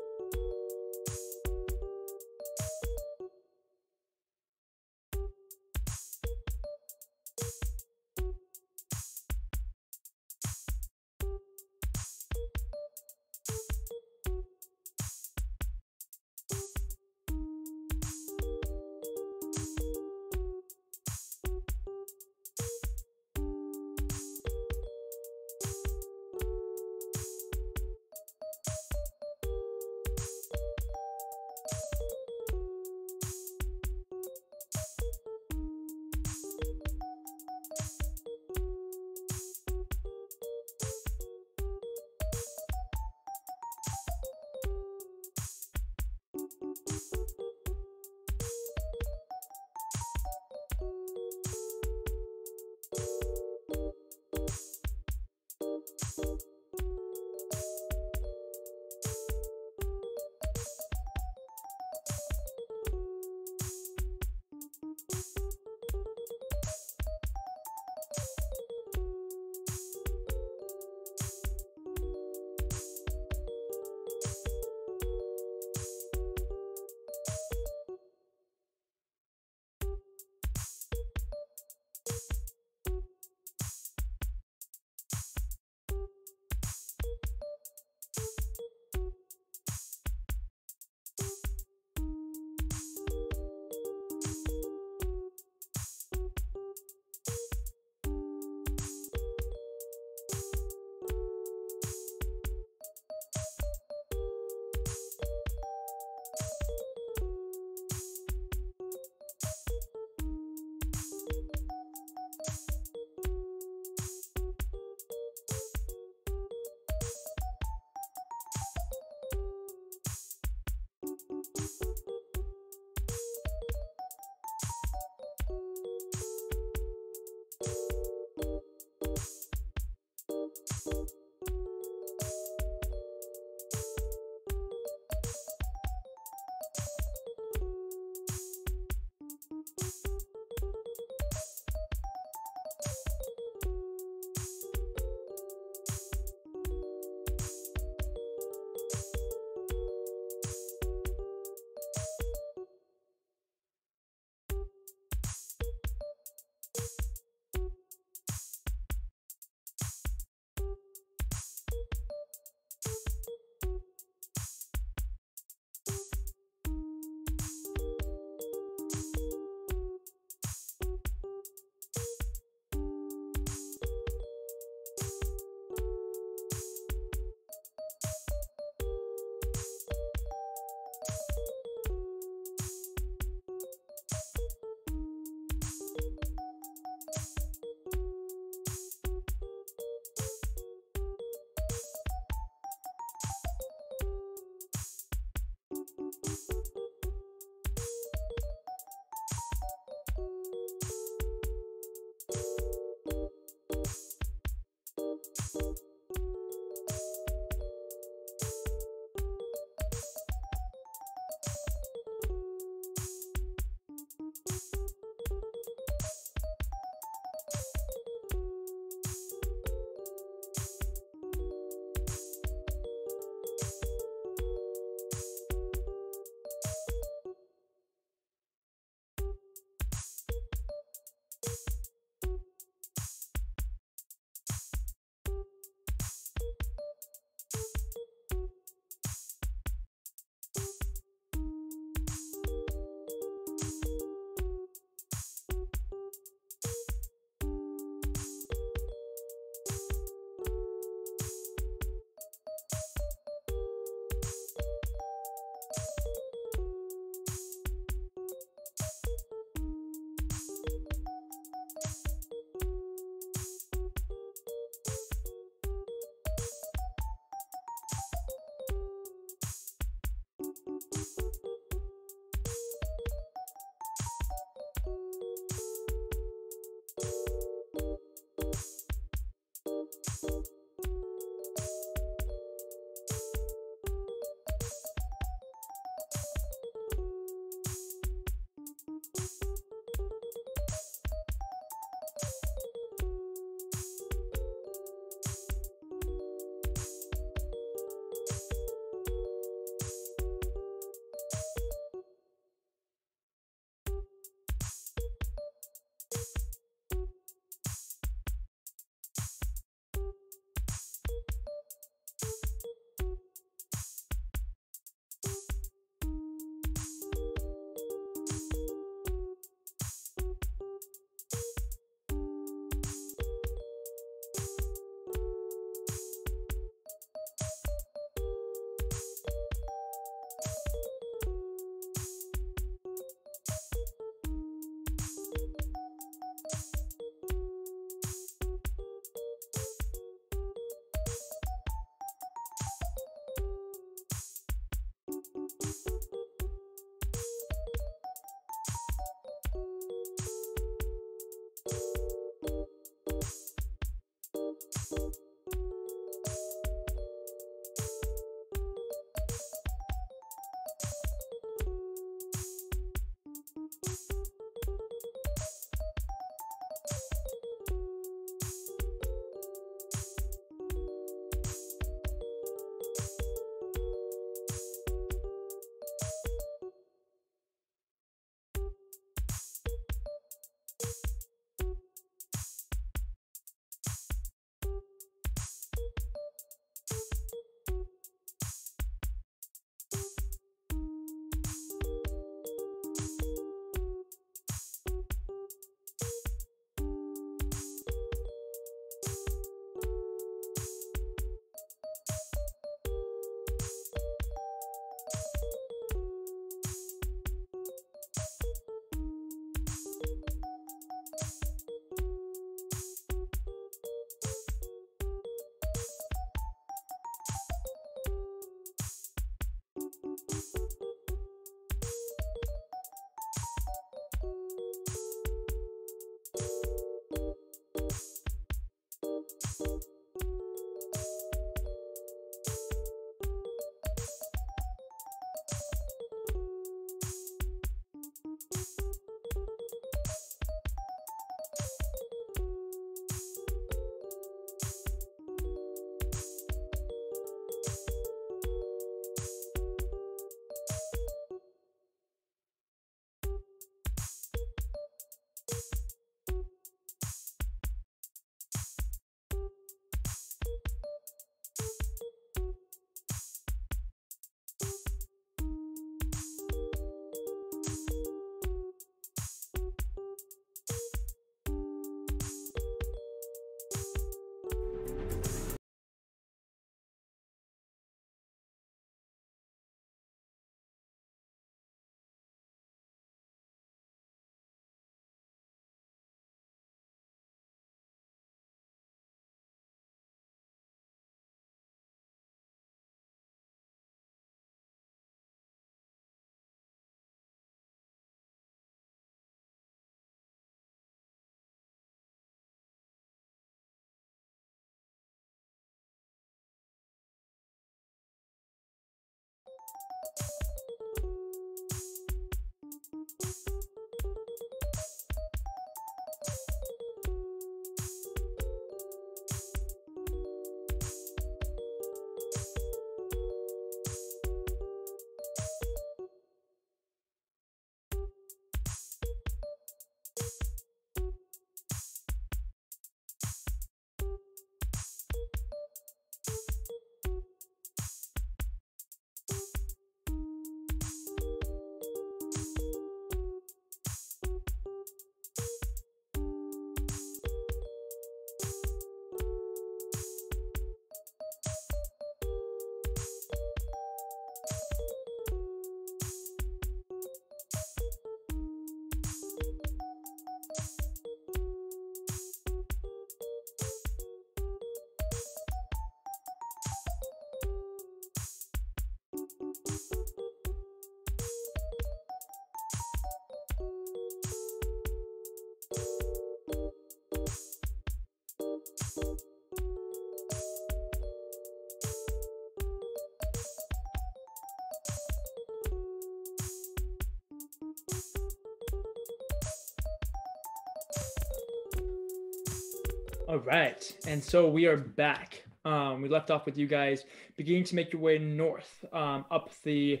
All right, and so we are back. We left off with you guys beginning to make your way north, up the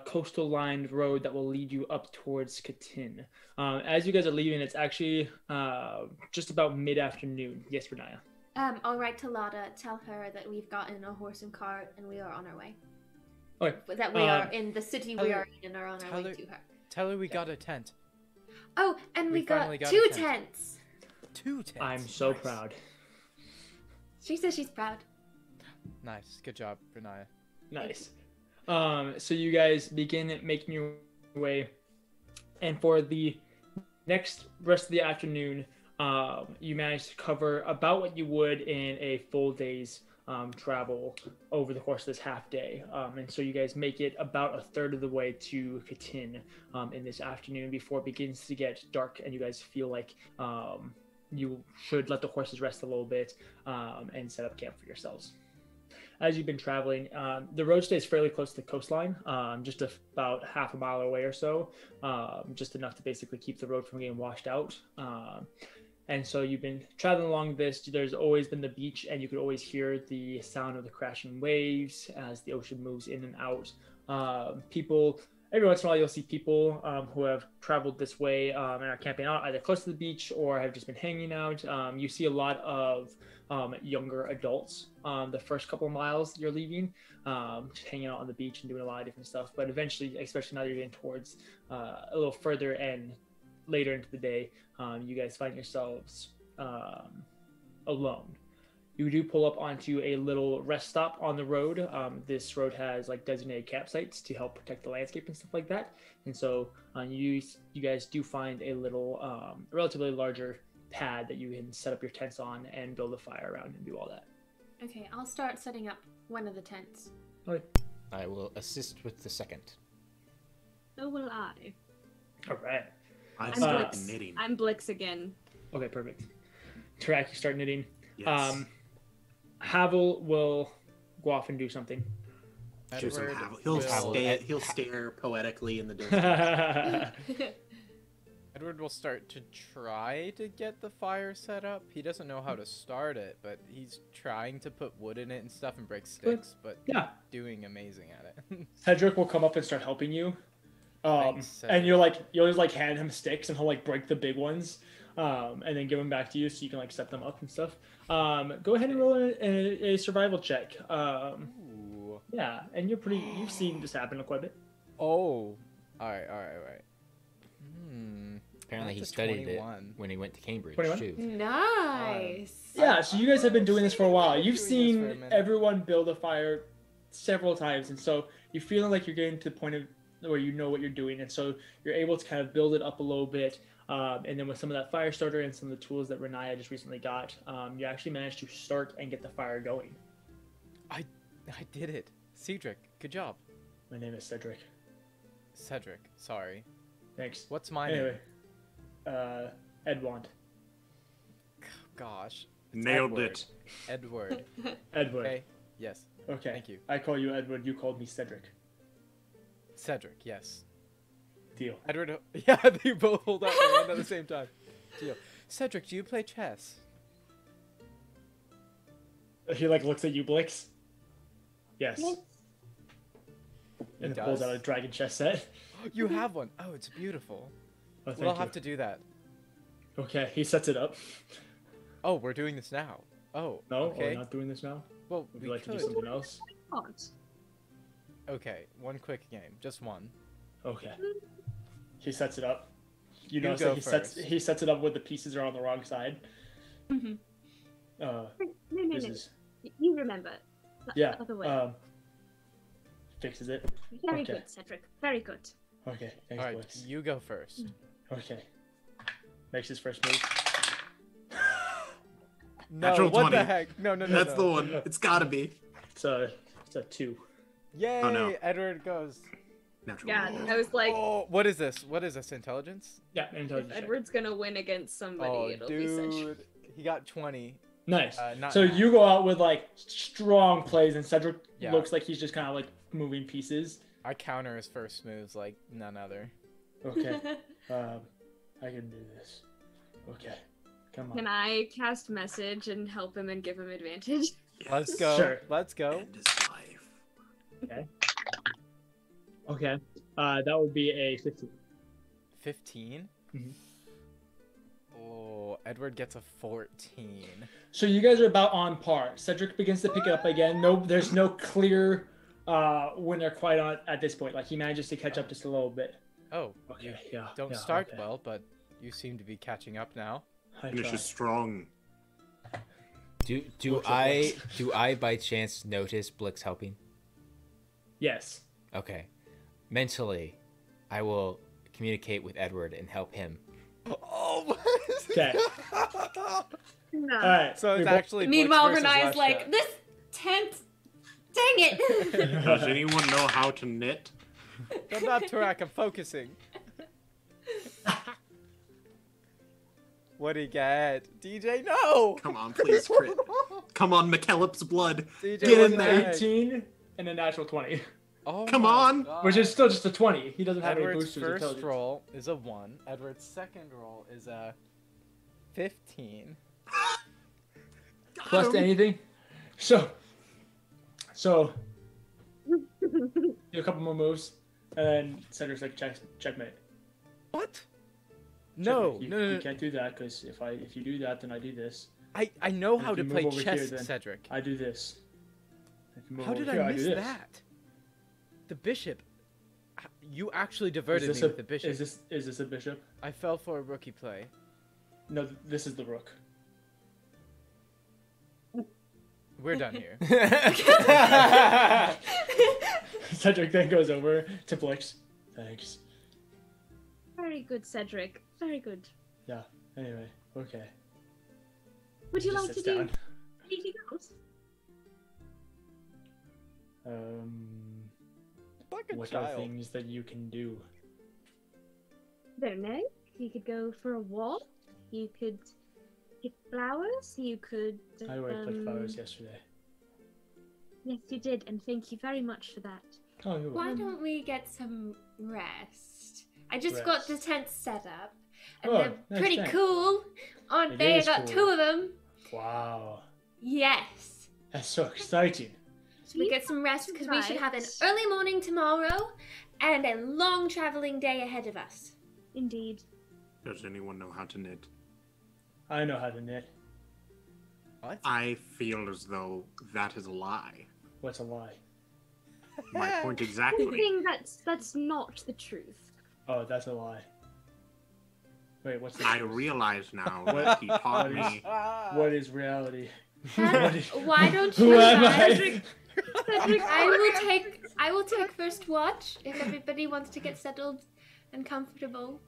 coastal lined road that will lead you up towards Katin. As you guys are leaving, it's actually just about mid-afternoon. Yes, Riniya. I'll write to Lada, tell her that we've gotten a horse and cart and we are on our way. Okay. That we are in the city we are in and are on our way to her. Tell her we got a tent. Oh, and we got finally got two a tent. tents. 2 tents. I'm so Nice. proud. She says she's proud. Nice. Good job, Riniya. Nice. So you guys begin making your way, and for the next rest of the afternoon, you manage to cover about what you would in a full day's travel over the course of this half day. And so you guys make it about a third of the way to Katin in this afternoon before it begins to get dark, and you guys feel like you should let the horses rest a little bit and set up camp for yourselves. As you've been traveling, the road stays fairly close to the coastline, just about half a mile away or so, just enough to basically keep the road from getting washed out. And so you've been traveling along this. There's always been the beach, and you could always hear the sound of the crashing waves as the ocean moves in and out. People, every once in a while, you'll see people who have traveled this way and are camping out either close to the beach or have just been hanging out. You see a lot of younger adults the first couple of miles you're leaving, just hanging out on the beach and doing a lot of different stuff. But eventually, especially now that you're getting towards a little further and later into the day, you guys find yourselves alone. You do pull up onto a little rest stop on the road. This road has like designated campsites to help protect the landscape and stuff like that. And so you guys do find a little, relatively larger pad that you can set up your tents on and build a fire around and do all that. Okay, I'll start setting up one of the tents. Okay. I will assist with the second. So will I. All right. I I'm start Blix. knitting. I'm Blix again. Okay, perfect. Tarak, you start knitting. Yes. Havel will go off and do something. Do some Edward Havel. He'll will- he'll stare poetically in the distance. Edward will start to try to get the fire set up. He doesn't know how to start it, but he's trying to put wood in it and stuff and break sticks, but Yeah. doing amazing at it. Cedric will come up and start helping you. Thanks, Cedric. And you'll just like hand him sticks and he'll like break the big ones, and then give them back to you so you can like set them up and stuff. Go ahead and roll a survival check. Ooh. Yeah, and you've seen this happen quite a bit. Oh. Alright. Apparently he That's a studied 21. it when he went to Cambridge 21? too. Nice. Yeah, so you guys have been doing this for a while. I've been You've doing this for a seen minute. everyone build a fire several times, and so you're feeling like you're getting to the point of where you know what you're doing, and so you're able to kind of build it up a little bit. And then with some of that fire starter and some of the tools that Riniya just recently got, you actually managed to start and get the fire going. I did it. Cedric, good job. My name is Cedric. Cedric, sorry. Thanks. What's my Anyway, name? Edwand. Gosh. It's Nailed Edward. it. Edward. Edward. Okay. Yes. Okay. Thank you. I call you Edward. You called me Cedric. Cedric, yes. Deal. Edward, yeah, they both hold out their hand at the same time. Deal. Cedric, do you play chess? He like looks at you, Blix. Yes. Yes. And He pulls does? out a dragon chess set. You have one. Oh, it's beautiful. Oh, thank We'll you. have to do that. Okay, he sets it up. Oh, we're doing this now. Oh, No, okay. we're not doing this now. Well, Would we you like to do could. something else? Can't. Okay, one quick game, just one. Okay. He sets it up. You You notice go that first. he sets it up with the pieces are on the wrong side. Mhm. Uh, No, this no. is You remember. The yeah. Other way. Fixes it. Very okay. good, Cedric. Very good. Okay, thanks, All right, Blix. you go first. Okay. Makes his first move. No, Natural what 20. the heck? No, no, no. That's no. the one. It's gotta be. It's a 2. Yay! Oh, no. Edward goes. Natural. Yeah, I was like, Oh, what is this? What is this? Intelligence? Yeah, if intelligence check. Edward's gonna win against somebody, Oh, it'll be such. dude, he got 20. Nice. Not So you go out with like strong plays, and Cedric Yeah. looks like he's just kind of like moving pieces. I counter his first moves like none other. Okay. I can do this. Okay. Come on. Can I cast message and help him and give him advantage? Let's go. Sure. Let's go. End his life. Okay. That would be a 15. 15? Mhm. Oh, Edward gets a 14. So you guys are about on par. Cedric begins to pick it up again. No, there's no clear winner quite on at this point. Like he manages to catch up just a little bit. Oh, Okay. Yeah. don't yeah, start okay. well, but you seem to be catching up now. I Finish try. is strong. Do Looks I like do I by chance notice Blix helping? Yes. Okay. Mentally, I will communicate with Edward and help him. Oh, Okay. No. All right. So we it's both- actually Meanwhile, Blix versus Renaya's like, Russia. this tent. Dang it. Does anyone know how to knit? I'm not Tarak, I'm focusing. What do you get? DJ, no! Come on, please crit. Come on, McKellop's blood. DJ, Get what in the there. heck? 18 and a natural 20, Oh Come my on! God. which is still just a 20. He doesn't have any Edward's boosters. first intelligence. roll is a 1. Edward's second roll is a 15. Plus him. anything. So do a couple more moves, and then Cedric's like checkmate. What? No, Checkmate. no, no, You no. can't do that because if you do that, then I do this. I know If how you to move play over chess, here, then Cedric. I do this. If you move How over did here, I do miss this. that? The bishop. You actually diverted Is me this with the bishop. is this a bishop? I fell for a rookie play. No, this is the rook. We're done here. Cedric then goes over to Blix. Thanks. Very good, Cedric. Very good. Yeah. Anyway, okay. Would you Just like to sits do down. anything else? Like a What are child. things that you can do? I don't know. You could go for a walk. You could pick flowers. You could. I already picked flowers yesterday. Yes, you did, and thank you very much for that. Oh, you're Why welcome. don't we get some rest? I just got the tent set up, and Oh, they're nice pretty tent. cool, aren't It they? I is got cool. 2 of them. Wow. Yes. That's so exciting. So we get some rest because we should have an Right. early morning tomorrow and a long traveling day ahead of us. Indeed. Does anyone know how to knit? I know how to knit. What? I feel as though that is a lie. What's a lie? My point The exactly. thing that's not the truth. Oh, that's a lie. Wait, what's the I truth? realize now that he taught What is- me. What is reality? Why don't Who you am guys? I? Cedric, I will take first watch if everybody wants to get settled and comfortable.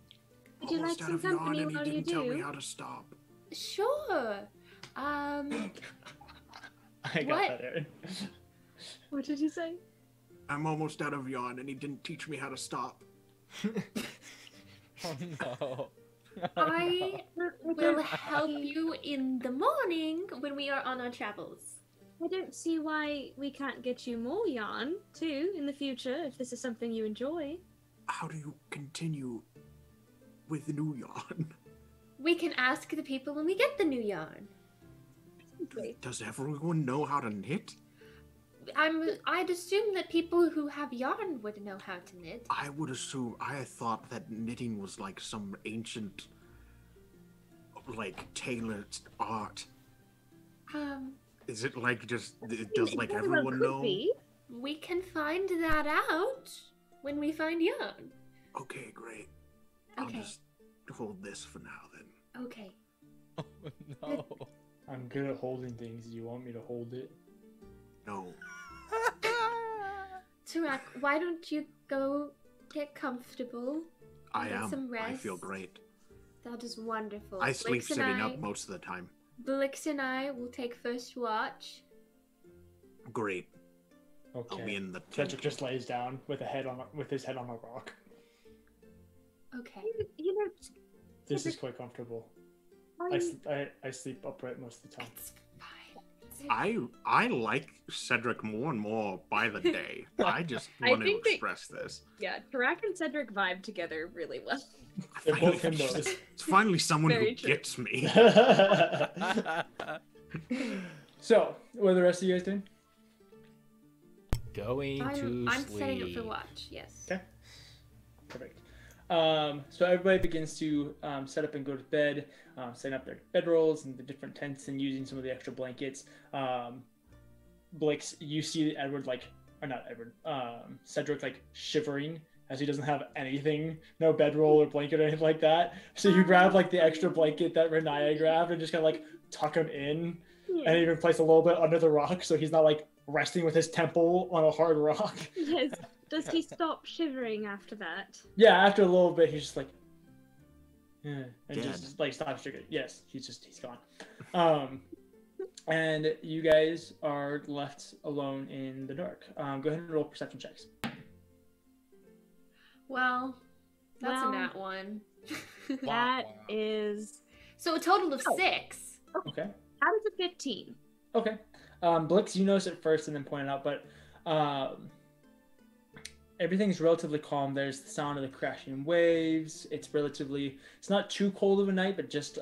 Would you Almost like out some of yawn company and he while you didn't tell me do? how to stop. Sure. I got What? that, Aaron. What did you say? I'm almost out of yawn and he didn't teach me how to stop. Oh no. I will help you in the morning when we are on our travels. I don't see why we can't get you more yarn, too, in the future, if this is something you enjoy. How do you continue with new yarn? We can ask the people when we get the new yarn. Does everyone know how to knit? I'd assume that people who have yarn would know how to knit. I thought that knitting was like some ancient, like, tailored art. Is it like just, does like everyone know? We can find that out when we find yarn. Okay, great. Okay. I'll just hold this for now then. Okay. Oh no. I'm good at holding things. Do you want me to hold it? No. Tarak, why don't you go get comfortable? I get am. Some rest. I feel great. That is wonderful. I sleep Blix sitting up most of the time. Blix and I will take first watch. Great. Okay. I'll be in the Cedric just lays down with his head on a rock. Okay. You know, This is quite comfortable. I sleep upright most of the time. It's fine. I like Cedric more and more by the day. I just want to think they- express this. Yeah, Tarak and Cedric vibe together really well. They're both himbos. It's finally someone who Very true. gets me. So, what are the rest of you guys doing? Going to I'm sleep. setting up for watch. Yes. Okay. Perfect. So everybody begins to set up and go to bed, setting up their bedrolls and the different tents and using some of the extra blankets. Blix, you see Cedric like shivering as he doesn't have anything, no bedroll or blanket or anything like that. So you grab like the extra blanket that Riniya grabbed and just kind of like tuck him in, and even place a little bit under the rock so he's not like resting with his temple on a hard rock. Yes. Does he stop shivering after that? Yeah, after a little bit, he's just like, and Dead. just like stops sugar. Yes, he's gone. And you guys are left alone in the dark. Go ahead and roll perception checks. Well, that's Well, a nat one. That is... So a total of 6. Okay. How does a 15? Okay. Blix, you notice it first and then point it out, but everything's relatively calm. There's the sound of the crashing waves. It's not too cold of a night, but just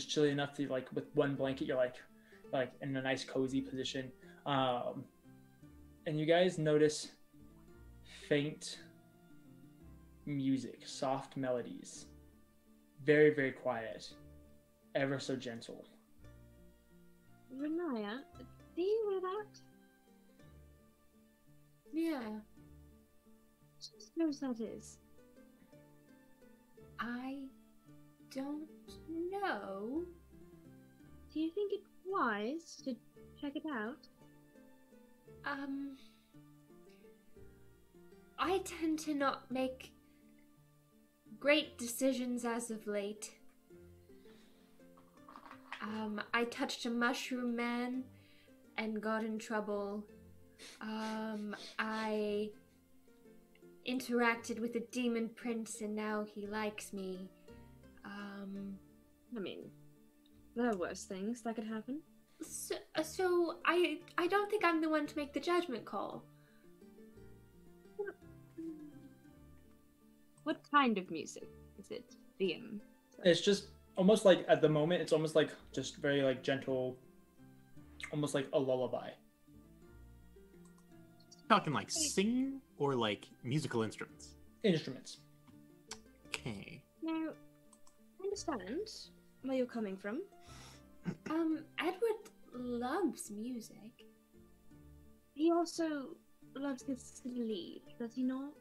chilly enough to like with one blanket you're like in a nice cozy position. And you guys notice faint music, soft melodies, very, very quiet, ever so gentle. Riniya, do you hear that? Yeah. Just knows that is. I don't know. Do you think it's wise to check it out? I tend to not make great decisions as of late. I touched a mushroom man and got in trouble. I interacted with a demon prince and now he likes me. I mean, there are worse things that could happen. So I don't think I'm the one to make the judgment call. What kind of music is it being? It's just almost like at the moment, it's almost like just very like gentle, almost like a lullaby. Talking like singing or like musical instruments? Instruments. Okay. Now, I understand where you're coming from. Edward loves music. He also loves his sleep, does he not?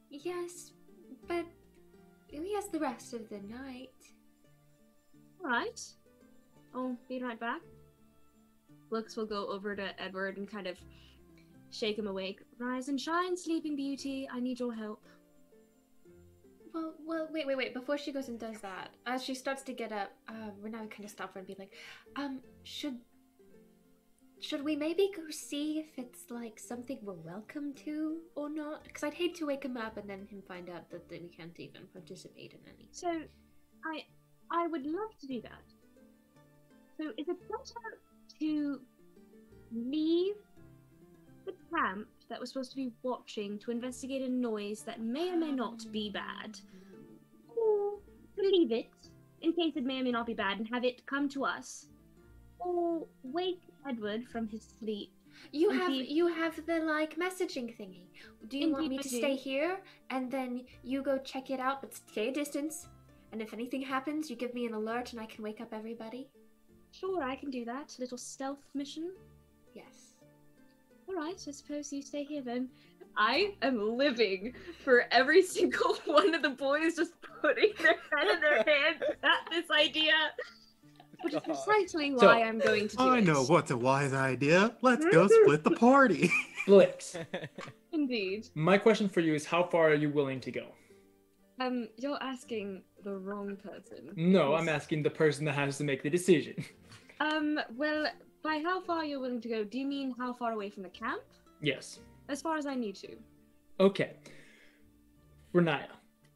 Yes, but he has the rest of the night. Alright. I'll be right back. Lux will go over to Edward and kind of shake him awake. Rise and shine, Sleeping Beauty. I need your help. Well, wait. Before she goes and does that, as she starts to get up, Riniya would kind of stop her and be like, should we maybe go see if it's like something we're welcome to or not? Because I'd hate to wake him up and then him find out that we can't even participate in any. So, I would love to do that. So, is it better to that was supposed to be watching to investigate a noise that may or may not be bad. Or leave it, in case it may or may not be bad, and have it come to us. Or wake Edward from his sleep. You have the like messaging thingy. Do you want me to stay here and then you go check it out, but stay a distance? And if anything happens, you give me an alert and I can wake up everybody? Sure, I can do that. Little stealth mission. Yes. Alright, I suppose you stay here then. I am living for every single one of the boys just putting their head in their hands at this idea. Which is precisely why I'm going to do it. I know what's a wise idea. Let's go split the party. Blix. Indeed. My question for you is, how far are you willing to go? You're asking the wrong person. No, I'm asking the person that has to make the decision. Well, by how far you're willing to go, do you mean how far away from the camp? Yes. As far as I need to. Okay. Riniya,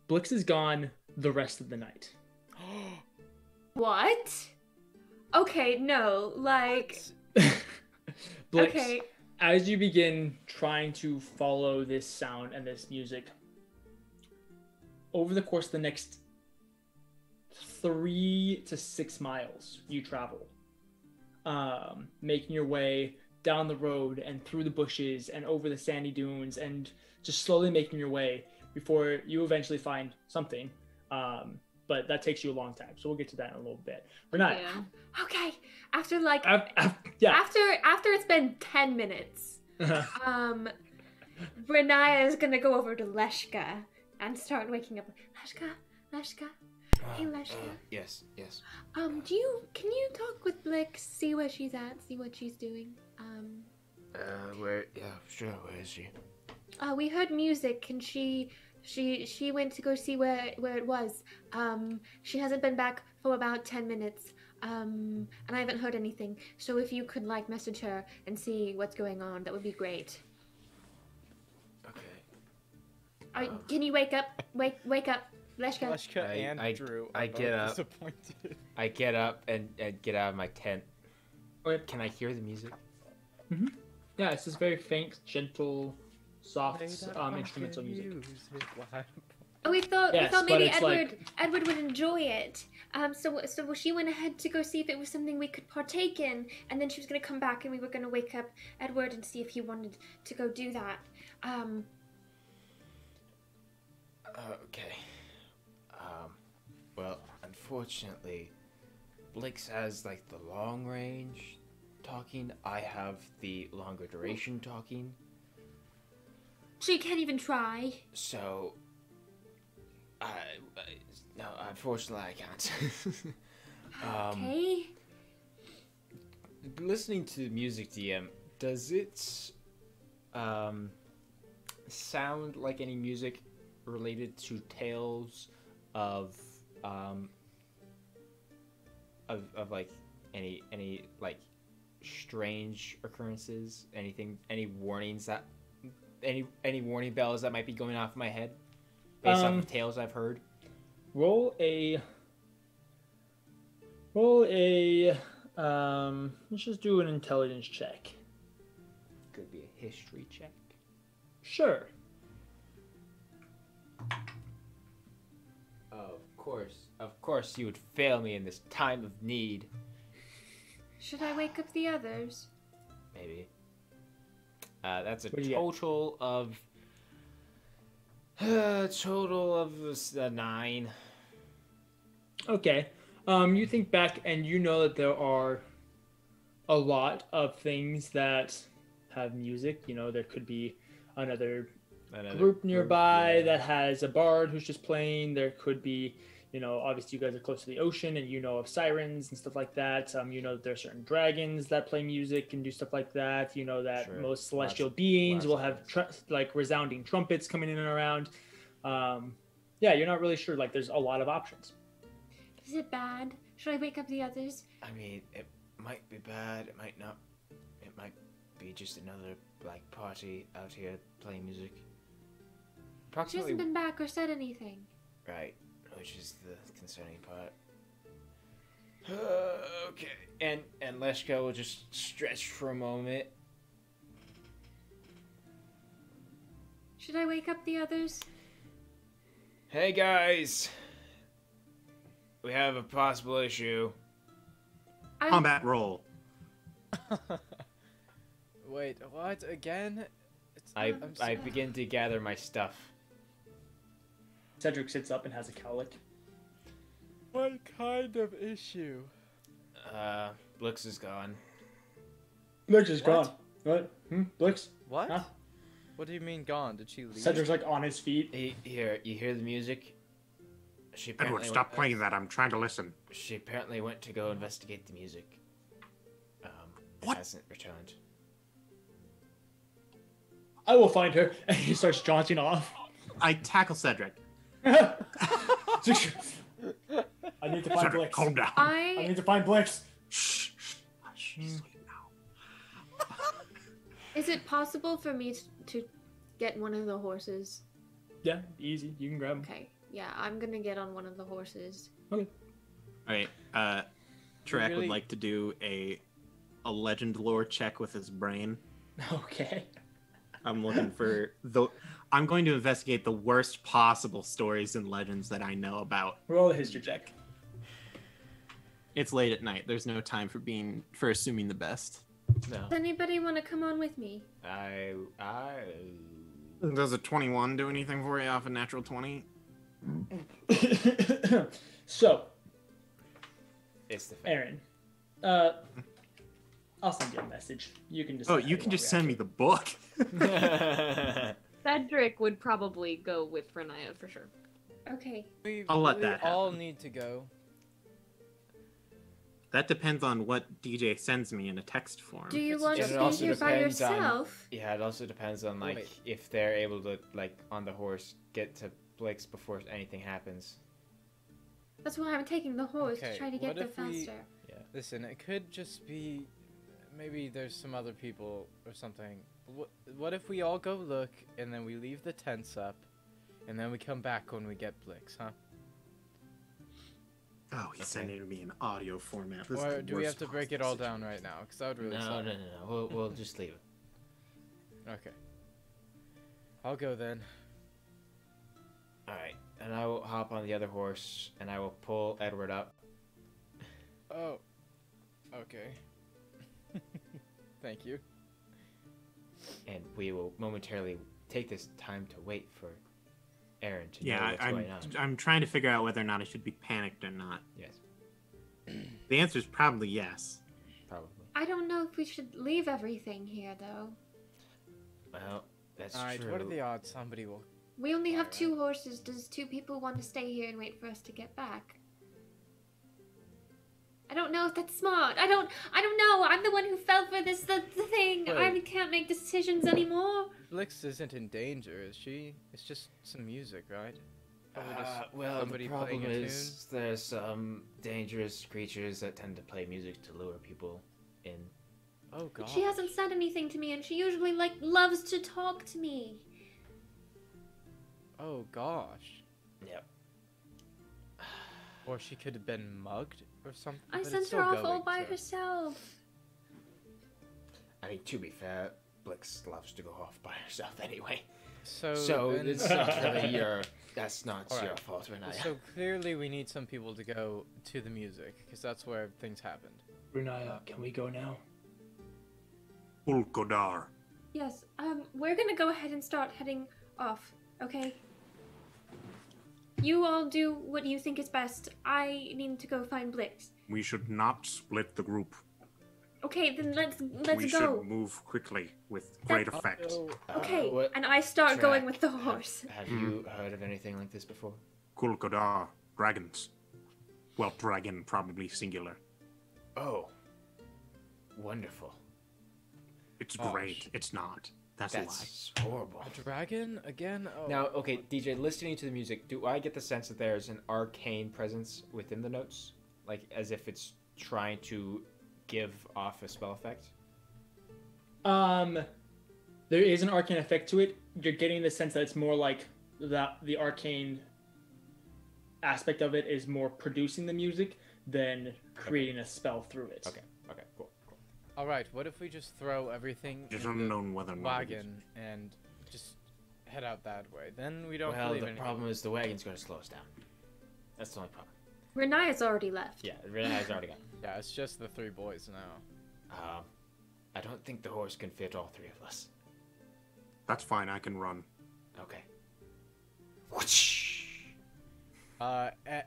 Blix is gone the rest of the night. What? Okay, no, like... Blix, okay. As you begin trying to follow this sound and this music, over the course of the next 3 to 6 miles, you travel, making your way down the road and through the bushes and over the sandy dunes and just slowly making your way before you eventually find something. But that takes you a long time, so we'll get to that in a little bit. Riniya. Yeah. Okay. After like yeah. After it's been 10 minutes, Riniya is gonna go over to Leshka and start waking up. Leshka. Hey, Leshka. Yes. Can you talk with Blix, see where she's at, see what she's doing? Where? Yeah, sure. Where is she? We heard music, and she went to go see where it was. She hasn't been back for about 10 minutes. And I haven't heard anything. So if you could like message her and see what's going on, that would be great. Okay. Can you wake up? Wake up, Leshka. Leshka and Drew. I get up. Disappointed. I get up and get out of my tent. Okay. Can I hear the music? Mm-hmm. Yeah, it's this very faint, gentle, soft instrumental music. We thought Yes, maybe but it's Edward would enjoy it. So she went ahead to go see if it was something we could partake in, and then she was gonna come back and we were gonna wake up Edward and see if he wanted to go do that. Okay. Well, unfortunately, Blix has like the long range talking. I have the longer duration talking. So you can't even try. So, no, unfortunately, I can't. Okay. Listening to music, DM, does it sound like any music related to tales of like any like strange occurrences? Anything? Any warnings that? Any warning bells that might be going off in my head based on the tales I've heard? Roll a let's just do an intelligence check. Could be a history check. Sure. Of course you would fail me in this time of need. Should I wake up the others? Maybe. That's a total of 9. Okay. You think back and you know that there are a lot of things that have music. You know, there could be another group nearby that has a bard who's just playing. There could be, you know, obviously you guys are close to the ocean and you know of sirens and stuff like that. You know that there are certain dragons that play music and do stuff like that. You know that most celestial beings will have like resounding trumpets coming in and around. Yeah, you're not really sure. Like, there's a lot of options. Is it bad? Should I wake up the others? I mean, it might be bad. It might not. It might be just another like party out here playing music. She hasn't been back or said anything. Right, which is the concerning part. Okay, and Leshka will just stretch for a moment. Should I wake up the others? Hey guys! We have a possible issue. Combat roll. Wait, what? Again? I begin to gather my stuff. Cedric sits up and has a cowlick. What kind of issue? Blix is gone. Blix is gone. What? Blix? What? Huh? What do you mean gone? Did she leave? Cedric's like on his feet. Here, you hear the music? She Edward, apparently stop playing that. I'm trying to listen. She apparently went to go investigate the music. What? Hasn't returned. I will find her. And he starts jaunting off. I tackle Cedric. I need to find Cedric, Blix. calm down. I need to find Blix. Shh. She's asleep now. Is it possible for me to get one of the horses? Yeah, easy. You can grab him. Okay. Yeah, I'm gonna get on one of the horses. Okay. All right. Tarak would like to do a legend lore check with his brain. Okay. I'm looking for I'm going to investigate the worst possible stories and legends that I know about. Roll a history check. It's late at night. There's no time for assuming the best. No. Does anybody want to come on with me? Does a 21 do anything for you off a natural 20? So, It's the Aaron, I'll send you a message. You can just. Oh, you can just send me the book. Cedric would probably go with Riniya for sure. Okay. I'll let we that all happen. need to go. That depends on what DJ sends me in a text form. Do you It's want to just- be It also here by depends on- yourself? Yeah, it also depends on like Wait. if they're able to like on the horse get to Blix before anything happens. That's why I'm taking the horse Okay, to try to get what there if we- faster. Listen, it could just be. Maybe there's some other people or something. What if we all go look and then we leave the tents up, and then we come back when we get Blix, huh? Oh, he's sending me an audio format. This is Or the do we have worst to break it all possible down right now? Because that would really No, suck. no. We'll just leave it. Okay. I'll go then. All right, and I will hop on the other horse and I will pull Edward up. Oh. Okay. Thank you. And we will momentarily take this time to wait for Aaron to know Yeah, what's going on. I'm trying to figure out whether or not I should be panicked or not. Yes, The answer is probably yes. probably. I don't know if we should leave everything here, though. Well, that's Alright, true. what are the odds somebody will... We only have Alright. 2 horses. Does 2 people want to stay here and wait for us to get back? I don't know if that's smart. I don't know. I'm the one who fell for the thing. I Wait. can't make decisions anymore. Blix isn't in danger, is she? It's just some music, right? Probably just Well, the somebody problem playing a is there's some dangerous creatures that tend to play music to lure people in. Oh god. She hasn't said anything to me, and she usually loves to talk to me. Oh gosh. Yep. Or she could have been mugged or something. I but it's sent still her off all going, by so- herself. I mean, to be fair, Blix loves to go off by herself anyway. So then- it's not really your. That's not Alright. your fault, Riniya. So clearly we need some people to go to the music, because that's where things happened. Riniya, can we go now? Ulkodar. Yes. We're gonna go ahead and start heading off. Okay. You all do what you think is best. I need to go find Blix. We should not split the group. Okay, then let's we go. should move quickly with great effect. Okay, what- and I start Track. going with the horse. Have you heard of anything like this before? Kulkodar, dragons. Well, dragon probably singular. Oh. Wonderful. It's Gosh. great. It's not. That's a lie. That's horrible. A dragon again? Oh. Now, okay, DJ, listening to the music, do I get the sense that there's an arcane presence within the notes? Like, as if it's trying to give off a spell effect? There is an arcane effect to it. You're getting the sense that it's more like the arcane aspect of it is more producing the music than creating a spell through it. Okay, cool. Alright, what if we just throw everything It's in unknown whether the or not it is. wagon and just head out that way. Then we don't. Well, believe the problem is the wagon's going to slow us down. That's the only problem. Riniya's already left. Yeah, Riniya's already gone. Yeah, it's just the 3 boys now. I don't think the horse can fit all 3 of us. That's fine. I can run. Okay. Whoosh!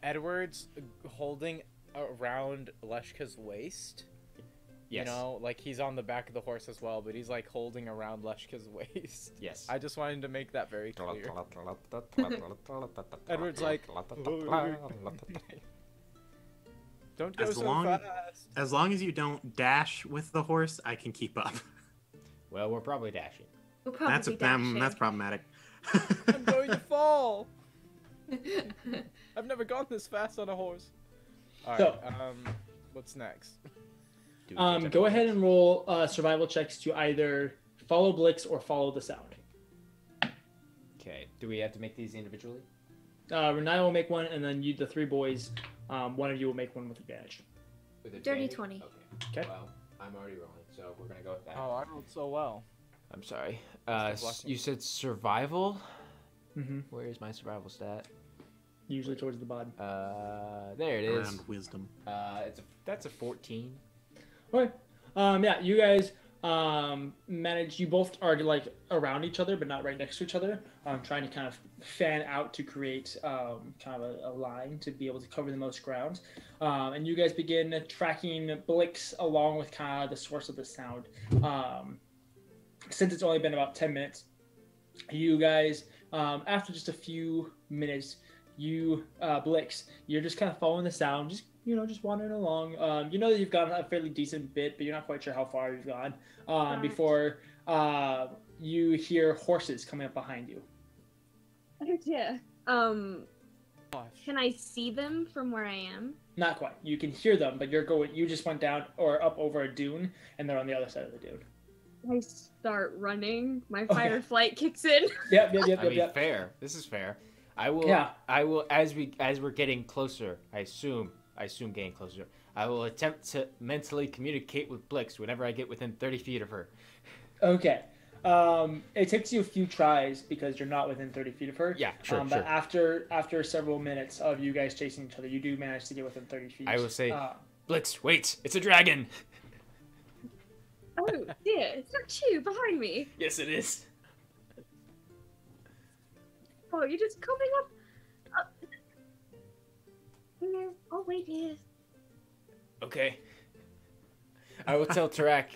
Edward's holding around Leshka's waist. Yes. You know, like he's on the back of the horse as well, but he's like holding around Leshka's waist. Yes. I just wanted to make that very clear. Edward's like, don't go so fast. As long as you don't dash with the horse, I can keep up. Well, we're probably dashing. We'll probably dashing. That's problematic. I'm going to fall. I've never gone this fast on a horse. All right. So, what's next? Go ahead and roll survival checks to either follow Blix or follow the sound. Okay. Do we have to make these individually? Riniya will make one, and then you, the 3 boys, one of you will make one with advantage. With Dirty 20. Okay. Well, I'm already rolling, so we're gonna go with that. Oh, I rolled so well. I'm sorry. You said survival. Mm-hmm. Where is my survival stat? Usually towards the bottom. There it is. Around wisdom. That's a 14. Okay. Yeah, you guys manage. You both are like around each other, but not right next to each other. Trying to kind of fan out to create kind of a line to be able to cover the most ground. And you guys begin tracking Blix along with kind of the source of the sound. Since it's only been about 10 minutes, you guys, after just a few minutes, Blix, you're just kind of following the sound, just wandering along. You know that you've gone a fairly decent bit, but you're not quite sure how far you've gone before you hear horses coming up behind you. Oh dear. Can I see them from where I am? Not quite. You can hear them, but you just went down or up over a dune, and they're on the other side of the dune. I start running. My fight or flight kicks in. Yep. Fair. This is fair. I will. Yeah. I will. As we're getting closer, I assume getting closer. I will attempt to mentally communicate with Blix whenever I get within 30 feet of her. Okay. It takes you a few tries because you're not within 30 feet of her. Yeah, sure. But after several minutes of you guys chasing each other, you do manage to get within 30 feet. I will say, Blix, wait! It's a dragon. Oh dear! It's not you behind me. Yes, it is. Oh, you're just coming up. Here. Oh wait here. Okay. I will tell Tarak,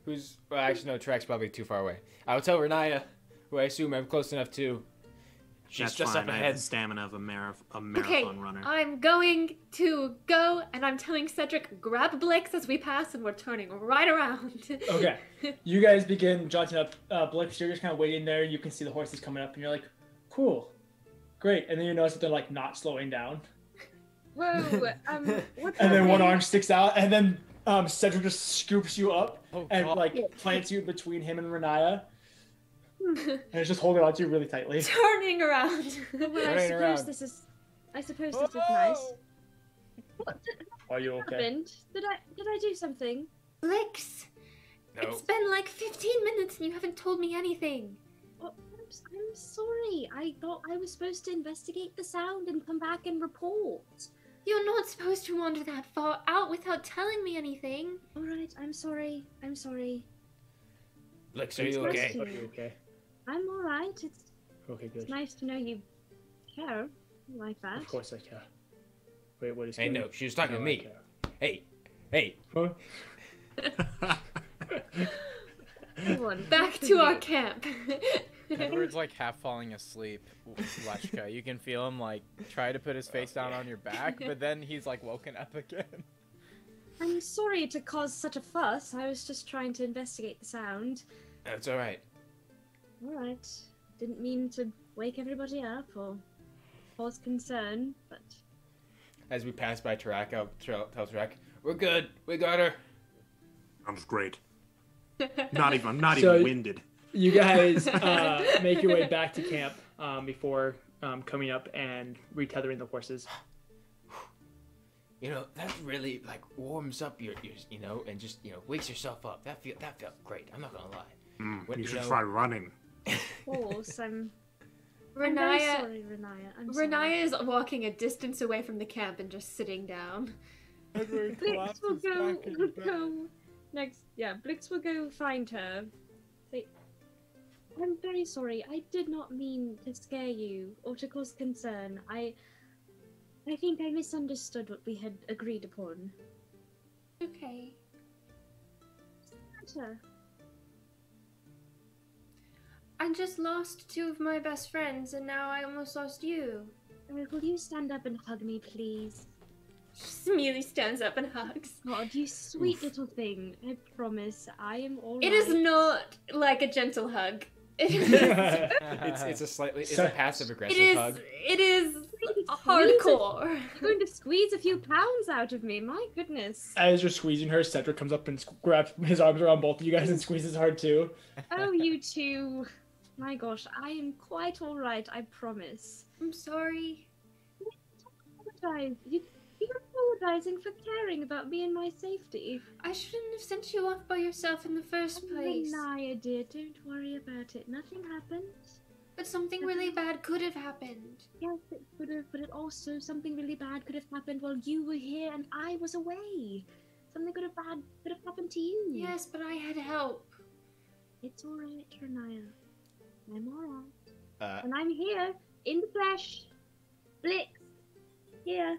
Tarak's probably too far away. I will tell Riniya, who I assume I'm close enough to. She's That's just fine. up I have ahead. the stamina of a marathon Okay, runner. I'm going to go, and I'm telling Cedric, grab Blix as we pass, and we're turning right around. Okay. You guys begin jaunting up. Blix, you're just kind of waiting there. You can see the horses coming up, and you're like, cool. Great. And then you notice that they're like not slowing down. Whoa. What's And then one happening? arm sticks out, and then Cedric just scoops you up and God. like plants you between him and Riniya. And it's just holding on to you really tightly. Turning around. Well, Turning around. I suppose this is nice. What Are you okay? happened? Did I do something? Blix, No. it's been like 15 minutes and you haven't told me anything. Oh, I'm sorry. I thought I was supposed to investigate the sound and come back and report. You're not supposed to wander that far out without telling me anything. All right. I'm sorry. Blix, are It's you nice okay? to- Are you okay? I'm all right. It's Okay, good. nice to know you care like that. Of course I care. Wait, what is Hey, going no, on? she was talking No, to I me. care. Hey. Huh? Everyone, Back to our camp. Edward's like half falling asleep, Leshka. You can feel him like try to put his face down on your back, but then he's like woken up again. I'm sorry to cause such a fuss. I was just trying to investigate the sound. That's all right. All right. Didn't mean to wake everybody up or cause concern, but As we pass by Tarak, I'll tell Tarak, we're good. We got her. Sounds great. Not even So- winded. You guys make your way back to camp before coming up and retethering the horses. You know, that really like warms up your and just wakes yourself up. That felt great. I'm not gonna lie. You You should know- try running. of course I'm I'm very Riniya, sorry, Riniya. I'm sorry. Riniya is walking a distance away from the camp and just sitting down. Edward Blix will collapses back into bed. go next. Yeah, Blix will go find her. Say, I'm very sorry. I did not mean to scare you or to cause concern. I think I misunderstood what we had agreed upon. Okay. What's the matter? I just lost two of my best friends, and now I almost lost you. Will you stand up and hug me, please? She immediately stands up and hugs. God, you sweet little thing. I promise, I am all It right. is not like a gentle hug. It is, It's a passive aggressive hug. it is Squeeze it. hardcore. You're going to squeeze a few pounds out of me. My goodness. As you're squeezing her, Cedric comes up and grabs his arms around both of you guys and squeezes hard too. Oh, you two. My gosh, I am quite all right. I promise. I'm sorry. Apologize. You're apologizing for caring about me and my safety. I shouldn't have sent you off by yourself in the first place. Renaya, dear, don't worry about it. Nothing happened. But something really bad could have happened. Yes, it could have, but it also something really bad could have happened while you were here and I was away. Something bad could have happened to you. Yes, but I had help. It's all right, Renaya. I'm all right. Uh, And I'm here in the flesh. Blix. Here.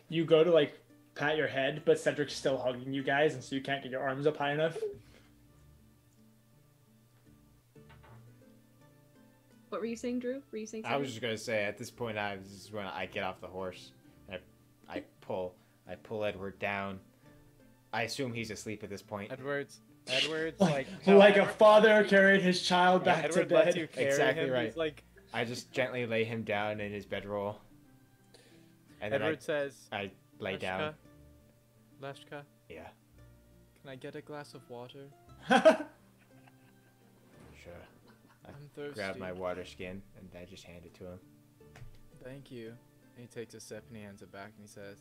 You go to like pat your head, but Cedric's still hugging you guys, and so you can't get your arms up high enough. What were you saying, Drew? Were you saying I something? was just gonna say at this point, this is when I get off the horse. And I pull Edward down. I assume he's asleep at this point. Edward's like Like a father carrying his child Yeah, back Edward to lets bed. you carry Exactly him. right. He's like I just gently lay him down in his bedroll. And then Edward says, I lay down. Leshka, Yeah, can I get a glass of water? sure. I'm thirsty. Grab my water skin and I just hand it to him. Thank you. And he takes a sip and he hands it back and he says,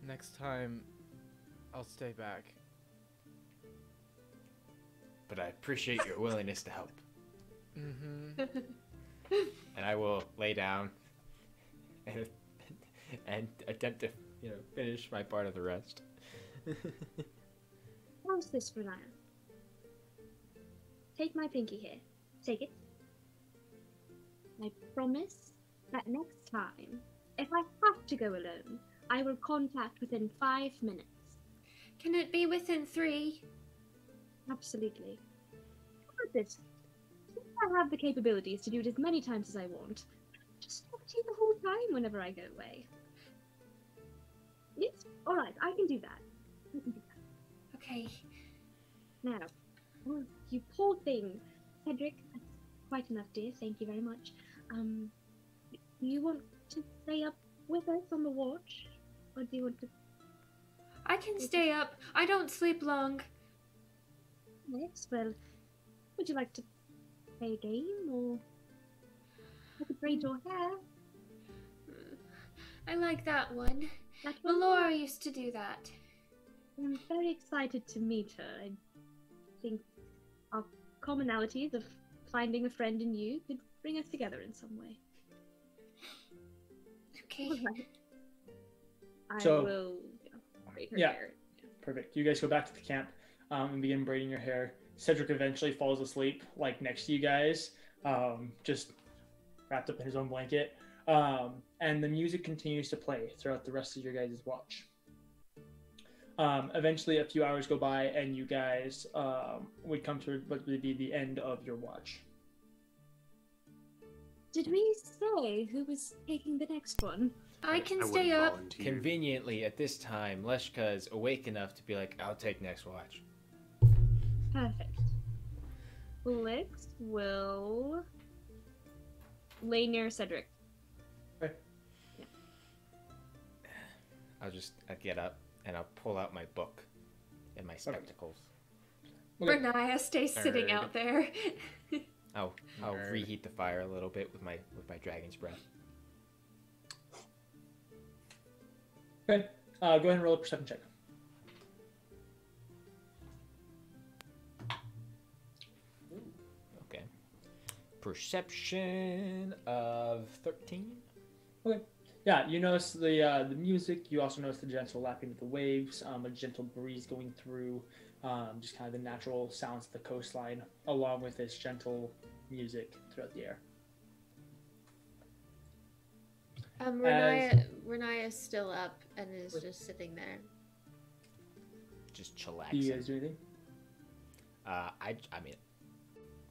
next time, I'll stay back. But I appreciate your willingness to help. Mm-hmm. And I will lay down and attempt to, finish my part of the rest. How's this, Renaya? Take my pinky here. Take it. I promise that next time, if I have to go alone, I will contact within 5 minutes. Can it be within 3? Absolutely. How about this? Since I have the capabilities to do it as many times as I want, just talk to you the whole time whenever I go away. Yes? Alright, I can do that. I can do that. Okay. Now, oh, you poor thing. Cedric, that's quite enough, dear. Thank you very much. Do you want to stay up with us on the watch? Or do you want to... I can stay up. I don't sleep long. Yes, well, would you like to play a game, or... I could braid your hair? I like that one. That one? Melora used to do that. I'm very excited to meet her. I think our commonalities of finding a friend in you could bring us together in some way. Okay. Alright. I So- will braid her Yeah. hair. Perfect. You guys go back to the camp and begin braiding your hair. Cedric eventually falls asleep, like next to you guys, just wrapped up in his own blanket. And the music continues to play throughout the rest of your guys' watch. Eventually, a few hours go by, and you guys would come to what would be the end of your watch. Did we say who was taking the next one? I can I stay wouldn't up. volunteer. Conveniently, at this time, Leshka is awake enough to be like, I'll take next watch. Perfect. Blix will lay near Cedric. I'll get up and I'll pull out my book and my spectacles. Okay. Riniya stays sitting Nerd. out there. I'll Nerd. reheat the fire a little bit with my dragon's breath. Okay. Go ahead and roll a perception check. Okay. perception of 13. Okay. Yeah, you notice the music. You also notice the gentle lapping of the waves, a gentle breeze going through, just kind of the natural sounds of the coastline, along with this gentle music throughout the air. Riniya's still up and is just sitting there. Just chillaxing. Do you guys do anything? I mean,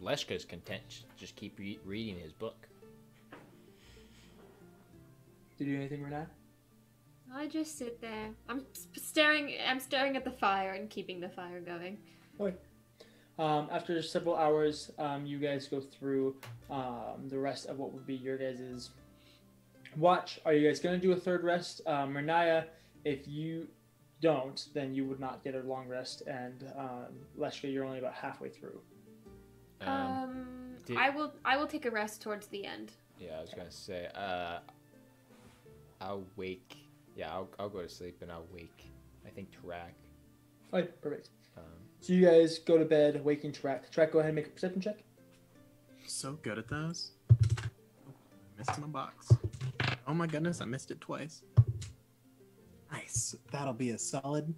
Leshka's content. Just keep reading his book. Do you do anything, Riniya? I just sit there. I'm staring at the fire and keeping the fire going. Okay. After several hours, you guys go through the rest of what would be your guys' watch. Are you guys going to do a third rest? Riniya, if you don't, then you would not get a long rest, and Leshka, you're only about halfway through. I will take a rest towards the end. Yeah, I was gonna say, I'll wake. Yeah, I'll go to sleep and I'll wake. I think Tarak. Okay, perfect. So you guys go to bed, waking Tarak. Tarak, go ahead and make a perception check. So good at those. Missed my box. Oh my goodness, I missed it twice. Nice. That'll be a solid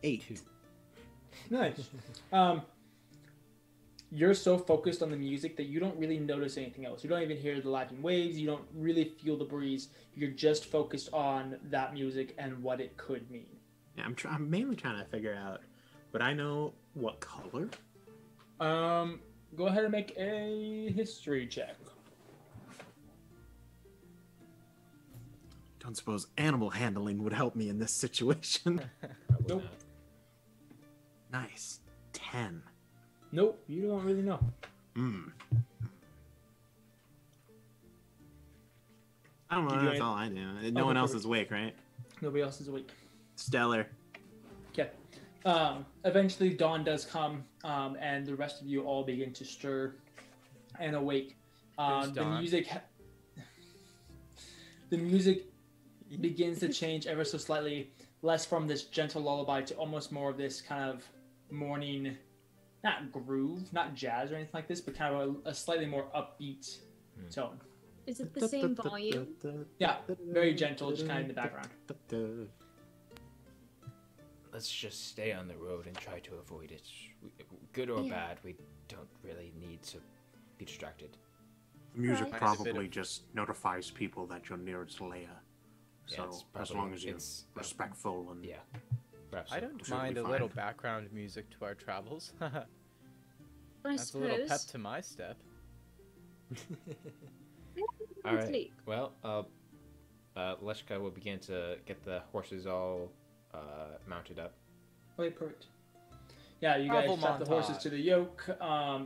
8. Nice. You're so focused on the music that you don't really notice anything else. You don't even hear the lapping waves. You don't really feel the breeze. You're just focused on that music and what it could mean. Yeah, I'm mainly trying to figure out, but I know what color. Go ahead and make a history check. Don't suppose animal handling would help me in this situation. Nope. Nice. 10. Nope, you don't really know. I don't know, that's all I do. No one else is awake, right? Nobody else is awake. Stellar. Okay. Eventually dawn does come, and the rest of you all begin to stir and awake. The music begins to change ever so slightly, less from this gentle lullaby to almost more of this kind of morning, not groove, not jazz or anything like this, but kind of a slightly more upbeat tone. Is it the same volume? Yeah, very gentle, just kind of in the background. Let's just stay on the road and try to avoid it. Good or bad, we don't really need to be distracted. The music probably just notifies people that you're near its lair. So as long as you're respectful and I don't mind a little background music to our travels. That's a little pep to my step. All right. Well, Leshka will begin to get the horses all mounted up. Okay, perfect. Yeah, you guys strap the horses to the yoke,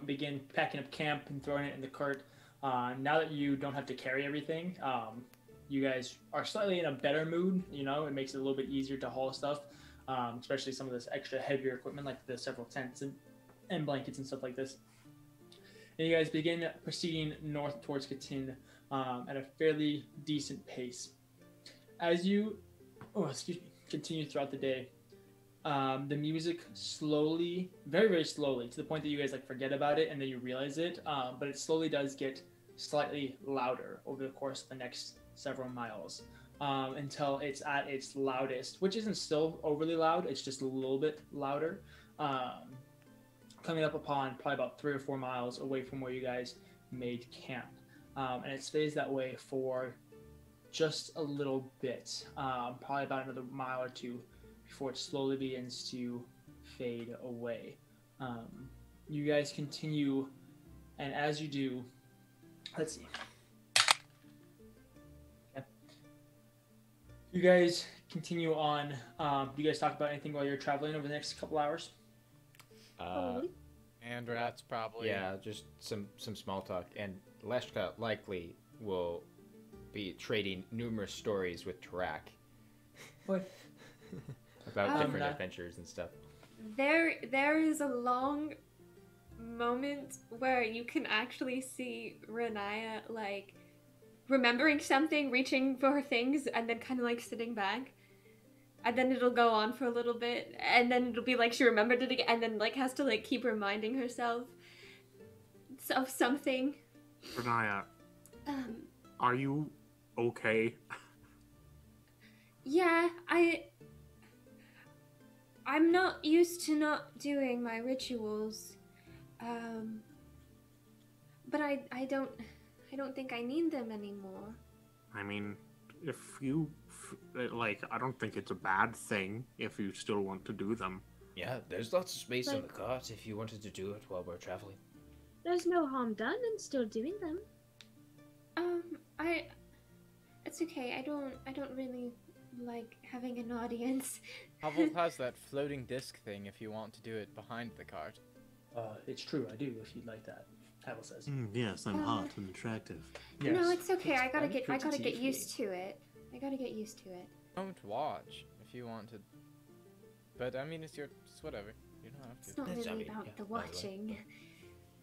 begin packing up camp and throwing it in the cart. Now that you don't have to carry everything, you guys are slightly in a better mood. You know, it makes it a little bit easier to haul stuff, especially some of this extra heavier equipment like the several tents and blankets and stuff like this. And you guys begin proceeding north towards Katin at a fairly decent pace. As you, continue throughout the day, the music slowly, very, very slowly, to the point that you guys like forget about it and then you realize it, but it slowly does get slightly louder over the course of the next several miles, until it's at its loudest, which isn't still overly loud, it's just a little bit louder, coming up upon probably about 3 or 4 miles away from where you guys made camp. And it stays that way for just a little bit, probably about another mile or two before it slowly begins to fade away. You guys continue, and as you do, let's see. Okay. You guys continue on. Do you guys talk about anything while you're traveling over the next couple hours? And rats, probably. Yeah, just some small talk. And Leshka likely will be trading numerous stories with Tarak. What? About different adventures and stuff. There is a long moment where you can actually see Riniya like remembering something, reaching for things, and then kind of like sitting back. And then it'll go on for a little bit, and then it'll be like she remembered it again, and then like has to like keep reminding herself. of something. Riniya, Um, are you okay? yeah, I'm not used to not doing my rituals. But I don't think I need them anymore. I mean, if you like, I don't think it's a bad thing if you still want to do them. Yeah, there's lots of space in Like- the cart if you wanted to do it while we're traveling. There's no harm done in still doing them. It's okay. I don't really like having an audience. Havel has that floating disc thing if you want to do it behind the cart. It's true, I do, if you'd like that, Havel says. Yes, I'm hot and attractive. Yes. No, it's okay. I gotta get pretty used to it. I gotta get used to it. Don't watch if you want to. But I mean, it's whatever. You don't have to. It's not That's- I really mean, about yeah, the by the way. watching.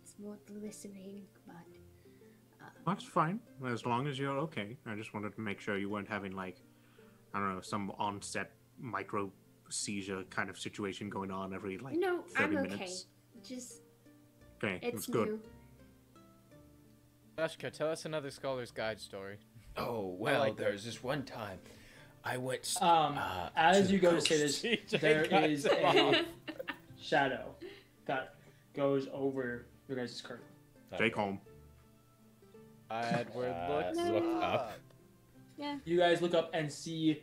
It's more the listening, but That's fine, as long as you're okay. I just wanted to make sure you weren't having, like, I don't know, some on-set micro seizure kind of situation going on every, like, no, 30 I'm okay. minutes. Just Okay, it's that's good. new. Dashka, tell us another Scholar's Guide story. Oh, well, like there's this one time I went. As to you the go to say coast. this, CJ there got is him a off. shadow that goes over your guys' curtain. Take home. Edward, Look up. Yeah. You guys look up and see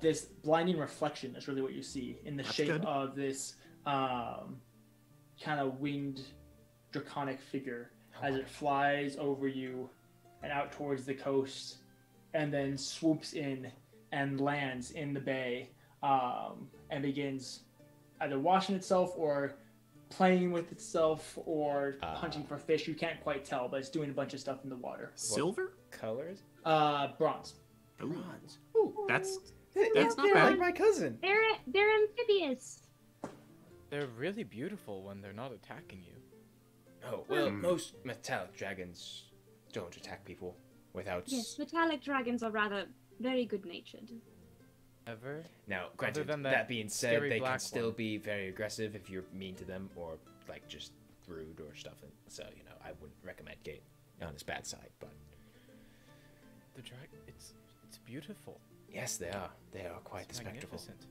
this blinding reflection. That's really what you see in the That's shape good. of this kind of winged draconic figure as it flies over you and out towards the coast and then swoops in and lands in the bay and begins either washing itself or playing with itself or hunting for fish. You can't quite tell, but it's doing a bunch of stuff in the water. Silver? Colors? Bronze. Ooh, Bronze. that's That's not bad. like my cousin. They're amphibious. They're really beautiful when they're not attacking you. Oh, well, most metallic dragons don't attack people without. Yes, metallic dragons are rather very good-natured. Ever? Now, granted, than that, that being said, scary they can black still one. be very aggressive if you're mean to them or, like, just rude or stuff. And so, you know, I wouldn't recommend getting on his bad side, but The it's beautiful. yes, they are. They are quite It's the spectacle. magnificent.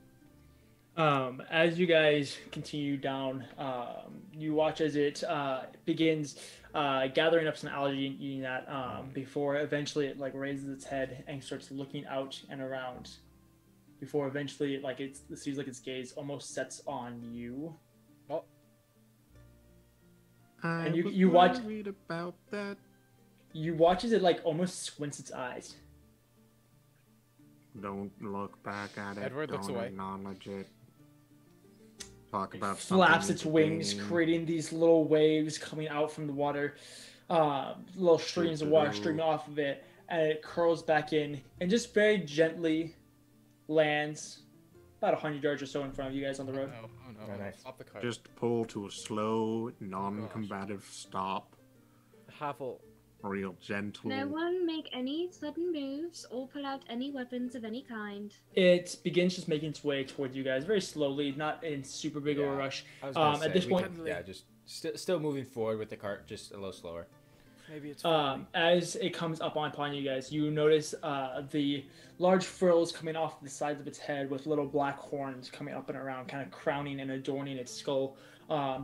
As you guys continue down, you watch as it begins gathering up some algae and eating that before eventually it like raises its head and starts looking out and around. Before eventually it seems like its gaze almost sets on you. Oh, And you watch- Read about that. You watch as it like almost squints its eyes. Don't look back at it. Edward looks Don't away. acknowledge it. Talk about Flaps something its wings, entertaining. creating these little waves coming out from the water, little streams of water streaming off of it, and it curls back in and just very gently lands about 100 yards or so in front of you guys on the road. no. Oh no. Oh, nice. Stop the cart. Just pull to a slow, non-combative stop. Havel. Real gentle. No one make any sudden moves or pull out any weapons of any kind. It begins just making its way towards you guys very slowly, not in super big of a Yeah. rush. I was gonna At say, this we point, could- yeah, just still moving forward with the cart, just a little slower. Maybe it's friendly. as it comes up upon you guys, you notice the large frills coming off the sides of its head with little black horns coming up and around, kind of crowning and adorning its skull.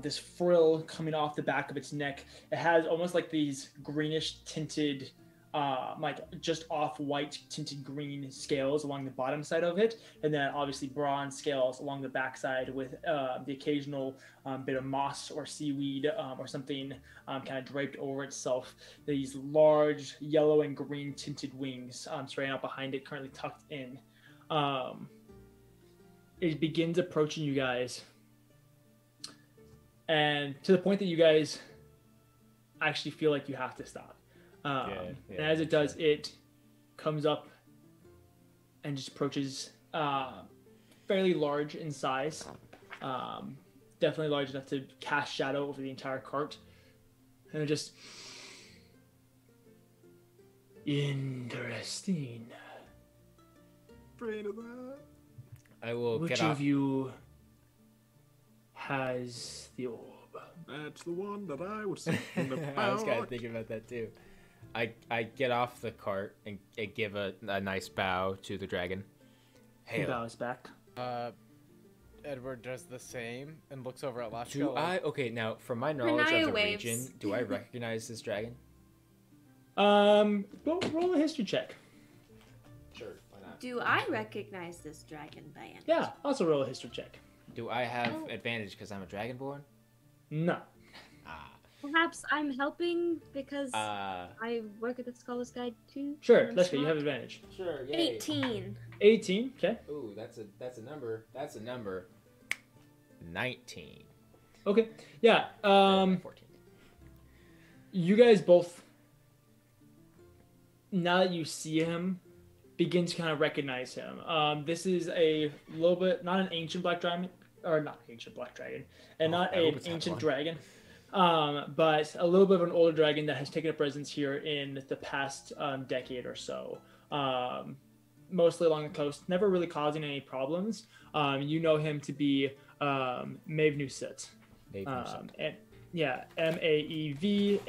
This frill coming off the back of its neck. It has almost like these greenish tinted, like just off-white tinted green scales along the bottom side of it, and then obviously bronze scales along the backside with the occasional bit of moss or seaweed or something kind of draped over itself. These large yellow and green tinted wings straight out behind it, currently tucked in. It begins approaching you guys. And to the point that you guys actually feel like you have to stop. And as it does, it comes up and just approaches fairly large in size. Definitely large enough to cast shadow over the entire cart. And it just... Interesting. Afraid of that. I will Which get of off. you has the orb? That's the one that I was thinking about. I was kind of thinking about that too. I get off the cart and give a nice bow to the dragon. He bows back. Edward does the same and looks over at Lashka. Okay, now from my knowledge Riniya of the waves. region, do I recognize this dragon? Roll a history check. Sure, why not? Do I recognize this dragon by any Yeah, also roll a history check. Do I have Oh. advantage because I'm a dragonborn? No. Perhaps I'm helping because Uh, I work at the Scholar's Guide too. Sure, and I'm let's go. You smart. have advantage. sure. 18. 18. Okay. Ooh, that's a number. That's a number. 19. Okay. Yeah. 14. You guys both, now that you see him, begin to kind of recognize him. This is a little bit, not an ancient black dragon, or not ancient black dragon, and not I hope an it's not ancient one. dragon, but a little bit of an older dragon that has taken a presence here in the past decade or so. Mostly along the coast, never really causing any problems. You know him to be Maevnussut. And yeah, Maevnussut.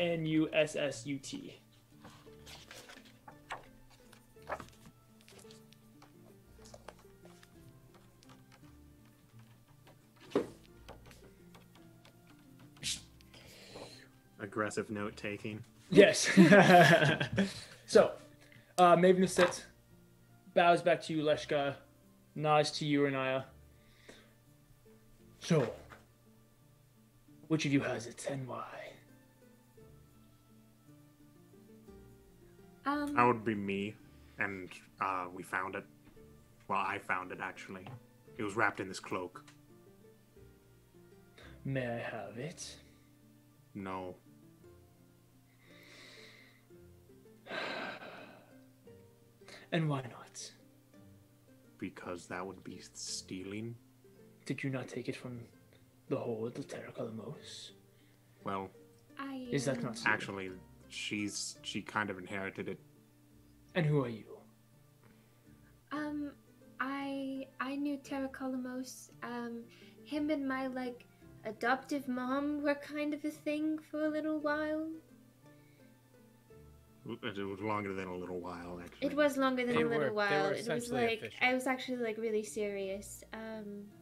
Aggressive note taking. Yes. So, Maevnussut bows back to you, Leshka, nods to you, Riniya. So, which of you has it and why? That would be me, and we found it. Well, I found it actually. It was wrapped in this cloak. May I have it? No. And why not? Because that would be stealing. Did you not take it from the hold, the Tarak? Well, Is that not so? actually, she kind of inherited it. And who are you? I knew Tarakolomos. Him and my adoptive mom were kind of a thing for a little while. It was longer than a little while, actually. It was longer than They a little were while. It was essentially official. I was actually really serious.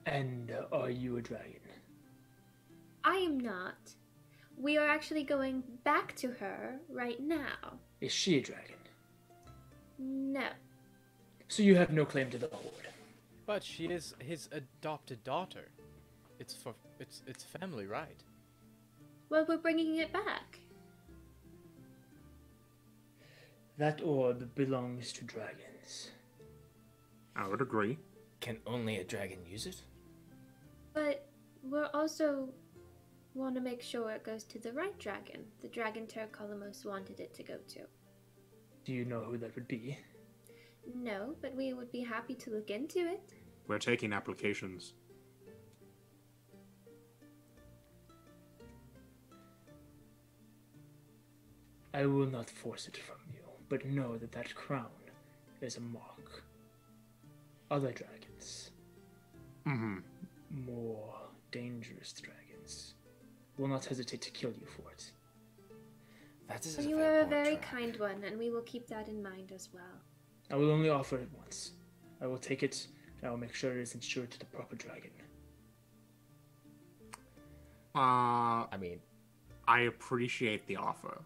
And are you a dragon? I am not. We are actually going back to her right now. Is she a dragon? No. So you have no claim to the hold. But she is his adopted daughter. It's family right. Well, we're bringing it back. That orb belongs to dragons. I would agree. Can only a dragon use it? But we're also want to make sure it goes to the right dragon. The dragon Tarakolomos wanted it to go to. Do you know who that would be? No, but we would be happy to look into it. We're taking applications. I will not force it from you, but know that that crown is a mark. Other dragons, Mm-hmm. more dangerous dragons, will not hesitate to kill you for it. That is So you are a very kind one, and we will keep that in mind as well. I will only offer it once. I will take it, and I will make sure it is insured to the proper dragon. I mean, I appreciate the offer.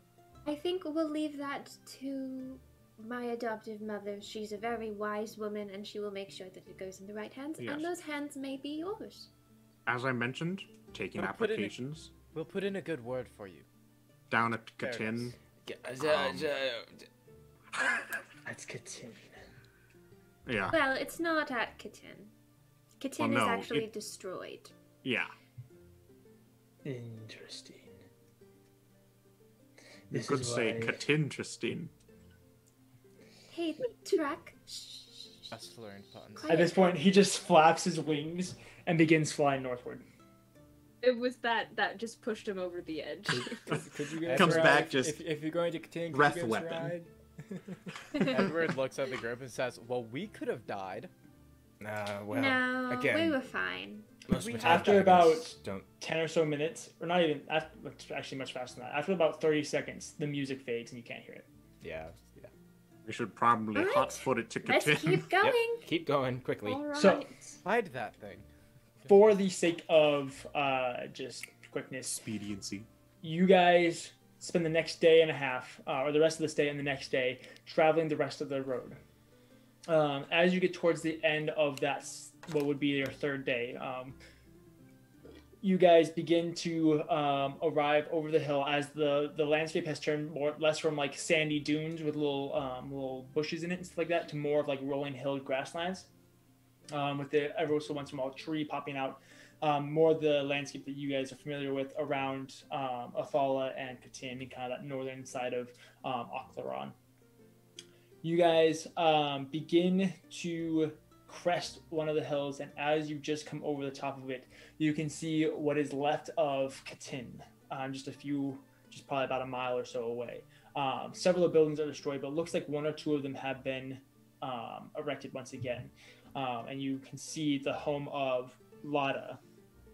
I think we'll leave that to my adoptive mother. She's a very wise woman, and she will make sure that it goes in the right hands, Yes. and those hands may be yours. As I mentioned, taking We'll put it in- applications We'll put in a good word for you. down at There it Katin. That's Katin. Yeah, Well, it's not at Katin. Katin Well, is no, actually it- destroyed. yeah. Interesting. You This could is say why- Katin, Tristin. Hey, Tarak. Shh. Just learned puns. At this point, he just flaps his wings and begins flying northward. It was that just pushed him over the edge. could you guys Comes ride back if, just if you're going to continue, could breath you guys weapon. ride? Edward looks at the group and says, "Well, we could have died." Well, No, again, we were fine. Most of the time, After about don't. 10 or so minutes, or not even, actually much faster than that. After about 30 seconds, the music fades and you can't hear it. Yeah. We should probably All right. hot-foot it to Let's continue. keep going. Yep. Keep going quickly. All right. So- Hide that thing. For the sake of just quickness, Expediency. you guys spend the next day and a half, or the rest of this day and the next day, traveling the rest of the road. As you get towards the end of that, what would be your third day, you guys begin to arrive over the hill as the landscape has turned less from like sandy dunes with little bushes in it and stuff like that to more of like rolling hill grasslands, with every so once in a while tree popping out. More the landscape that you guys are familiar with around Athala and Catan and kind of that northern side of Oclaron. You guys begin to crest one of the hills, and as you just come over the top of it, you can see what is left of Catan, just probably about a mile or so away. Several of the buildings are destroyed, but it looks like one or two of them have been erected once again. And you can see the home of Lada.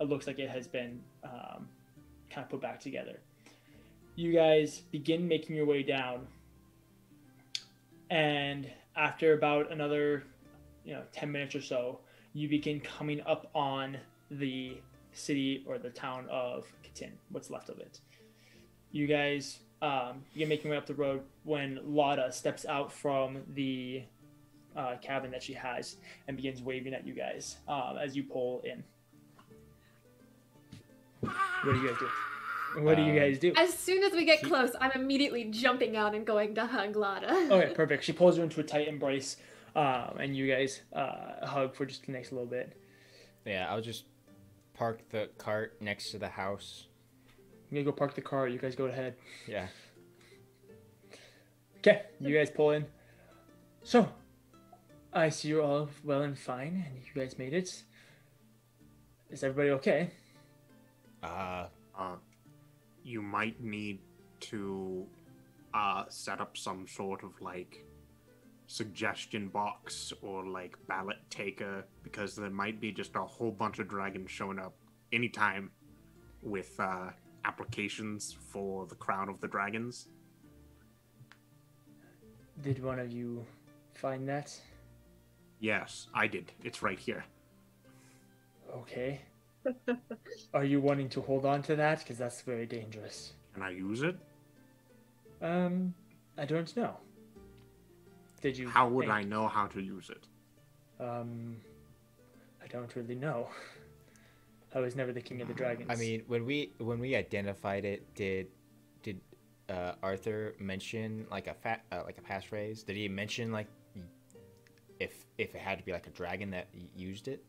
It looks like it has been kind of put back together. You guys begin making your way down, and after about another 10 minutes or so, you begin coming up on the city or the town of Catan, what's left of it. You guys begin making your way up the road when Lada steps out from the cabin that she has and begins waving at you guys as you pull in. What do you guys do? What do you guys do? As soon as we get close, I'm immediately jumping out and going to hug Lada. Okay, perfect. She pulls you into a tight embrace, and you guys hug for just the next little bit. Yeah, I'll just park the cart next to the house. I'm gonna go park the car. You guys go ahead. Yeah. Okay, you guys pull in. So, I see you're all well and fine, and you guys made it. Is everybody okay? You might need to set up some sort of like suggestion box or like ballot taker, because there might be just a whole bunch of dragons showing up anytime with applications for the crown of the dragons. Did one of you find that? Yes, I did. It's right here. Okay. Are you wanting to hold on to that? Because that's very dangerous. Can I use it? I don't know. Did you? How would I know how to use it? I don't really know. I was never the king of the dragons. I mean, when we identified it, did Arthur mention like a passphrase? Did he mention like if it had to be like a dragon that used it?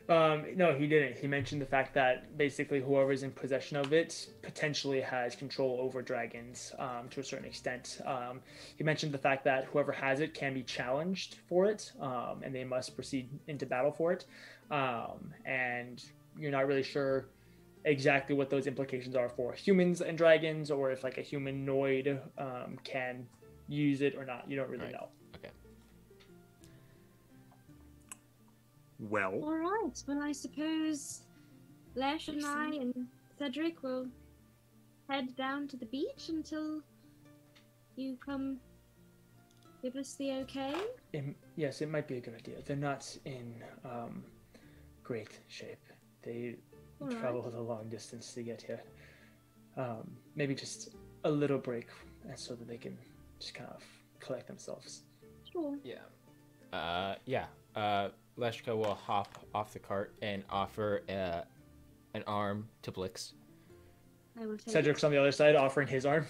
No, he didn't. He mentioned the fact that basically whoever's in possession of it potentially has control over dragons to a certain extent. He mentioned the fact that whoever has it can be challenged for it, and they must proceed into battle for it. And you're not really sure exactly what those implications are for humans and dragons, or if like a humanoid can use it or not. You don't really know. Okay. Well, All right. Well, I suppose Lash and I and Cedric will head down to the beach until you come give us the okay. Yes, it might be a good idea. They're not in great shape. They All right. traveled a long distance to get here. Maybe just a little break so that they can just kind of collect themselves. Sure. Yeah. Leshka will hop off the cart and offer an arm to Blix. I will take Cedric's on the other side offering his arm.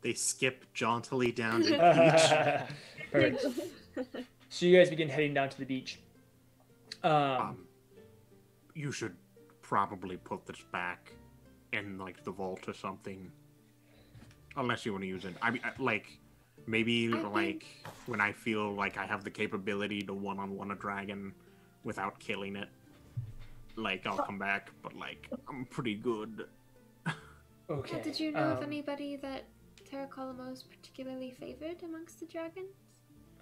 they skip jauntily down to the beach. Perfect. So you guys begin heading down to the beach. You should probably put this back in like the vault or something, unless you want to use it. I mean, like maybe like when I feel like I have the capability to one-on-one a dragon without killing it, like I'll come back. But like I'm pretty good. Okay. Did you know of anybody that Tarak particularly favored amongst the dragons?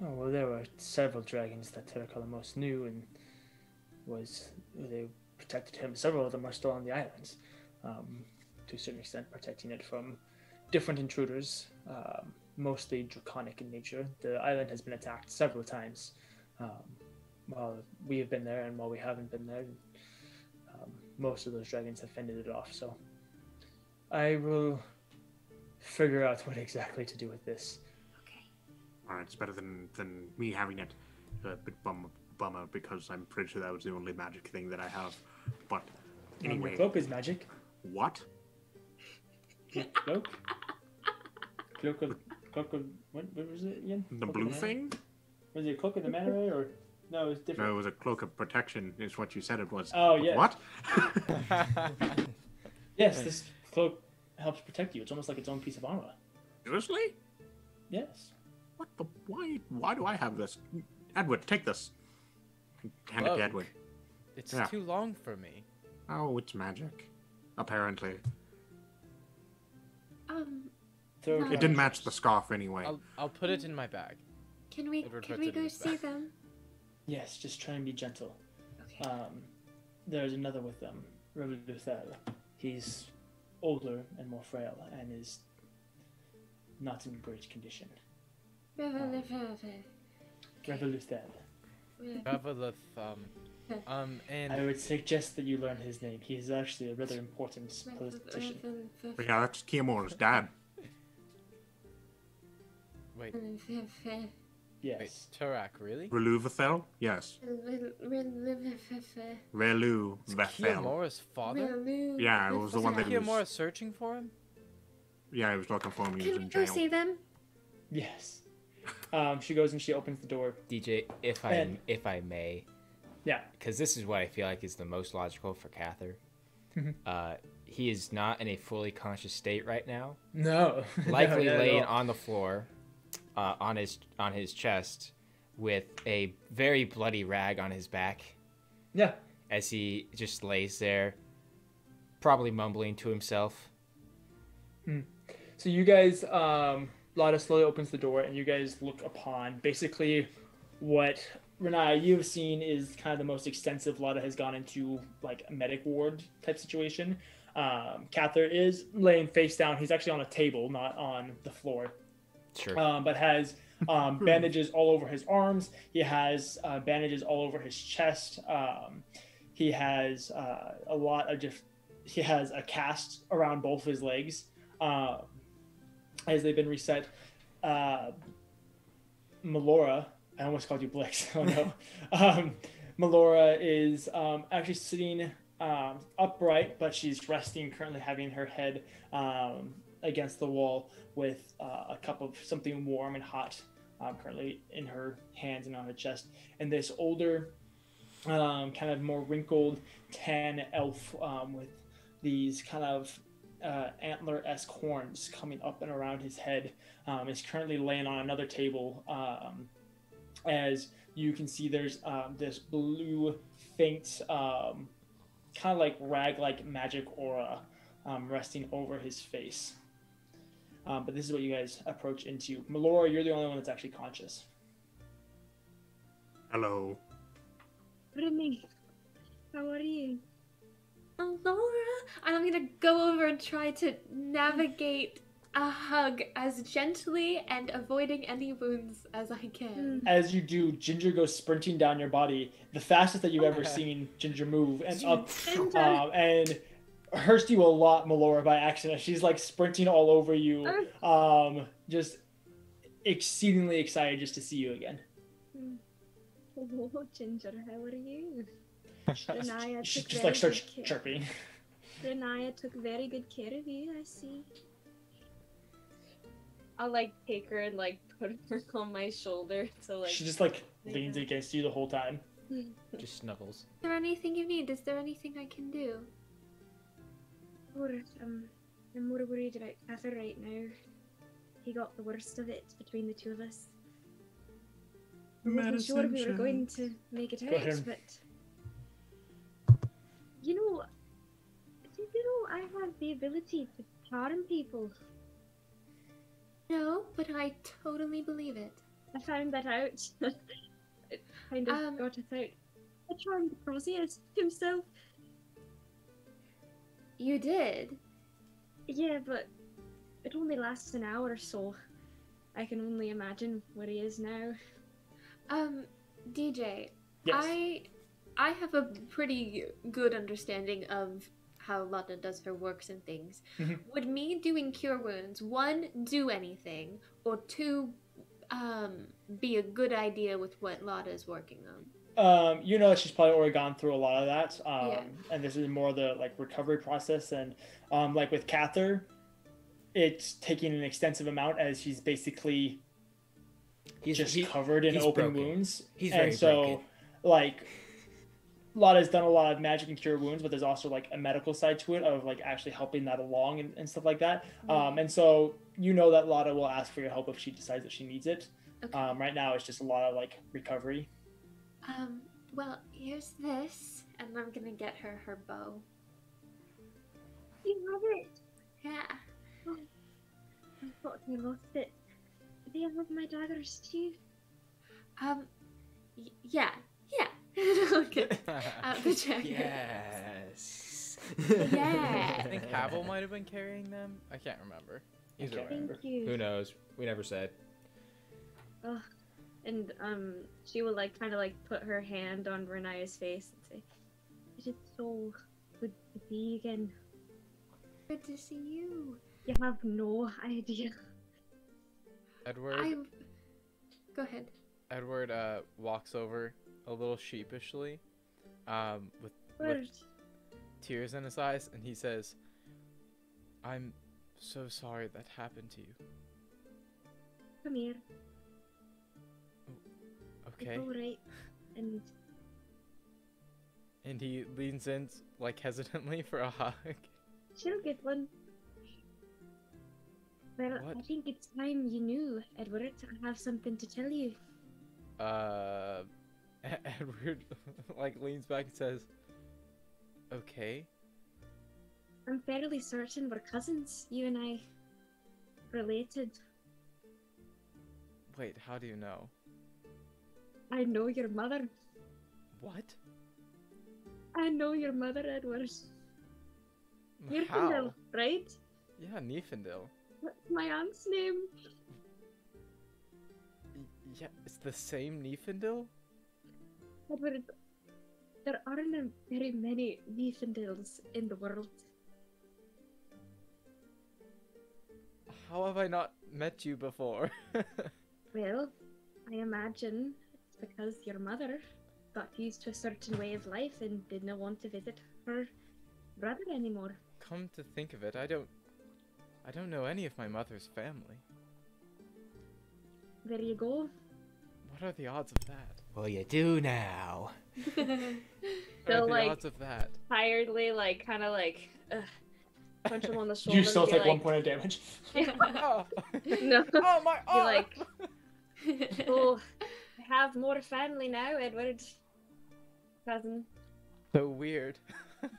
Oh, well, there were several dragons that Tarak knew, and they protected him. Several of them are still on the islands, to a certain extent, protecting it from different intruders, mostly draconic in nature. The island has been attacked several times while we have been there, and while we haven't been there, most of those dragons have fended it off. So I will figure out what exactly to do with this. Okay. Alright, it's better than me having it. A bit bummer because I'm pretty sure that was the only magic thing that I have. But anyway. Your cloak is magic. What? Your cloak? Cloak of what was it again? The blue thing? Was it a cloak of the mana ray, or no? It was different. No, it was a cloak of protection. Is what you said it was. Oh yeah. What? Yes, this cloak helps protect you. It's almost like its own piece of armor. Seriously? Yes. What the? Why do I have this? Edward, take this. Hand it to Edward. It's too long for me. Oh, it's magic. Apparently. No. It didn't match the scarf anyway. I'll put it in my bag. Can we go see them? Yes, just try and be gentle. Okay. There's another with them, Revoluthel. He's older and more frail, and is not in great condition. Revoluthel. And I would suggest that you learn his name. He's actually a rather important politician. But yeah, that's Kiamora's dad. wait, Yes. wait, Tarak, really? Reluvathel? Yes. Reluvathel. Kiamora's father? Yeah, it was the one that he Kiamora was... searching for him? Yeah, he was looking for him. He was Can we in go jail. see them? Yes. She goes and she opens the door. DJ, if I may, Yeah. because this is what I feel like is the most logical for Cather. He is not in a fully conscious state right now. No. Likely No, laying on the floor, on his chest, with a very bloody rag on his back. Yeah. As he just lays there, probably mumbling to himself. So you guys, Lada slowly opens the door, and you guys look upon basically what Riniya you've seen is kind of the most extensive Lada has gone into, like a medic ward type situation. Cather is laying face down. He's actually on a table, not on the floor. Sure. But has bandages all over his arms. He has bandages all over his chest. He has a lot of he has a cast around both his legs as they've been reset. Melora, I almost called you Blix. Oh no. Melora is actually sitting upright, but she's resting, currently having her head against the wall with a cup of something warm and hot currently in her hands and on her chest. And this older, kind of more wrinkled tan elf with these kind of antler-esque horns coming up and around his head is currently laying on another table. As you can see, there's this blue, faint, kind of like rag-like magic aura resting over his face. But this is what you guys approach into. Melora, you're the only one that's actually conscious. Hello. Rini, how are you? Laura, I'm gonna go over and try to navigate a hug as gently and avoiding any wounds as I can. As you do, Ginger goes sprinting down your body, the fastest that you've ever seen Ginger move, and up, and hurts you a lot, Melora, by accident. She's like sprinting all over you, just exceedingly excited just to see you again. Hello, Ginger, how are you? She just like starts chirping. Riniya took very good care of you, I see. I'll like take her and like put her on my shoulder to like. She just like leans against you the whole time. Just snuggles. Is there anything you need? Is there anything I can do? I'm more worried about Cather right now. He got the worst of it between the two of us. I wasn't sure we were going to make it out, but you know, I have the ability to charm people. No, but I totally believe it. I found that out. It kind of got us out. I charmed Prosius himself. You did? Yeah, but it only lasts an hour or so. I can only imagine what he is now. DJ, Yes. I have a pretty good understanding of how Lotta does her works and things. Would me doing cure wounds, one, do anything, or two, be a good idea with what Lotta is working on? You know, she's probably already gone through a lot of that. Yeah. And this is more the like recovery process. And like with Cather, it's taking an extensive amount as he's basically just covered in open wounds. He's and very so broken. like Lotta's done a lot of magic and cure wounds, but there's also like a medical side to it of like actually helping that along and stuff like that. And so you know that Lotta will ask for your help if she decides that she needs it. Okay. Right now it's just a lot of like recovery. Well, here's this, and I'm gonna get her her bow. You have it! Yeah. Oh, I thought you lost it. Do you have my daggers too? Yeah. Okay. The jacket. Yes. Yeah. I think Havel might have been carrying them. I can't remember. Either way. Thank you. Who knows? We never said. Oh, and she will like kind of like put her hand on Riniya's face and say, "It is so good to see you again. Good to see you. You have no idea." Edward. Go ahead. Edward walks over a little sheepishly, with tears in his eyes, and he says, "I'm so sorry that happened to you." Come here. Okay. It's all right. And he leans in, like, hesitantly for a hug. She'll get one. Well, What? I think it's time you knew, Edward. I have something to tell you. Edward, like, leans back and says, "Okay." I'm fairly certain we're cousins, you and I. Related. Wait, how do you know? I know your mother. What? I know your mother, Edward. You're How? right? Yeah, Niefendil. What's my aunt's name? Yeah, it's the same Niefendil? Edward, there aren't very many Niefendils in the world. How have I not met you before? Well, I imagine it's because your mother got used to a certain way of life and did not want to visit her brother anymore. Come to think of it, I don't know any of my mother's family. There you go. What are the odds of that? Well, you do now. What are So, the like, odds of that? tiredly, like, kind of like, punch him on the shoulder. You still and be take like, 1 point of damage. Oh. No. Oh my Be arm! like, oh, I have more family now, Edward. Cousin. So weird.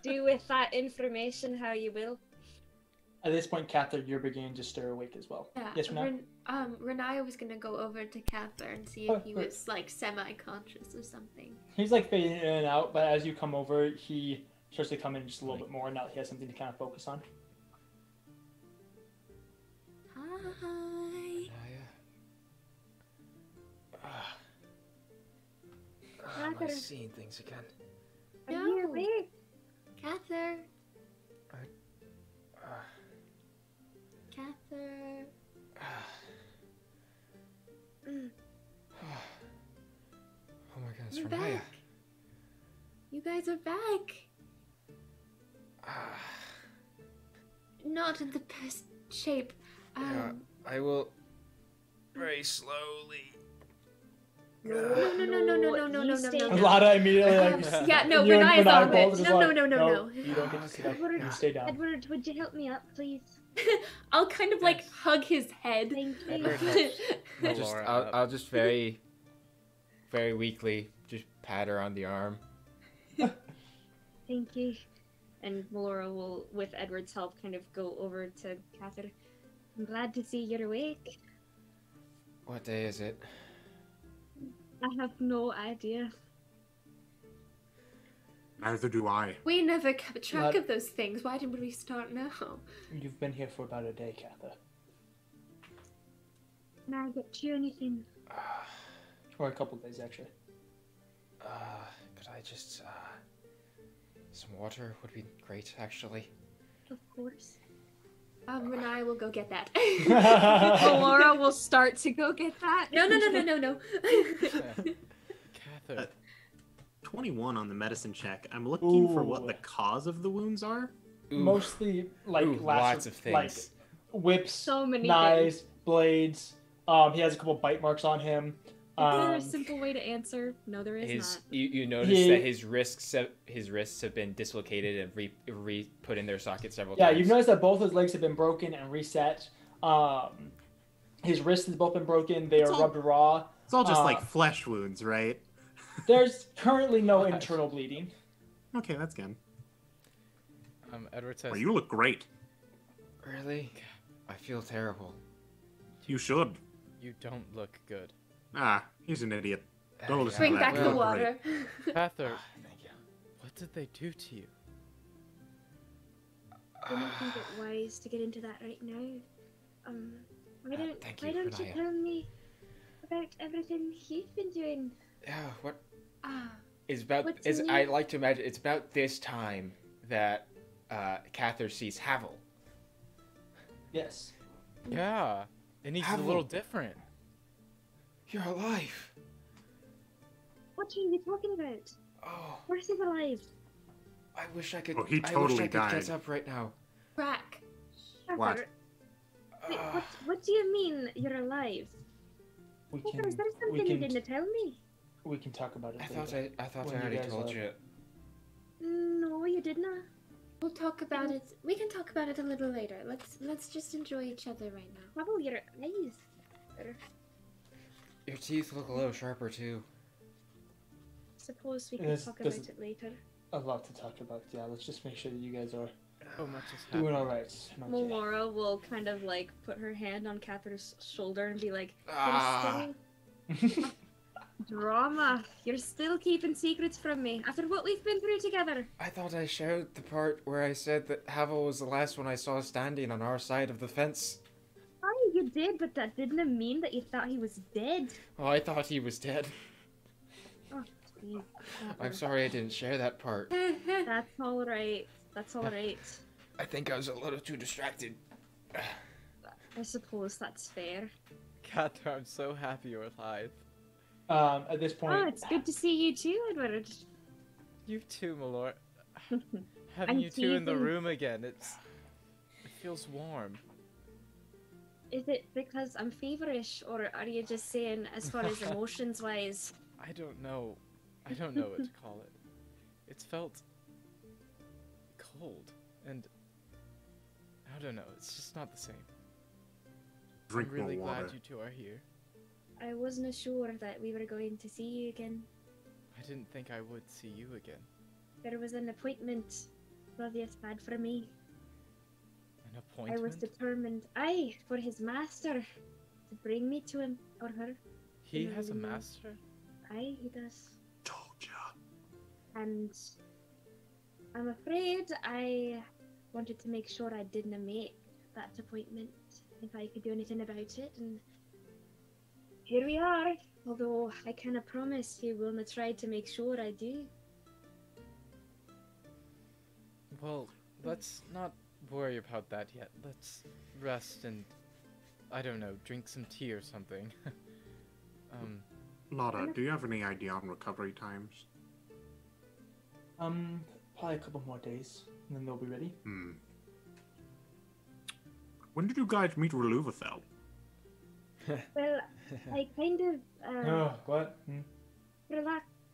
Do with that information how you will. At this point, Cather, you're beginning to stir awake as well. Yeah. Yes, Renata? Riniya was gonna go over to Cather and see if he was like semi-conscious or something. He's like fading in and out, but as you come over, he starts to come in just a little bit more now that he has something to kind of focus on. Hi. Am I seeing things again? Are you awake? Cather. Cather. Oh my goodness, You're Riniya. back. You guys are back. Not in the best shape. Yeah, I will very slowly. No. Lada immediately like. Yeah, no, you and Riniya's Renata on both it. just No. You don't get to sit up. Edward, You stay down. Edward, would you help me up, please? I'll kind of like hug his head. Thank you. Edward helps I'll just very, very weakly just pat her on the arm. Thank you. And Melora will, with Edward's help, kind of go over to Cather. I'm glad to see you're awake. What day is it? I have no idea. Neither do I. We never kept track of those things. Why didn't we start now? You've been here for about a day, Katha. Can I get you anything? Or a couple days, actually. Could I just, some water would be great, actually. Of course. And I will go get that. Laura will start to go get that. No. Cather. 21 on the medicine check. I'm looking for what the cause of the wounds are. Mostly like lots of things. like whips, So many knives, blades. He has a couple bite marks on him. Is there a simple way to answer? No, there is not. You notice that his wrists have been dislocated and re put in their socket several times. Yeah, you've noticed that both his legs have been broken and reset. His wrists have both been broken. They are rubbed raw. It's all just like flesh wounds, right? There's currently no internal bleeding. Okay, that's good. Edward says, Well, you look great. Really? I feel terrible. You should. you don't look good. Ah, he's an idiot. Don't listen Bring to that. back You the look water. Cather, Thank you. what did they do to you? I don't think it wise to get into that right now. Why thank you, don't you Riniya. tell me about everything you've been doing? Yeah, what? Ah, Is about What's is new? I like to imagine it's about this time that Cather sees Havel. Yes. Yeah, and he's a Havel. little different. You're alive. What are you talking about? Oh, Where's he alive? I wish I could. Oh, he I wish totally I could died. get up right now. crack. What? Arthur, wait, what do you mean you're alive? We Arthur, can. is there We something you can. didn't tell me? We can talk about it. I thought later. I thought When I you already guys told are- you. No, you did not. We'll talk about it. We can talk about it a little later. Let's just enjoy each other right now. Havel, your eyes. Your teeth look a little sharper too. Suppose we can Yes, talk about doesn't- it later. A lot to talk about. Yeah, let's just make sure that you guys are So much is doing happening. all right. Okay. Melora will kind of like put her hand on Cather's shoulder and be like, Ah, There's still drama. You're still keeping secrets from me after what we've been through together. I thought I showed the part where I said that Havel was the last one I saw standing on our side of the fence. Oh, you did, but that didn't mean that you thought he was dead. Oh, I thought he was dead. Oh, geez. I'm sorry I didn't share that part. That's all right. That's all right. I think I was a little too distracted. I suppose that's fair. Cather, I'm so happy you're alive. At this point, Oh, it's good to see you too, Edward. You too, Malort. Having I'm you two in the teasing. room again, it feels warm. Is it because I'm feverish, or are you just saying as far as emotions wise? I don't know. I don't know what to call it. It's felt cold, and I don't know. It's just not the same. Drink I'm really more water. glad you two are here. I wasn't sure that we were going to see you again. I didn't think I would see you again. There was an appointment Claudius had for me. An appointment? I was determined, for his master, to bring me to him or her. He in has a Riniya. master? Aye, he does. Told ya. And I'm afraid I wanted to make sure I didn't make that appointment if I could do anything about it, and here we are. Although I cannot promise he will not try to make sure I do. Well, let's not worry about that yet. Let's rest and, I don't know, drink some tea or something. Nada, do you have any idea on recovery times? probably a couple more days, and then they'll be ready. Hmm. When did you guys meet Reluvathel? Well, I kind of Oh, what?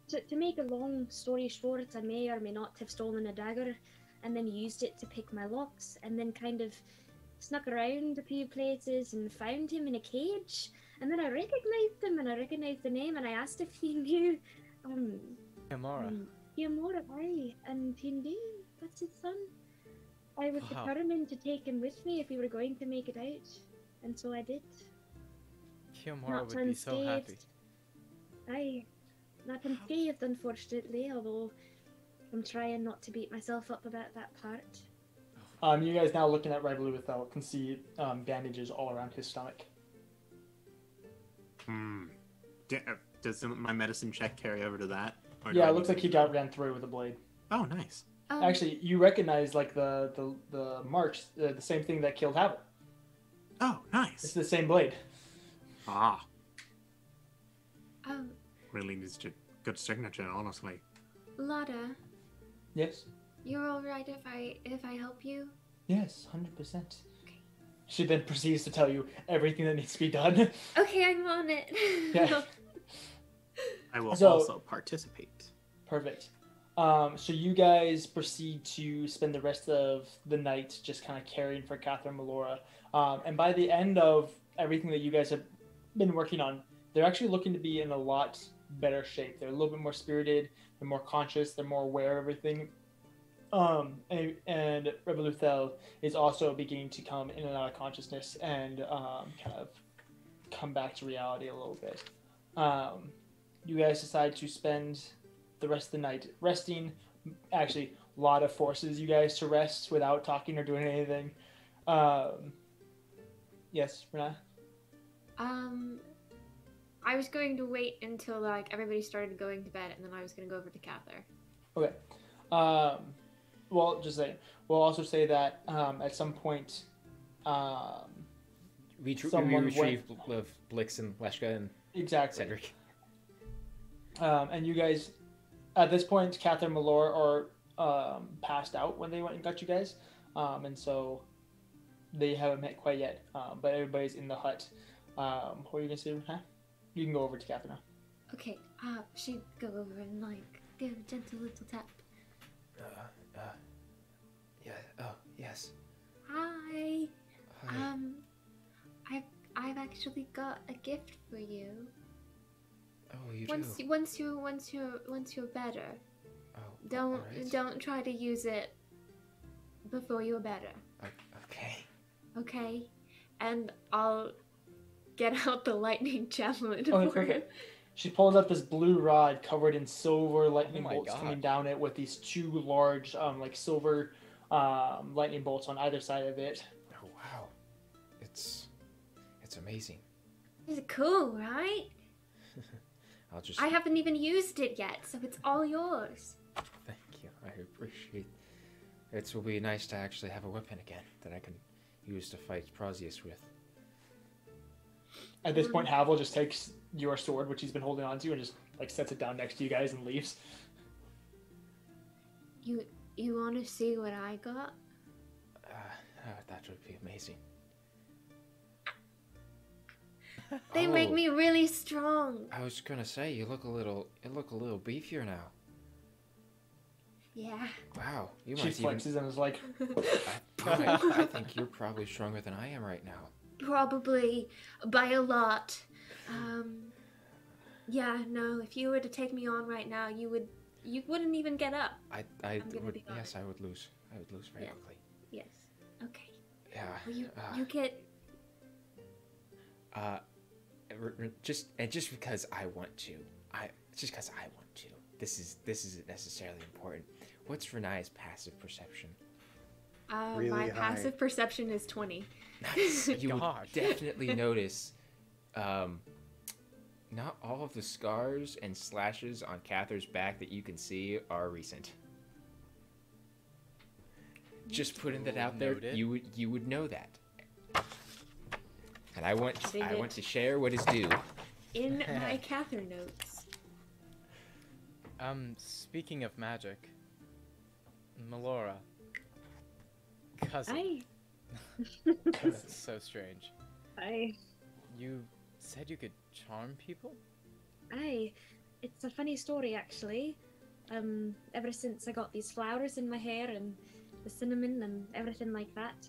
to make a long story short, I may or may not have stolen a dagger and then used it to pick my locks, and then kind of snuck around a few places and found him in a cage, and then I recognized him and I recognized the name, and I asked if he knew Amara. Yamura, aye, and he knew. That's his son. I was Wow. determined to take him with me if we were going to make it out, and so I did. Kiamara Not would be so happy. Aye, not unscathed, unfortunately, although I'm trying not to beat myself up about that part. You guys now looking at Revoluthel can see bandages all around his stomach. Does my medicine check carry over to that? Yeah, it looks like he got ran through with a blade. Oh, nice. Actually, you recognize like the marks, the same thing that killed Havel. Oh, nice. It's the same blade. Ah. Really needs a good signature, honestly. Lada. Yes. You're all right if I help you? Yes, 100%. Okay. She then proceeds to tell you everything that needs to be done. Okay, I'm on it. Yeah. I will also participate. Perfect. So you guys proceed to spend the rest of the night just kind of caring for Catherine Melora. And by the end of everything that you guys have been working on, they're actually looking to be in a lot better shape. They're a little bit more spirited, they're more conscious, they're more aware of everything. And Revoluthel is also beginning to come in and out of consciousness and kind of come back to reality a little bit. You guys decide to spend the rest of the night resting. Actually, a lot of forces you guys to rest without talking or doing anything. Yes, Riniya? I was going to wait until like everybody started going to bed, and then I was going to go over to Cather. Okay. Well, just saying. We'll also say that at some point, we retrieve Blix and Leshka and exactly. Cedric. And you guys, at this point, Catherine and Malor are passed out when they went and got you guys, and so they haven't met quite yet. But everybody's in the hut. What are you gonna say, huh? You can go over to Catherine now. Okay. She'd go over and like give a gentle little tap. Yeah. Oh, yes. Hi. Hi. I've actually got a gift for you. Oh, you do. Once you're better. Oh. Right. Don't try to use it before you're better. Okay. Okay. And I'll get out the lightning javelin for you. She pulls up this blue rod covered in silver lightning bolts God. coming down it with these two large, like silver lightning bolts on either side of it. Oh wow, it's amazing. It's cool, right? I haven't even used it yet, so it's all yours. Thank you. I appreciate it. It will be nice to actually have a weapon again that I can use to fight Prozius with. At this point, Havel just takes your sword, which he's been holding on to, and just like sets it down next to you guys and leaves. You want to see what I got? That would be amazing. They make me really strong. I was gonna say you look a little beefier now. Yeah. Wow, She flexes and is like, I think you're probably stronger than I am right now. Probably by a lot. Yeah, no, if you were to take me on right now, you wouldn't even get up. I would. Yes, I would lose. I would lose very quickly. Yes. Okay. Yeah. Well, you get. Just because I want to. This isn't necessarily important. What's Riniya's passive perception? Really my high. passive perception is 20. Nice. You would definitely notice. Not all of the scars and slashes on Cather's back that you can see are recent. Just putting that out there, you would know that. And I want to share what is due. In my Cather notes. Speaking of magic, Melora, cousin. Aye. That's so strange. Aye. You said you could charm people? Aye. It's a funny story, actually. Ever since I got these flowers in my hair and the cinnamon and everything like that,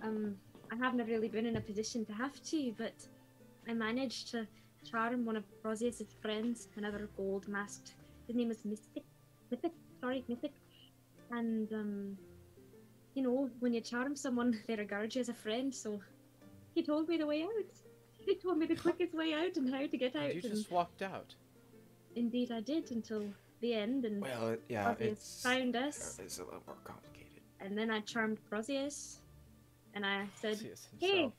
I haven't really been in a position to have to, but I managed to charm one of Prozius' friends, another gold masked. His name is Mystic. And, you know, when you charm someone, they regard you as a friend, so he told me the way out. He told me the quickest way out and how to get out. You just walked out. Indeed I did, until the end, and Well, yeah, Protheus found us. It's a little more complicated. And then I charmed Protheus, and I said, Protheus "Hey, himself.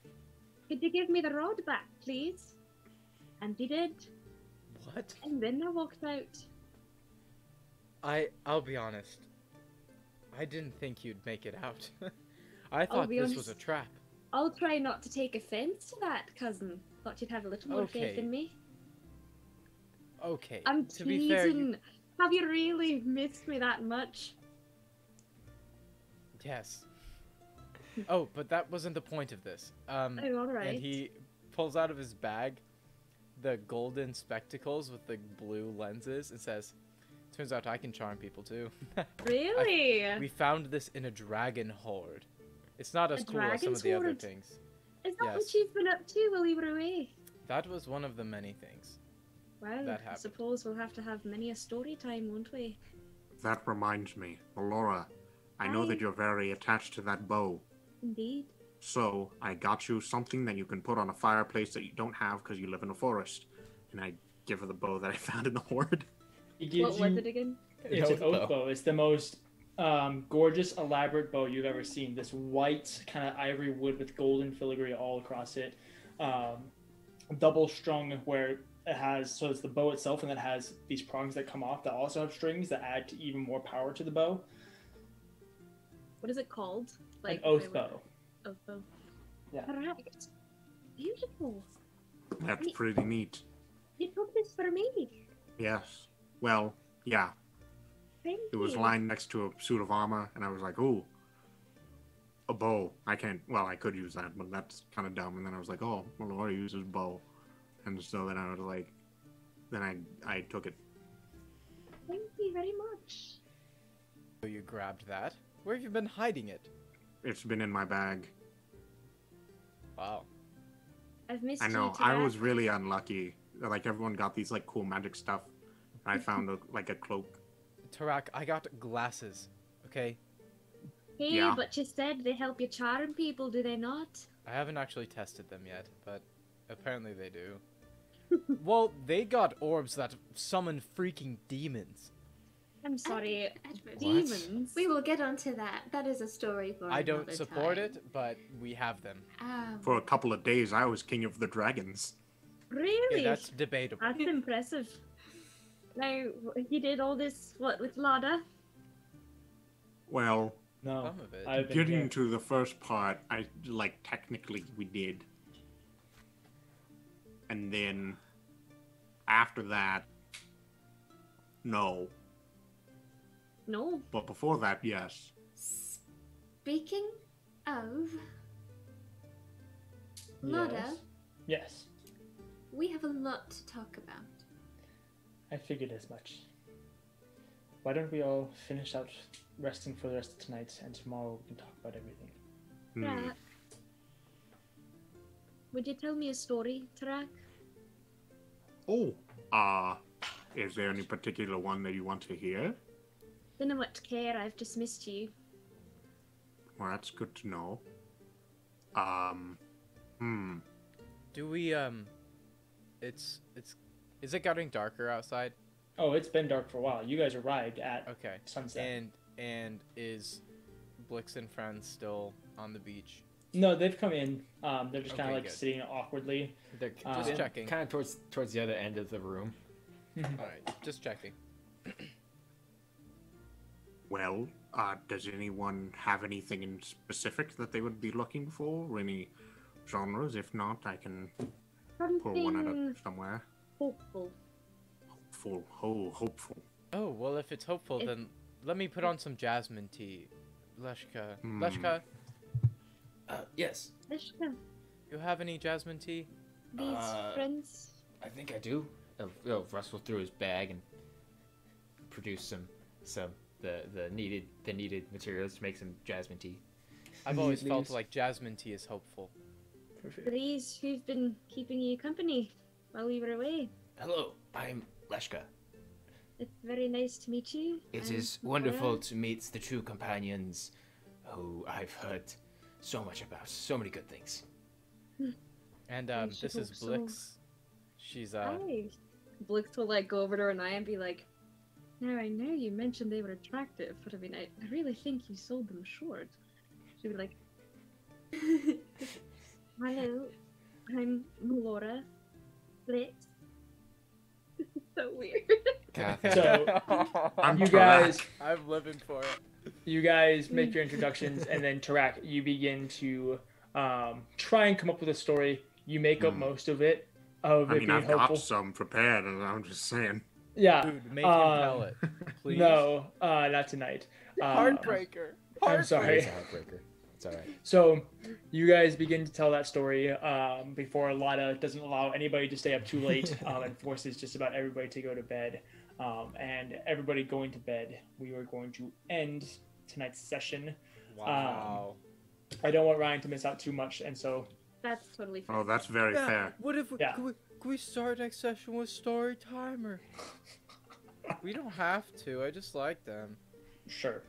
could you give me the rod back, please?" And he did. What? And then I walked out. I'll be honest. I didn't think you'd make it out. I I'll thought be this was honest. a trap. I'll try not to take offense to that, cousin. Thought you'd have a little more faith Okay. in me. Okay. I'm to be fair, teasing. Have you really missed me that much? yes. Oh, but that wasn't the point of this. Oh, alright. And he pulls out of his bag the golden spectacles with the blue lenses and says, "Turns out I can charm people too." Really? We found this in a dragon horde. It's not as A cool as some of dragon's the other horde? things. Is that yes. what you've been up to while you were away? That was one of the many things. Well, That I happened. suppose we'll have to have many a story time, won't we? That reminds me, Laura, I know Hi. that you're very attached to that bow. Indeed. So I got you something that you can put on a fireplace that you don't have because you live in a forest. And I give her the bow that I found in the horde. He gives What was you- it again? It's an Oak oak bow. It's the most gorgeous, elaborate bow you've ever seen. This white kind of ivory wood with golden filigree all across it. Double strung where it has, so it's the bow itself and then it has these prongs that come off that also have strings that add to even more power to the bow. What is it called? An if oath I were- bow. Oath bow. Yeah. Correct. Beautiful. That's pretty neat. You took this for me. Yes. Well, yeah. Thank It was you. lying next to a suit of armor, and I was like, ooh, a bow. I can't, well, I could use that, but that's kind of dumb. And then I was like, oh, well, Laura uses bow. And so then I was like, then I took it. Thank you very much. So you grabbed that. Where have you been hiding it? It's been in my bag. Wow. I've missed I know, you. I Tarak. was really unlucky. Like, everyone got these, like, cool magic stuff. I found, a cloak. Tarak, I got glasses. Okay? Hey, Yeah. but you said they help you charm people, do they not? I haven't actually tested them yet, but apparently they do. Well, they got orbs that summon freaking demons. I'm sorry, Edward, demons. we will get onto that. That is a story for I don't another support time. it, but we have them. For a couple of days, I was king of the dragons. Really? Yeah, that's debatable. That's impressive. Now, you did all this, what, with Lada? Well, No. Some of it. I've been getting here. to the first part, technically we did. And then, after that, no. No. But before that, yes. Speaking of Lada, Yes. we have a lot to talk about. I figured as much. Why don't we all finish out resting for the rest of tonight, and tomorrow we can talk about everything. Hmm. Yeah. Would you tell me a story, Tarak? Oh, is there any particular one that you want to hear? Don't much care, I've dismissed you. Well, that's good to know. Do we, is it getting darker outside? Oh, it's been dark for a while. You guys arrived at Okay. sunset. And is Blix and friends still on the beach? No, they've come in. They're just kind Okay, of like good. sitting awkwardly. They're Just checking. kind of towards the other end of the room. Alright, just checking. Well, does anyone have anything in specific that they would be looking for? Any genres? If not, I can pull one out Something of somewhere. hopeful. Hopeful. Oh, well, if it's hopeful, If- then let me put on some jasmine tea. Leshka. Hmm. Leshka, Yes, Lishka, you have any jasmine tea? these Uh, friends. I think I do. He'll rustle through his bag and produce some the needed materials to make some jasmine tea. I've always Leaves. felt like jasmine tea is hopeful. Perfect. These who've been keeping you company while we were away. Hello, I'm Leshka. It's very nice to meet you. It I'm is wonderful Laura. to meet the true companions who I've heard so much about. So many good things. And I this should is hope so. Blix. She's Hi. Blix will like go over to her and I and be like, Now I know you mentioned they were attractive, but I mean, I really think you sold them short. She'd be like, "Hello, I'm Melora. Split." This is so weird. So I'm you Tarak. guys, I'm living for it. you guys make your introductions, and then Tarak, you begin to try and come up with a story. You make up most of it. I It mean, being I've hopeful. got some prepared, and I'm just saying. Yeah. Dude, make him tell it, please. No, not tonight. Heartbreaker. I'm sorry. It's a heartbreaker. It's alright. So, you guys begin to tell that story before Lada doesn't allow anybody to stay up too late and forces just about everybody to go to bed. And everybody going to bed, we are going to end tonight's session. Wow. I don't want Ryan to miss out too much, and so That's totally fair. Oh, that's very fair. What if we, Yeah. can we start next session with story timer? We don't have to. I just like them. sure.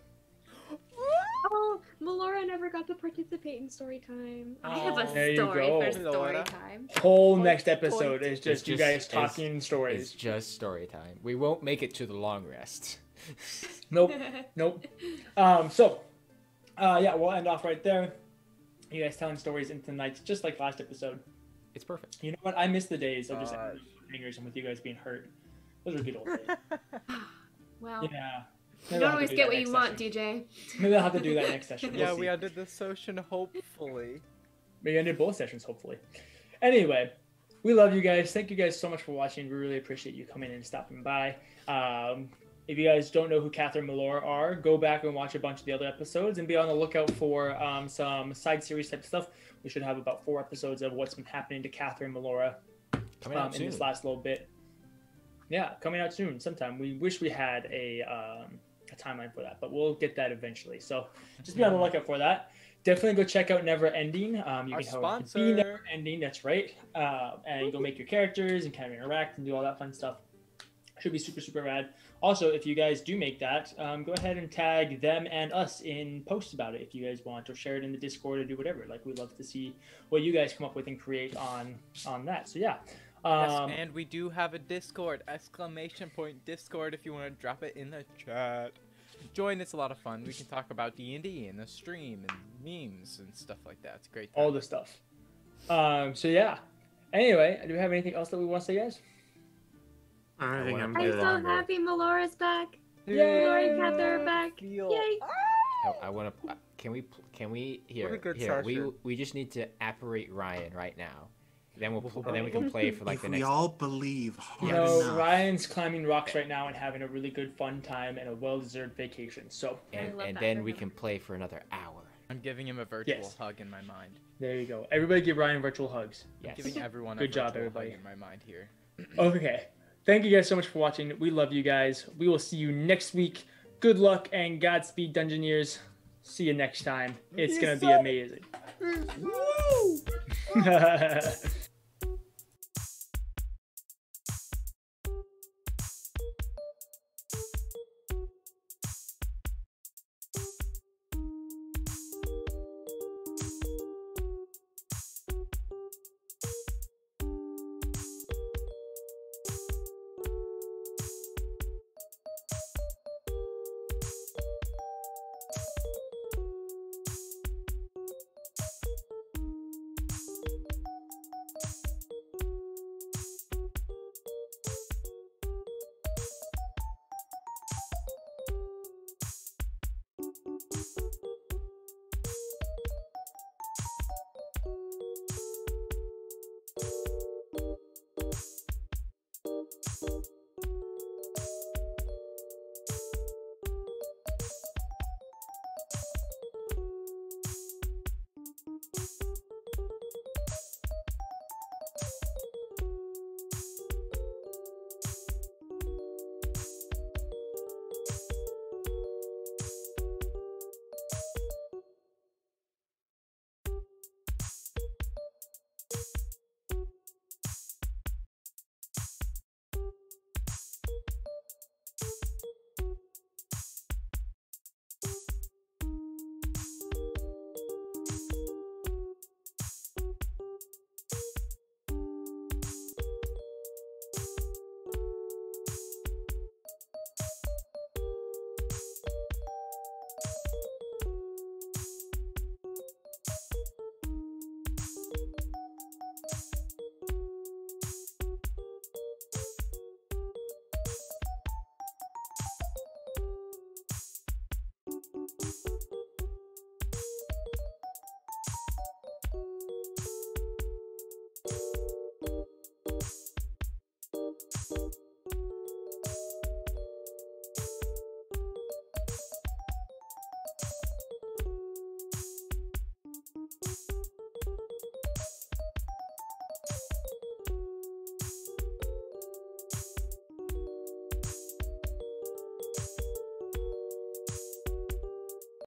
Oh, Melora never got to participate in story time. I have There a you story go. for story Laura. time. Whole next episode is just It's you just- guys talking It's stories. just story time. We won't make it to the long rest. Nope. Nope. Yeah, we'll end off right there. You guys telling stories into the night, just like last episode. It's perfect. You know what? I miss the days of just Gosh. fingers and with you guys being hurt. Those were good old days. Well, Yeah. you Maybe I'll don't have always to do get that what you next want, session. DJ. Maybe I'll have to do that next session. We'll Yeah, see. we ended the session hopefully. We ended both sessions, hopefully. Anyway, we love you guys. Thank you guys so much for watching. We really appreciate you coming and stopping by. If you guys don't know who Catherine Melora are, go back and watch a bunch of the other episodes and be on the lookout for some side series type stuff. We should have about 4 episodes of what's been happening to Catherine Melora Coming out in soon. this last little bit. Yeah, coming out soon sometime. We wish we had a timeline for that, but we'll get that eventually. So just be on the lookout for that. Definitely go check out Never Ending. You Our can be sponsor. Never Ending, that's right. And go make your characters and kind of interact and do all that fun stuff. Should be super, super rad. Also, if you guys do make that, go ahead and tag them and us in posts about it if you guys want, or share it in the Discord or do whatever. Like, we'd love to see what you guys come up with and create on that. So yeah. Yes, and we do have a Discord! Discord if you want to drop it in the chat. Join, it's a lot of fun. We can talk about D&D and the stream and memes and stuff like that. It's a great time. All the stuff. So yeah. Anyway, do we have anything else that we want to say, guys? I think I'm I'm good. so happy Melora's back. Yay! Melora and Catherine are back. Feel- Yay! I want to. Can we here? What a good Here, session. we just need to apparate Ryan right now. Then then we can play for like If the we next. all believe hard You know, enough. Ryan's climbing rocks right now and having a really good fun time and a well-deserved vacation. So And, love and that then for we him. can play for another hour. I'm giving him a virtual Yes. hug in my mind. there you go. Everybody give Ryan virtual hugs. Yes. Giving everyone Good a job, virtual everybody. hug in my mind here. Okay. Thank you guys so much for watching. We love you guys. We will see you next week. Good luck and Godspeed, Dungeoneers. See you next time. It's going to be amazing.